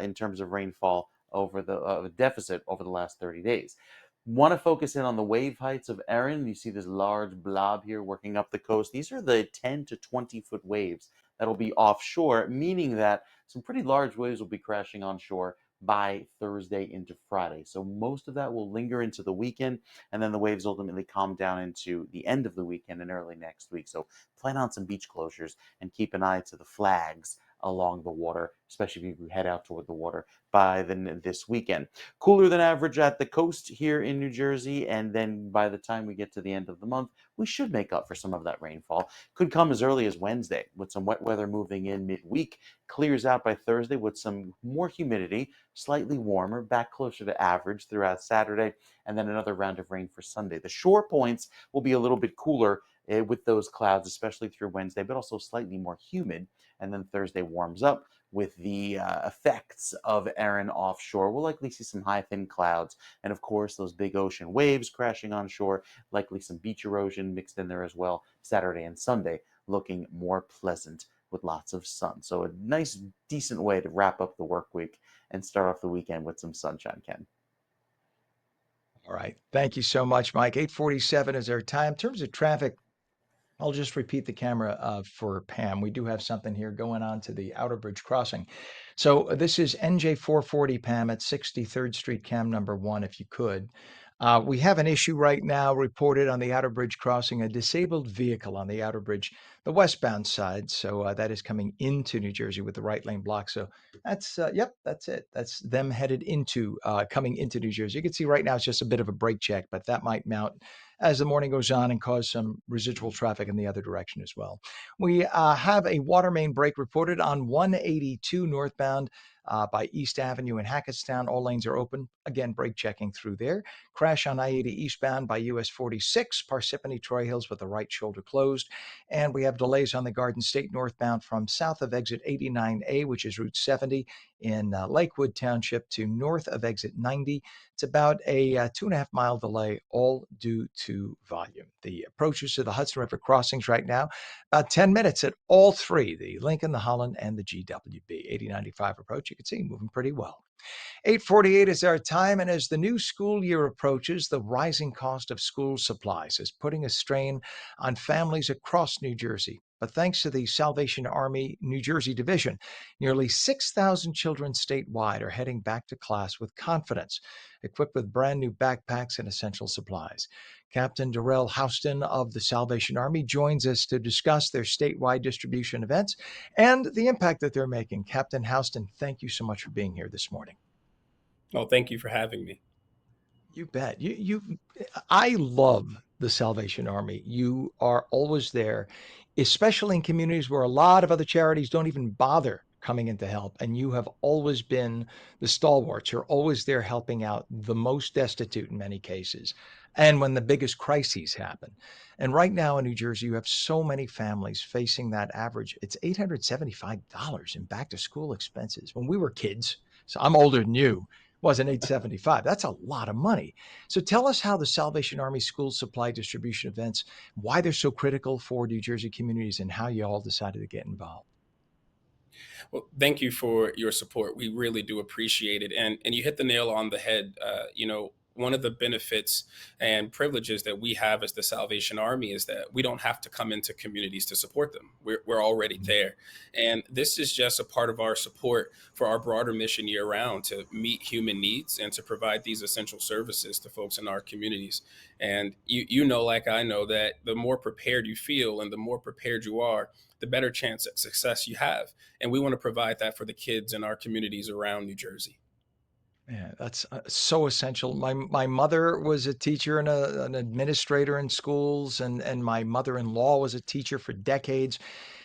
in terms of rainfall over the deficit over the last 30 days. Want to focus in on the wave heights of Erin. You see this large blob here working up the coast. These are the 10 to 20-foot waves that'll be offshore, meaning that some pretty large waves will be crashing onshore by Thursday into Friday. So most of that will linger into the weekend, and then the waves ultimately calm down into the end of the weekend and early next week. So plan on some beach closures and keep an eye to the flags along the water, especially if you head out toward the water by this weekend. Cooler than average at the coast here in New Jersey, and then by the time we get to the end of the month, we should make up for some of that rainfall. Could come as early as Wednesday with some wet weather moving in midweek. Clears out by Thursday with some more humidity, slightly warmer, back closer to average throughout Saturday, and then another round of rain for Sunday. The shore points will be a little bit cooler with those clouds, especially through Wednesday, but also slightly more humid. And then Thursday warms up with the effects of Erin offshore. We'll likely see some high, thin clouds. And of course, those big ocean waves crashing on shore, likely some beach erosion mixed in there as well. Saturday and Sunday looking more pleasant with lots of sun. So a nice, decent way to wrap up the work week and start off the weekend with some sunshine, Ken. All right. Thank you so much, Mike. 8:47 is our time. In terms of traffic, I'll just repeat the camera for Pam. We do have something here going on to the Outer Bridge crossing. So this is NJ 440, Pam, at 63rd Street, cam number 1, if you could. We have an issue right now reported on the Outer Bridge crossing, a disabled vehicle on the Outer Bridge, the westbound side. So that is coming into New Jersey with the right lane block. So that's, yep, that's it. That's them headed into, coming into New Jersey. You can see right now it's just a bit of a brake check, but that might mount as the morning goes on and cause some residual traffic in the other direction as well. We have a water main break reported on 182 northbound by East Avenue in Hackettstown. All lanes are open. Again, brake checking through there. Crash on I-80 eastbound by US 46, Parsippany Troy Hills with the right shoulder closed. And we have delays on the Garden State northbound from south of exit 89A, which is Route 70 in Lakewood Township, to north of exit 90. It's about a 2.5 mile delay, all due to volume. The approaches to the Hudson River crossings right now, about 10 minutes at all three, the Lincoln, the Holland, and the GWB. 8095 approach, you can see, moving pretty well. 8:48 is our time, and as the new school year approaches, the rising cost of school supplies is putting a strain on families across New Jersey. But thanks to the Salvation Army New Jersey Division, nearly 6,000 children statewide are heading back to class with confidence, equipped with brand new backpacks and essential supplies. Captain Darell Houseton of the Salvation Army joins us to discuss their statewide distribution events and the impact that they're making. Captain Houseton, thank you so much for being here this morning. Oh, thank you for having me. You bet. I love the Salvation Army. You are always there, especially in communities where a lot of other charities don't even bother coming in to help. And you have always been the stalwarts. You're always there helping out the most destitute in many cases, and when the biggest crises happen. And right now in New Jersey, you have so many families facing that average. It's $875 in back to school expenses. When we were kids, so I'm older than you, wasn't 875. That's a lot of money. So tell us how the Salvation Army school supply distribution events, why they're so critical for New Jersey communities, and how you all decided to get involved. Well, thank you for your support. We really do appreciate it. And you hit the nail on the head. One of the benefits and privileges that we have as the Salvation Army is that we don't have to come into communities to support them. We're already there. And this is just a part of our support for our broader mission year round to meet human needs and to provide these essential services to folks in our communities. And you know, like I know, that the more prepared you feel and the more prepared you are, the better chance at success you have. And we want to provide that for the kids in our communities around New Jersey. Yeah, that's so essential. My mother was a teacher and an administrator in schools, and my mother-in-law was a teacher for decades.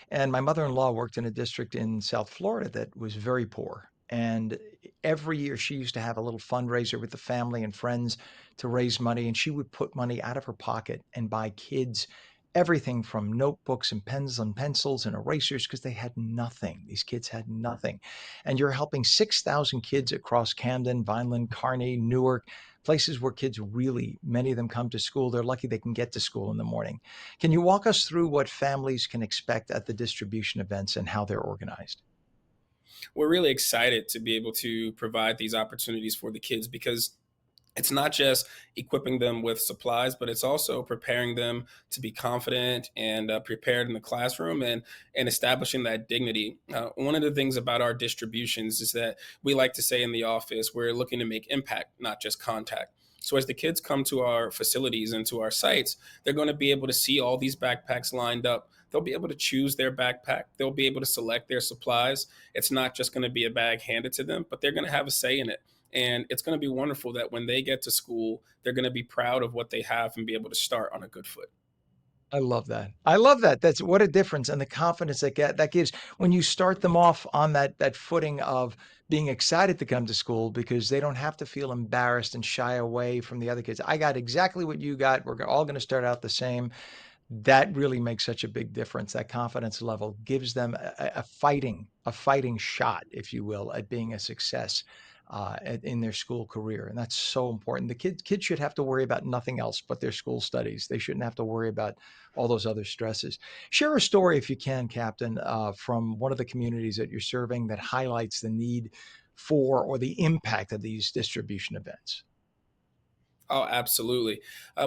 And my mother-in-law worked in a district in South Florida that was very poor. And every year she used to have a little fundraiser with the family and friends to raise money. And she would put money out of her pocket and buy kids everything from notebooks and pens and pencils and erasers because they had nothing. These kids had nothing. And you're helping 6,000 kids across Camden, Vineland, Kearney, Newark, places where kids really, many of them come to school. They're lucky they can get to school in the morning. Can you walk us through what families can expect at the distribution events and how they're organized? We're really excited to be able to provide these opportunities for the kids because it's not just equipping them with supplies, but it's also preparing them to be confident and prepared in the classroom and establishing that dignity. One of the things about our distributions is that we like to say in the office, we're looking to make impact, not just contact. So as the kids come to our facilities and to our sites, they're going to be able to see all these backpacks lined up. They'll be able to choose their backpack. They'll be able to select their supplies. It's not just going to be a bag handed to them, but they're going to have a say in it. And it's going to be wonderful that when they get to school, they're going to be proud of what they have and be able to start on a good foot. I love that. I love that. That's what a difference, and the confidence that gives when you start them off on that footing of being excited to come to school because they don't have to feel embarrassed and shy away from the other kids. I got exactly what you got. We're all going to start out the same. That really makes such a big difference. That confidence level gives them a fighting shot, if you will, at being a success in their school career. And that's so important. The kids should have to worry about nothing else but their school studies. They shouldn't have to worry about all those other stresses. Share a story, if you can, Captain, from one of the communities that you're serving that highlights the need for or the impact of these distribution events. Oh, absolutely.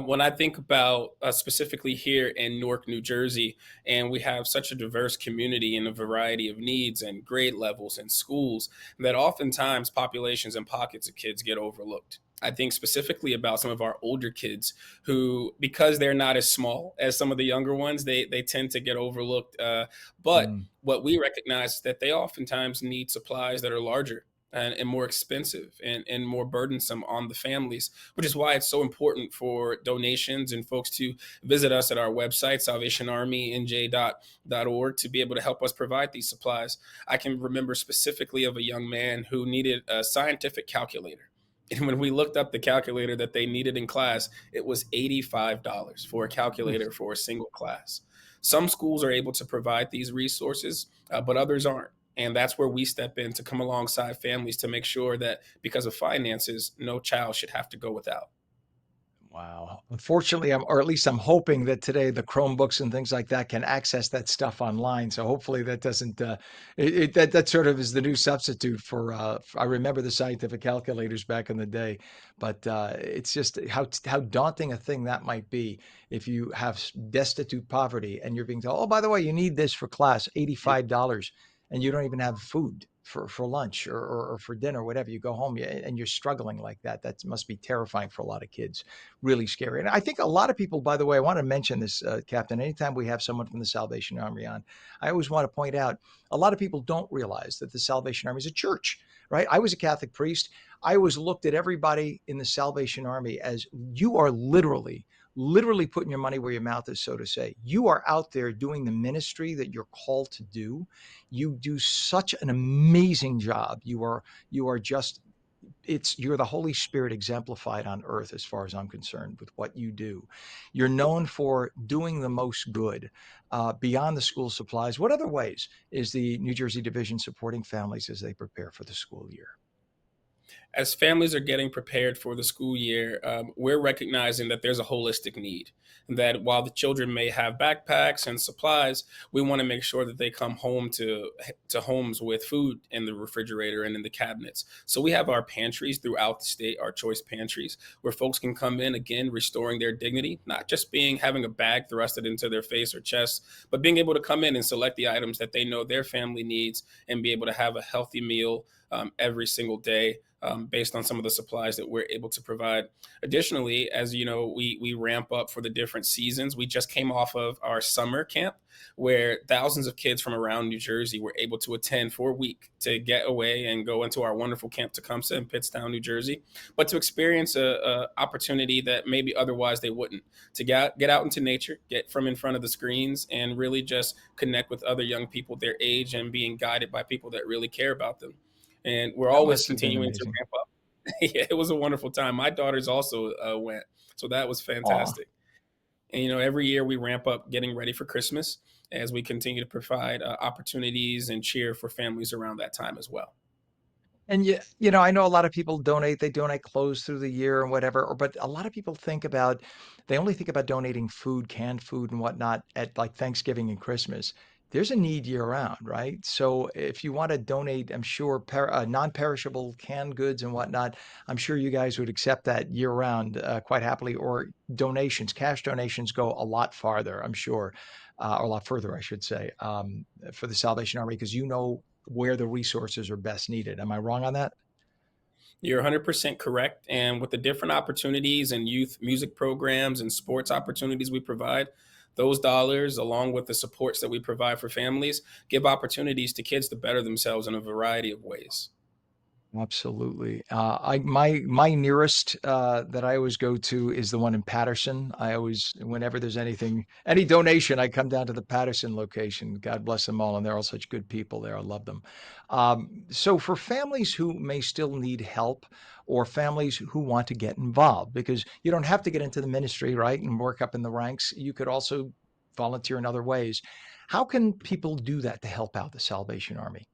When I think about specifically here in Newark, New Jersey, and we have such a diverse community and a variety of needs and grade levels and schools, that oftentimes populations and pockets of kids get overlooked. I think specifically about some of our older kids who, because they're not as small as some of the younger ones, they tend to get overlooked. But Mm. what we recognize is that they oftentimes need supplies that are larger and more expensive and more burdensome on the families, which is why it's so important for donations and folks to visit us at our website, salvationarmynj.org, to be able to help us provide these supplies. I can remember specifically of a young man who needed a scientific calculator. And when we looked up the calculator that they needed in class, it was $85 for a calculator for a single class. Some schools are able to provide these resources, but others aren't. And that's where we step in to come alongside families to make sure that because of finances, no child should have to go without. Wow. Unfortunately, or at least I'm hoping that today the Chromebooks and things like that can access that stuff online. So hopefully that doesn't, that sort of is the new substitute for, I remember the scientific calculators back in the day, but it's just how daunting a thing that might be if you have destitute poverty and you're being told, oh, by the way, you need this for class, $85, and you don't even have food for lunch or for dinner, whatever. You go home and you're struggling like that. That must be terrifying for a lot of kids, really scary. And I think a lot of people, by the way, I want to mention this, Captain, anytime we have someone from the Salvation Army on, I always want to point out a lot of people don't realize that the Salvation Army is a church, right? I was a Catholic priest. I always looked at everybody in the Salvation Army as you are literally putting your money where your mouth is, so to say. You are out there doing the ministry that you're called to do. You do such an amazing job. You are just you're the Holy Spirit exemplified on earth as far as I'm concerned with what you do. You're known for doing the most good beyond the school supplies. What other ways is the New Jersey Division supporting families as they prepare for the school year? As families are getting prepared for the school year, we're recognizing that there's a holistic need. That while the children may have backpacks and supplies, we want to make sure that they come home to homes with food in the refrigerator and in the cabinets. So we have our pantries throughout the state, our choice pantries, where folks can come in again, restoring their dignity, not just being having a bag thrusted into their face or chest, but being able to come in and select the items that they know their family needs and be able to have a healthy meal every single day based on some of the supplies that we're able to provide. Additionally, as you know, we ramp up for the different seasons. We just came off of our summer camp where thousands of kids from around New Jersey were able to attend for a week to get away and go into our wonderful Camp Tecumseh in Pittstown, New Jersey, but to experience a opportunity that maybe otherwise they wouldn't, to get out into nature, get from in front of the screens, and really just connect with other young people their age and being guided by people that really care about them. And we're That always must have been continuing to amazing. ramp up. Yeah, it was a wonderful time. My daughters also went, so that was Aw. fantastic. And every year we ramp up getting ready for Christmas as we continue to provide opportunities and cheer for families around that time as well. And I know a lot of people donate, they donate clothes through the year and whatever, but a lot of people they only think about donating food, canned food and whatnot at like Thanksgiving and Christmas. There's a need year round, right? So if you want to donate, I'm sure non-perishable canned goods and whatnot, I'm sure you guys would accept that year round quite happily. Or donations, cash donations go a lot farther, I'm sure, or a lot further, I should say, for the Salvation Army, because where the resources are best needed. Am I wrong on that? You're 100% correct. And with the different opportunities and youth music programs and sports opportunities we provide, those dollars, along with the supports that we provide for families, give opportunities to kids to better themselves in a variety of ways. Absolutely. My nearest that I always go to is the one in Patterson. I always, whenever there's any donation, I come down to the Patterson location. God bless them all, and they're all such good people there. I love them. So for families who may still need help, or families who want to get involved, because you don't have to get into the ministry, right, and work up in the ranks. You could also volunteer in other ways. How can people do that to help out the Salvation Army?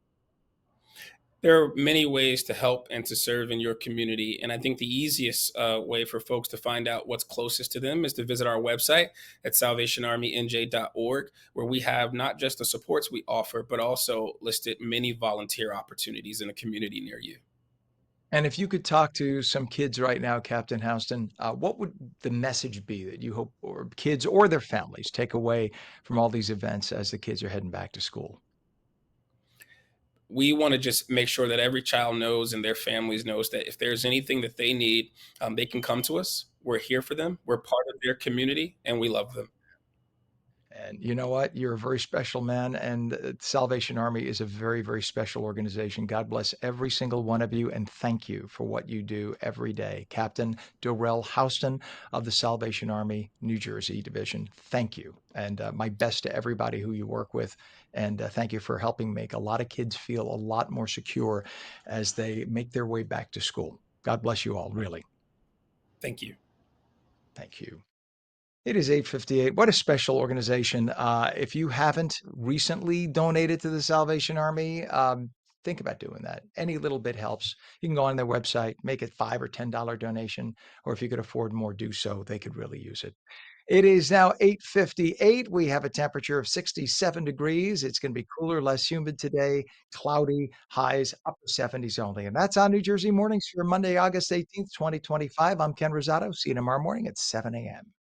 There are many ways to help and to serve in your community. And I think the easiest way for folks to find out what's closest to them is to visit our website at salvationarmynj.org, where we have not just the supports we offer, but also listed many volunteer opportunities in a community near you. And if you could talk to some kids right now, Captain Houston, what would the message be that you hope or kids or their families take away from all these events as the kids are heading back to school? we want to just make sure that every child knows and their families knows that if there's anything that they need, they can come to us. We're here for them. We're part of their community, and we love them. And you know what? You're a very special man, and Salvation Army is a very, very special organization. God bless every single one of you, and thank you for what you do every day. Captain Darell Houseton of the Salvation Army, New Jersey Division, thank you. And my best to everybody who you work with. And thank you for helping make a lot of kids feel a lot more secure as they make their way back to school. God bless you all, really. Thank you. Thank you. It is 8:58. What a special organization. If you haven't recently donated to the Salvation Army, think about doing that. Any little bit helps. You can go on their website, make it $5 or $10 donation, or if you could afford more, do so. They could really use it. It is now 8:58. We have a temperature of 67 degrees. It's going to be cooler, less humid today, cloudy, highs upper 70s only. And that's on New Jersey Mornings for Monday, August 18th, 2025. I'm Ken Rosato. See you tomorrow morning at 7 a.m.